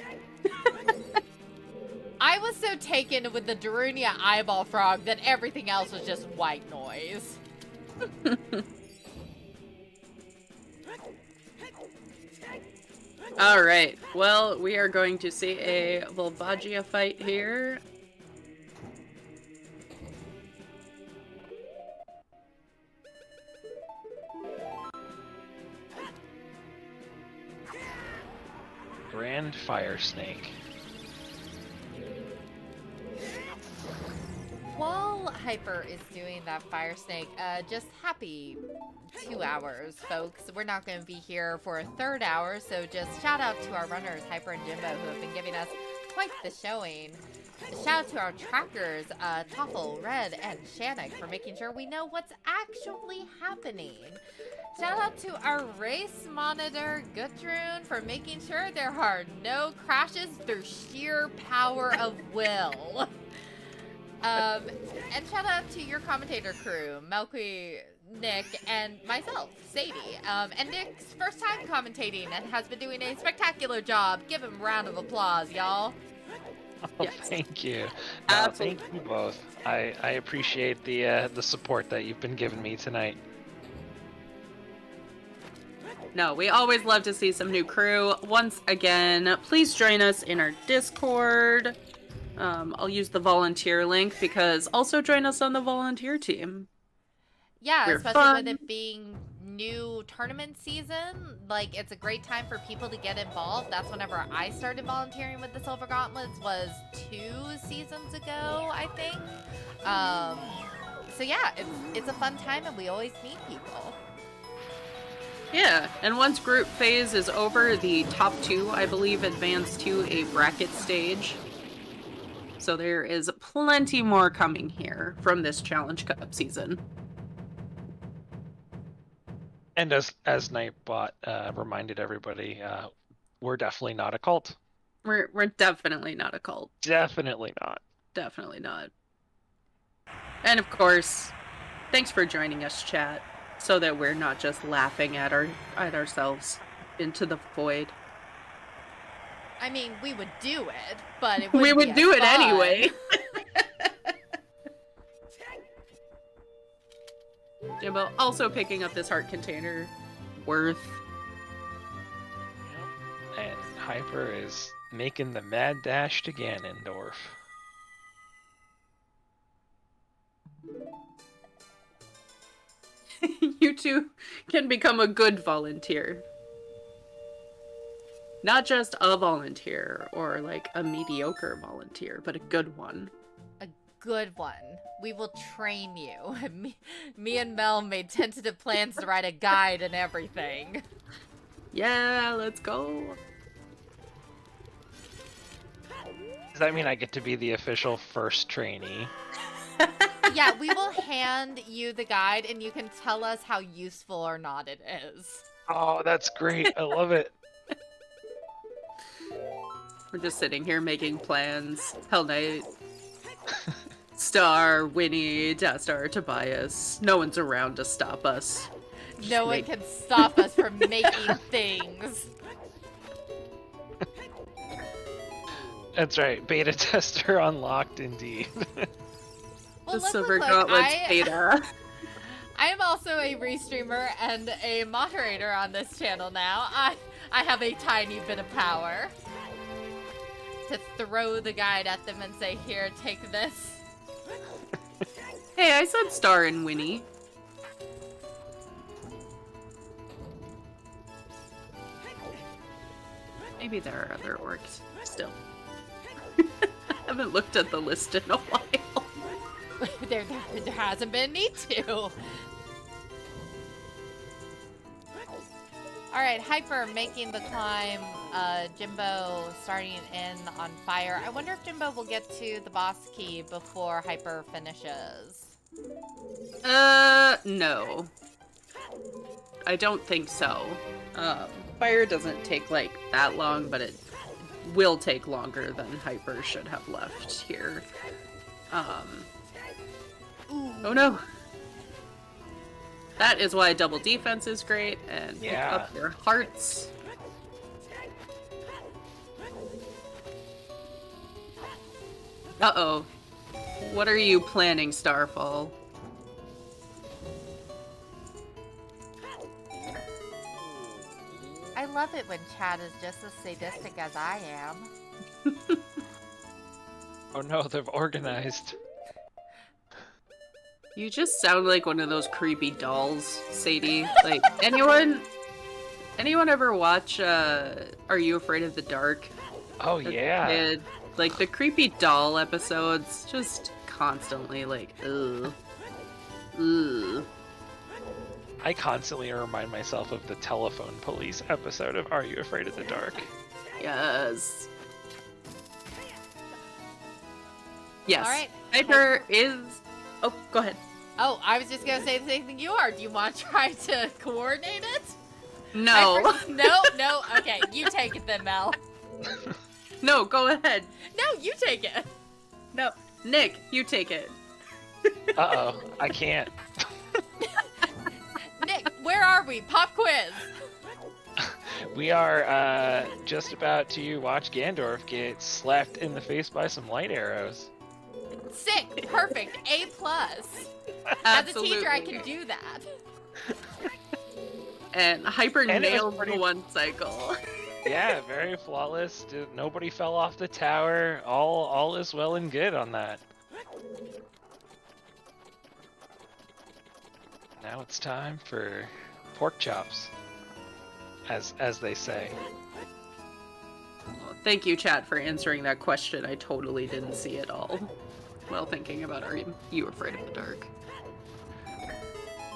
I was so taken with the Darunia eyeball frog that everything else was just white noise. Alright, well, we are going to see a Volvagia fight here. Grand Fire Snake. While Hyper is doing that fire snake, just happy 2 hours, folks. We're not going to be here for a third hour, so just shout out to our runners, Hyper and Jimbo, who have been giving us quite the showing. Shout out to our trackers, Toffle, Red, and Shannock for making sure we know what's actually happening. Shout out to our race monitor, Gudrun, for making sure there are no crashes through sheer power of will. And shout out to your commentator crew, melqwii, Nick, and myself, Sadie. And Nick's first time commentating and has been doing a spectacular job. Give him a round of applause, y'all. Oh, Yes. thank you. Absolutely. Thank you both. I appreciate the support that you've been giving me tonight. No, we always love to see some new crew. Once again, please join us in our Discord. I'll use the volunteer link because also join us on the volunteer team. Yeah, We're especially fun. with it being new tournament season. Like, it's a great time for people to get involved. That's whenever I started volunteering with the Silver Gauntlets was 2 seasons ago, I think. So yeah, it's a fun time and we always meet people. Yeah, and once group phase is over, the top 2, I believe, advance to a bracket stage. So there is plenty more coming here from this Challenge Cup season. And as Nightbot reminded everybody, we're definitely not a cult. We're definitely not a cult. Definitely not. Definitely not. And of course, thanks for joining us, chat, so that we're not just laughing at ourselves into the void. I mean, we would do it, but it We wouldn't would be do as it fun. anyway. Jimbo also picking up this heart container. Worth. And Hyper is making the mad dash to Ganondorf. You two can become a good volunteer. Not just a volunteer or like a mediocre volunteer, but a good one. A good one. We will train you. Me and Mel made tentative plans to write a guide and everything. Yeah, let's go. Is that mean I get to be the official first trainee? Yeah, we will hand you the guide and you can tell us how useful or not it is. Oh, that's great. I love it. We're just sitting here making plans. Hell Knight, Star, Winnie, Dastar, Tobias. No one's around to stop us. No one can stop us from making things. That's right. Beta tester unlocked indeed. Well, The look, Silver look, Gauntlet's beta. I am also a restreamer and a moderator on this channel now. I have a tiny bit of power to throw the guide at them and say, here, take this. Hey, I said Star and Winnie. Maybe there are other orcs still. I haven't looked at the list in a while. there hasn't been need to. Alright, Hyper making the climb, Jimbo starting in on fire. I wonder if Jimbo will get to the boss key before Hyper finishes. No. I don't think so. Fire doesn't take, like, that long, but it will take longer than Hyper should have left here. Oh no! That is why double defense is great, and pick up your hearts. Uh-oh. What are you planning, Starfall? I love it when chat is just as sadistic as I am. Oh no, they've organized. You just sound like one of those creepy dolls, Sadie. Like, anyone ever watch, Are You Afraid of the Dark? Oh yeah. Kid? Like, the creepy doll episodes, just constantly like, ugh. Ugh. I constantly remind myself of the Telephone Police episode of Are You Afraid of the Dark? Yes. Yes. Alright. Hyper is... Oh, go ahead. Oh, I was just gonna say the same thing you are. Do you want to try to coordinate it? No. No, okay, you take it then, Mel. No, go ahead. No, you take it. No. Nick, you take it. Uh-oh, I can't. Nick, where are we? Pop quiz. We are just about to watch Gandorf get slapped in the face by some light arrows. Sick, perfect, A+. As a teacher, I can do that. And Hyper And it was nailed pretty- the one cycle. Yeah, very flawless. Nobody fell off the tower. All is well and good on that. Now it's time for pork chops, as they say. Well, thank you, chat, for answering that question. I totally didn't see it all. While thinking about Are You Afraid of the Dark?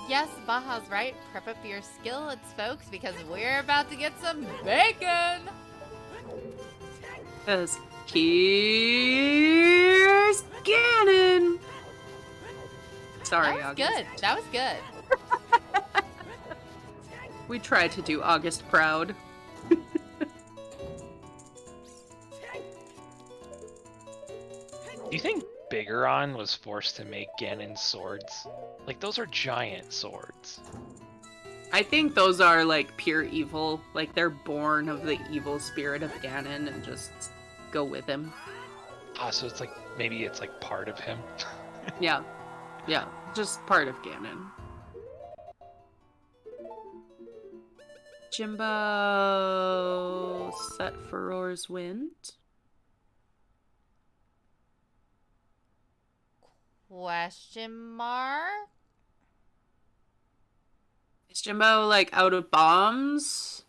Yes, Baja's right. Prep up your skillets, folks, because we're about to get some bacon. Because here's Ganon! Sorry, That was August. good. That was good. We tried to do August proud. Do you think Bigoron was forced to make Ganon's swords? Like, those are giant swords. I think those are, like, pure evil. Like, they're born of the evil spirit of Ganon and just go with him. Ah, so it's like, maybe it's like part of him. Yeah. Yeah. Just part of Ganon. Jimbo set Furor's Wind. Question mark? Is Jimbo, like, out of bombs?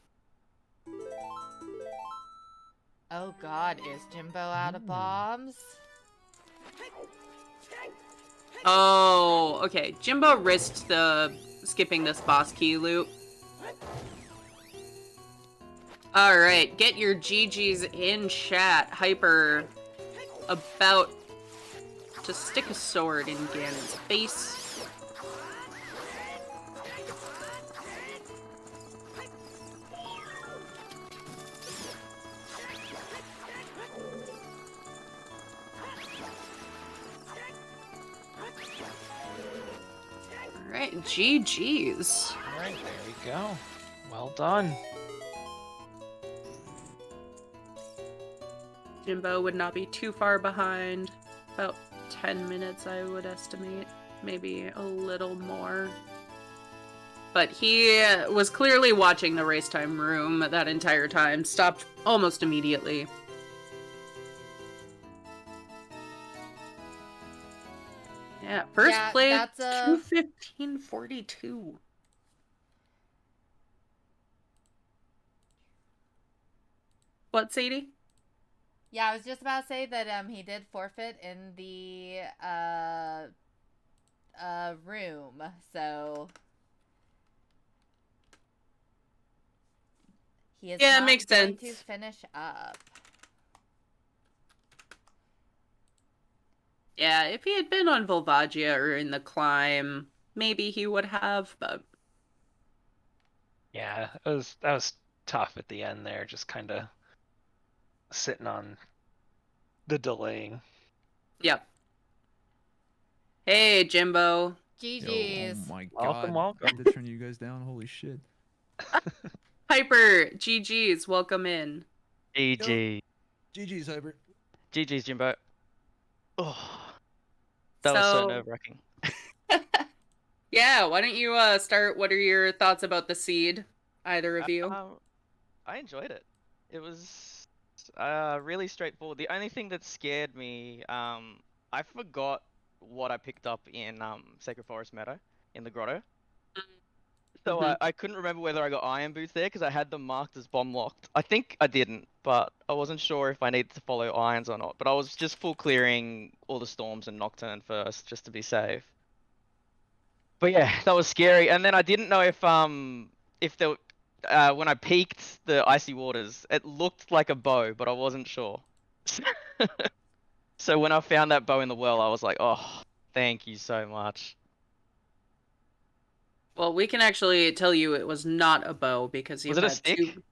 Oh god, is Jimbo out of bombs? Oh, okay. Jimbo risked the skipping this boss key loop. Alright, get your GGs in chat. Hyper about to stick a sword in Ganon's face. Alright, GG's. Alright, there we go. Well done. Jimbo would not be too far behind. About 10 minutes, I would estimate. Maybe a little more. But he was clearly watching the race time room that entire time. Stopped almost immediately. Yeah, first place, that's a 2:15:42. What, Sadie? Yeah, I was just about to say that he did forfeit in the room, so he is Yeah, not makes going sense. to finish up. Yeah, if he had been on Volvagia or in the climb, maybe he would have, but Yeah, that was tough at the end there, just kind of sitting on the delaying. yep. Hey, Jimbo. Yo, GG's. oh my god. Welcome, welcome. I had to turn you guys down. Holy shit. Hyper, GG's, welcome in. GG. GG's, Hyper. GG's, Jimbo. Oh, that was so nerve-wracking. Yeah, why don't you start? What are your thoughts about the seed? Either of you? I enjoyed it. It was really straightforward. The only thing that scared me, I forgot what I picked up in Sacred Forest Meadow in the grotto. So I couldn't remember whether I got iron boots there because I had them marked as bomb locked. I think I didn't, but I wasn't sure if I needed to follow irons or not. But I was just full clearing all the storms and Nocturne first just to be safe. But yeah, that was scary. And then I didn't know if there when I peeked the icy waters, it looked like a bow, but I wasn't sure. So when I found that bow in the well, I was like, oh, thank you so much. Well, we can actually tell you it was not a bow because you Was it a had stick? two.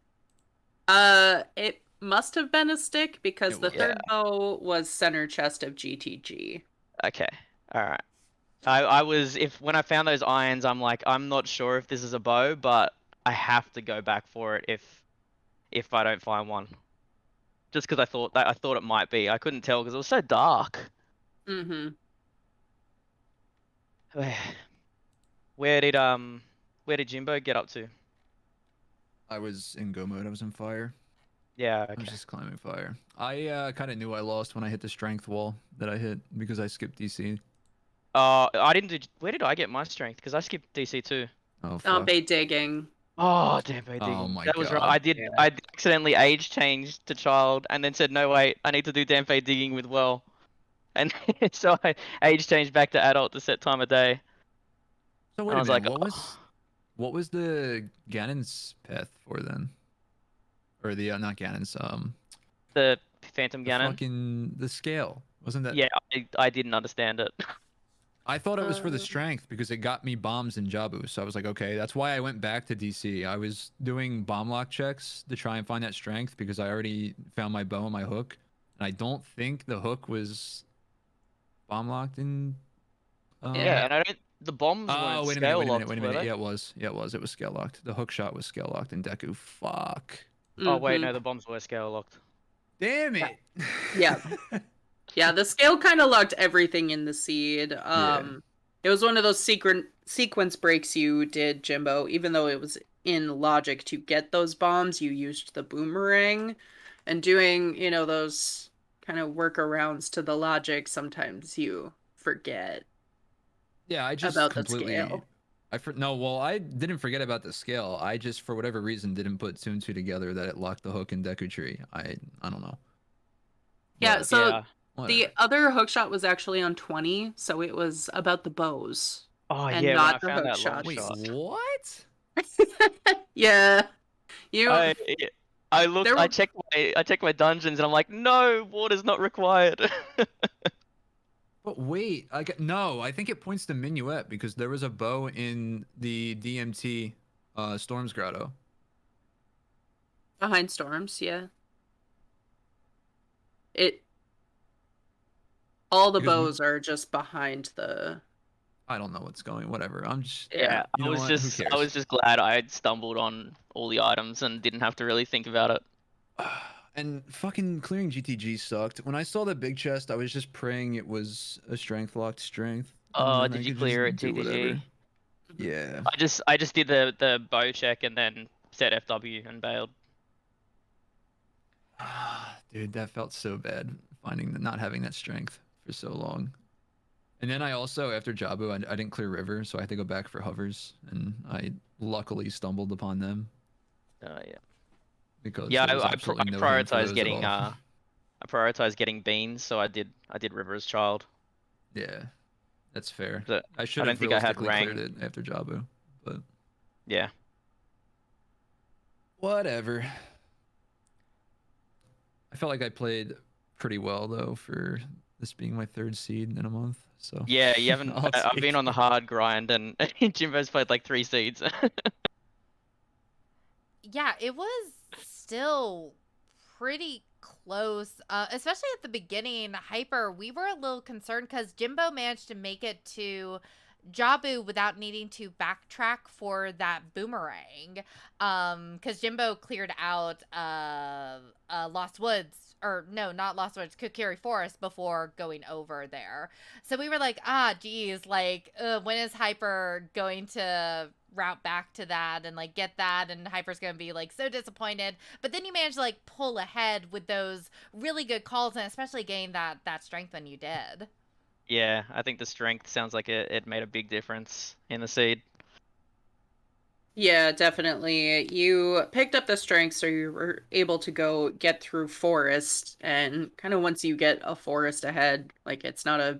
It must have been a stick because It the was. third bow was center chest of GTG. Okay, all right. I was when I found those irons, I'm like, I'm not sure if this is a bow, but I have to go back for it if I don't find one. Just because I thought it might be. I couldn't tell because it was so dark. Mm-hmm. Where did Jimbo get up to? I was in go mode. I was in fire. Yeah, I was okay. just climbing fire. I kind of knew I lost when I hit the strength wall that I hit because I skipped DC. I didn't do. Where did I get my strength? Because I skipped DC too. Oh, fuck. Bay digging. Oh, damn, bro, Oh digging. my That was right. God. I did accidentally age change to child, and then said, no, wait, I need to do Dampe digging with well, and so I age changed back to adult to set time of day. So And wait I a was minute. like, What was the Ganon's path for then? Or the not Ganon's the Phantom the Ganon. fucking the scale wasn't that? Yeah, I didn't understand it. I thought it was for the strength because it got me bombs in Jabu. So I was like, okay, that's why I went back to DC. I was doing bomb lock checks to try and find that strength because I already found my bow and my hook. And I don't think the hook was bomb locked in. Yeah, and I don't. The bombs weren't wait a scale minute, locked, wait a were minute. they? Yeah, it was. Yeah, it was. It was scale locked. The hook shot was scale locked in Deku. Fuck. Oh wait, no, the bombs were scale locked. Damn it. Yeah. Yeah, the scale kind of locked everything in the seed. It was one of those sequence breaks you did, Jimbo. Even though it was in logic to get those bombs, you used the boomerang. And doing, those kind of workarounds to the logic, sometimes you forget Yeah, I just about completely. the scale. Well, I didn't forget about the scale. I just, for whatever reason, didn't put two and two together that it locked the hook in Deku Tree. I don't know. Yeah, But so Yeah. whatever. the other hookshot was actually on 20, so it was about the bows. Oh And yeah, when not I the found hook that long shots. Wait, shot. what? Yeah. You I I looked. There I were- checked my dungeons, and I'm like, no, water's not required. But wait, no, I think it points to Minuet because there was a bow in the DMT Storms Grotto. Behind storms, yeah. It all the Because bows are just behind the. I don't know what's going. Whatever. I'm just. Yeah, You know what? Who cares? I was just glad I had stumbled on all the items and didn't have to really think about it. And fucking clearing GTG sucked. When I saw the big chest, I was just praying it was a strength locked strength. And Oh, then I did you could clear just it, do whatever. GTG? Yeah. I just did the bow check and then set FW and bailed. Dude, that felt so bad not having that strength for so long. And then I also, after Jabu, I didn't clear river, so I had to go back for hovers, and I luckily stumbled upon them Yeah. because Yeah, there was I absolutely no aim for prioritized those at getting all. I prioritized getting beans, so I did River's Child. Yeah, that's fair. But I should I don't have think I had realistically cleared rank. it after Jabu, but Yeah. whatever. I felt like I played pretty well though for this being my third seed in a month. So Yeah, you haven't. I'll I've take been on the it. hard grind, and Jimbo's played like 3 seeds. Yeah, it was still pretty close, especially at the beginning. Hyper, we were a little concerned because Jimbo managed to make it to Jabu without needing to backtrack for that boomerang. Because Jimbo cleared out Lost Woods. Or no, not Lost Woods, Kokiri Forest before going over there. So we were like, geez, like, when is Hyper going to route back to that and like get that? And Hyper's gonna be like so disappointed. But then you managed to like pull ahead with those really good calls, and especially gain that strength when you did. Yeah, I think the strength sounds like it made a big difference in the seed. Yeah, definitely. You picked up the strength, so you were able to go get through forest, and kind of once you get a forest ahead, like it's not a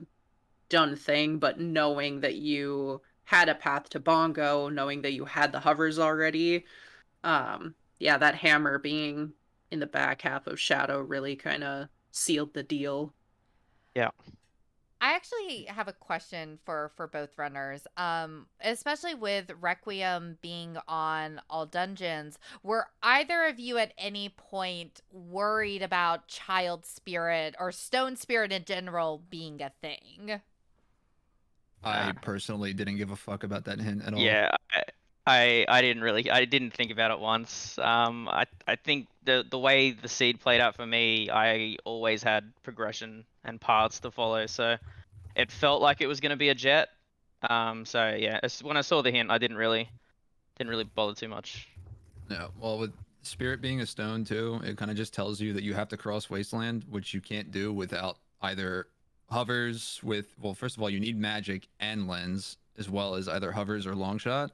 done thing, but knowing that you had a path to Bongo, knowing that you had the hovers already, yeah, that hammer being in the back half of Shadow really kind of sealed the deal. Yeah. I actually have a question for both runners. Especially with Requiem being on all dungeons, were either of you at any point worried about child spirit or stone spirit in general being a thing? I personally didn't give a fuck about that hint at all. Yeah, I didn't think about it once. I think the way the seed played out for me, I always had progression and paths to follow, so it felt like it was gonna be a jet. So yeah, when I saw the hint, I didn't really bother too much. Yeah, well, with Spirit being a stone too, it kind of just tells you that you have to cross Wasteland, which you can't do without either hovers with, well, first of all, you need magic and lens, as well as either hovers or long shot.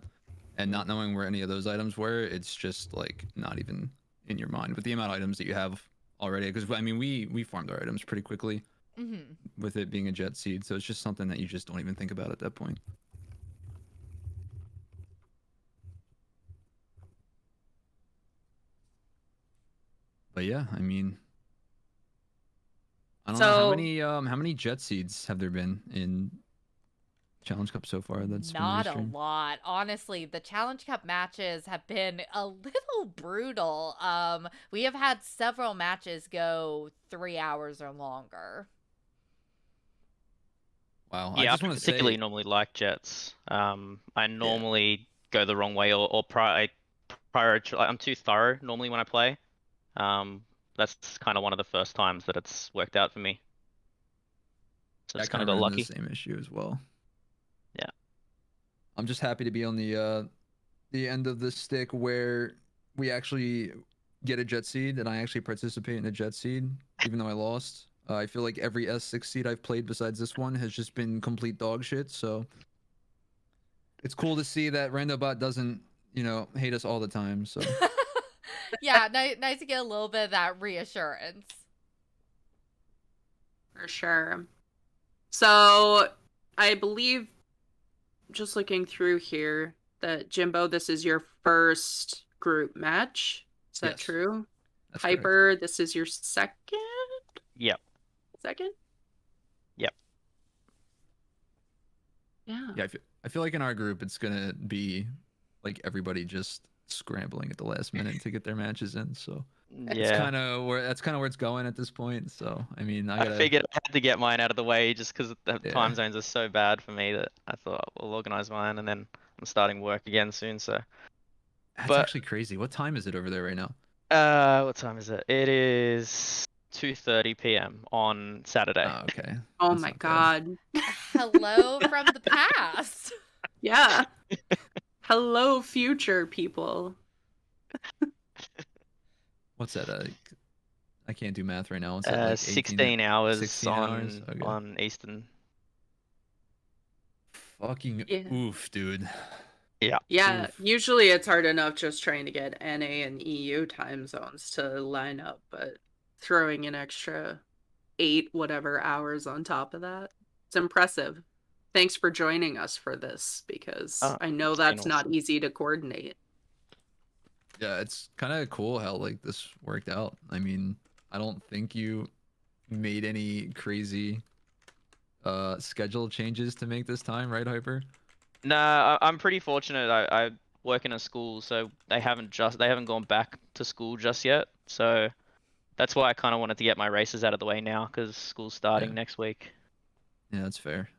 And not knowing where any of those items were, it's just like not even in your mind with the amount of items that you have already. Because I mean, we farmed our items pretty quickly with it being a jet seed, so it's just something that you just don't even think about at that point. But yeah, I mean, I don't know how many jet seeds have there been in Challenge Cup so far. That's been Not a restreamed. lot. Honestly, the Challenge Cup matches have been a little brutal. We have had several matches go 3 hours or longer. Wow, Yeah, I just I want to particularly say, normally like jets. I normally go the wrong way or prioritize. I'm too thorough normally when I play. That's kind of one of the first times that it's worked out for me. So I just kind kind of of got run into lucky. the same issue as well. Yeah. I'm just happy to be on the end of the stick where we actually get a jet seed and I actually participate in a jet seed, even though I lost. I feel like every S6 seed I've played besides this one has just been complete dog shit. So it's cool to see that Randobot doesn't, hate us all the time. So Yeah, nice to get a little bit of that reassurance. For sure. So, I believe, just looking through here, that Jimbo, this is your first group match. Is that Yes. true? That's correct. Hyper, this is your second? Yep. Second? Yep. Yeah. Yeah, I feel like in our group it's gonna be like everybody just scrambling at the last minute to get their matches in. So it's Yeah. kind of where it's going at this point. So I mean, I I gotta. figured I had to get mine out of the way just because the Yeah. time zones are so bad for me that I thought we'll organize mine, and then I'm starting work again soon. So, That's but actually crazy. What time is it over there right now? what time is it? It is 2:30 p.m. on Saturday. Oh, okay. Oh That's my not bad. god. Hello from the past. Yeah. Hello, future people. What's that? I can't do math right now. What's that? Like 16 hours 16 hours? Okay. on Eastern. Fucking Yeah. oof, dude. Yeah. Yeah, Oof. usually it's hard enough just trying to get NA and EU time zones to line up, but throwing an extra 8 whatever hours on top of that, it's impressive. Thanks for joining us for this because I know It's been that's not awesome. easy to coordinate. Yeah, it's kind of cool how like this worked out. I mean, I don't think you made any crazy schedule changes to make this time, right, Hyper? Nah, I'm pretty fortunate. I work in a school, so they haven't gone back to school just yet. So that's why I kind of wanted to get my races out of the way now, because school's starting Yeah. next week. Yeah, that's fair.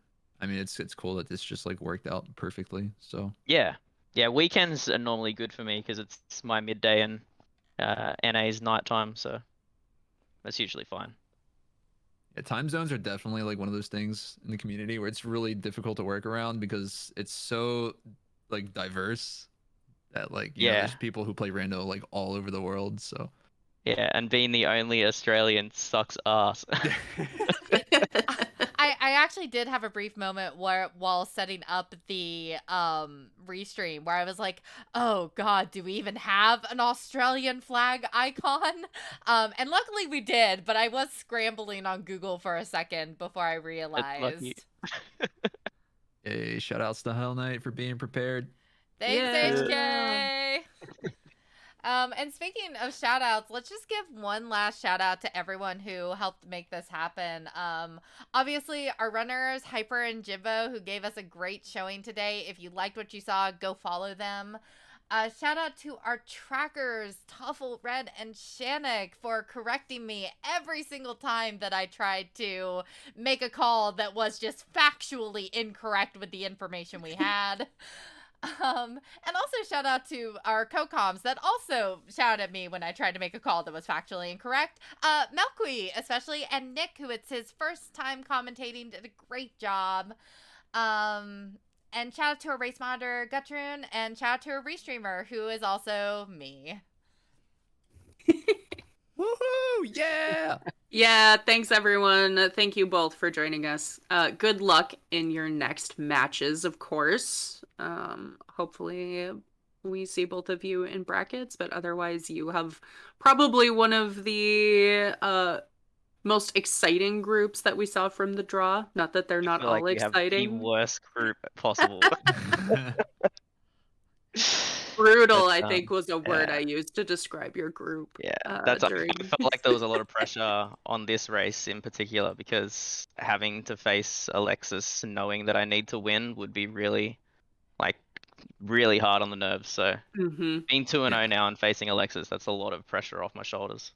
I mean, it's cool that this just like worked out perfectly. So Yeah, yeah. Weekends are normally good for me because it's my midday and NA's nighttime, so that's usually fine. yeah, time zones are definitely like one of those things in the community where it's really difficult to work around because it's so like diverse that like Yeah, there's people who play rando like all over the world. So yeah. And being the only Australian sucks ass. I actually did have a brief moment where while setting up the restream where I was like, oh god, do we even have an Australian flag icon? And luckily we did, but I was scrambling on Google for a second before I That's lucky. realized. hey, shout outs to Hell Knight for being prepared. Thanks, Yeah. HK. And speaking of shout outs, let's just give one last shout out to everyone who helped make this happen. Obviously, our runners, Hyper and Jimbo, who gave us a great showing today. If you liked what you saw, go follow them. Shout out to our trackers, Tuffle, Red, and Shannick, for correcting me every single time that I tried to make a call that was just factually incorrect with the information we had. And also shout out to our co-coms that also shouted at me when I tried to make a call that was factually incorrect. melqwii especially, and Nick, who it's his first time commentating, did a great job. And shout out to a race monitor, Gutroon, and shout out to a restreamer who is also me. Woohoo! Yeah. Yeah, thanks everyone. Thank you both for joining us. Good luck in your next matches, of course. Hopefully we see both of you in brackets, but otherwise you have probably one of the most exciting groups that we saw from the draw. Not that they're I not feel like all we have the exciting. worst group possible. Brutal, But, I think, was a word yeah. I used to describe your group. Yeah, I During felt like there was a lot of pressure on this race in particular because having to face Alexis knowing that I need to win would be really, like, really hard on the nerves. So hmm being 2-0 Yeah. now and facing Alexis, that's a lot of pressure off my shoulders.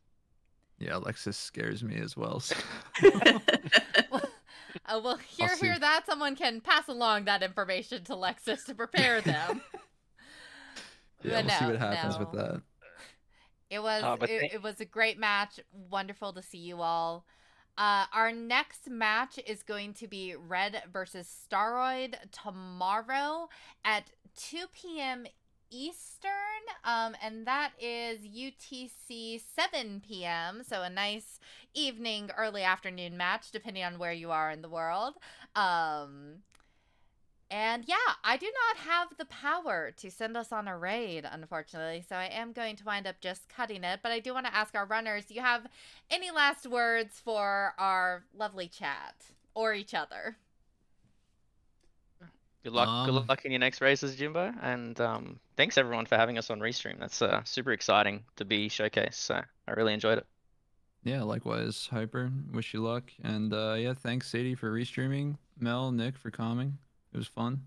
Yeah, Alexis scares me as well. So. Well, I'll see. hear that. Someone can pass along that information to Lexus to prepare them. Yeah, But we'll see what happens with no. that. It was But it was a great match. Wonderful to see you all. Our next match is going to be Red versus Staroid tomorrow at 2 p.m. Eastern, and that is UTC 7 p.m. So a nice evening, early afternoon match, depending on where you are in the world. And yeah, I do not have the power to send us on a raid, unfortunately, so I am going to wind up just cutting it. But I do want to ask our runners, do you have any last words for our lovely chat or each other? good luck in your next races, Jimbo. And thanks everyone for having us on Restream. That's super exciting to be showcased. So I really enjoyed it. Yeah, likewise, Hyper. Wish you luck. And yeah, thanks Sadie for restreaming. Mel, Nick for calming. It was fun.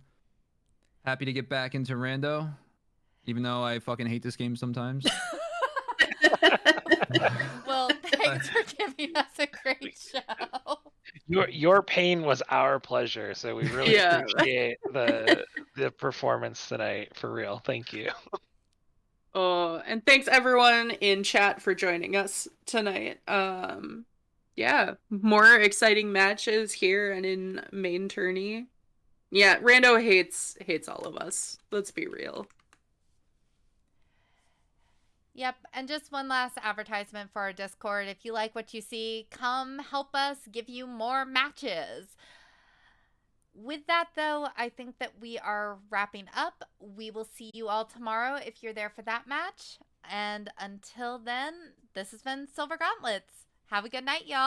Happy to get back into Rando, even though I fucking hate this game sometimes. Well, thanks for giving us a great show. Your pain was our pleasure, so we really Yeah. appreciate the performance tonight. For real, thank you. Oh, and thanks everyone in chat for joining us tonight. Yeah, more exciting matches here and in main tourney. Yeah, Rando hates all of us. Let's be real. Yep, and just one last advertisement for our Discord. If you like what you see, come help us give you more matches. With that, though, I think that we are wrapping up. We will see you all tomorrow if you're there for that match. And until then, this has been Silver Gauntlets. Have a good night, y'all.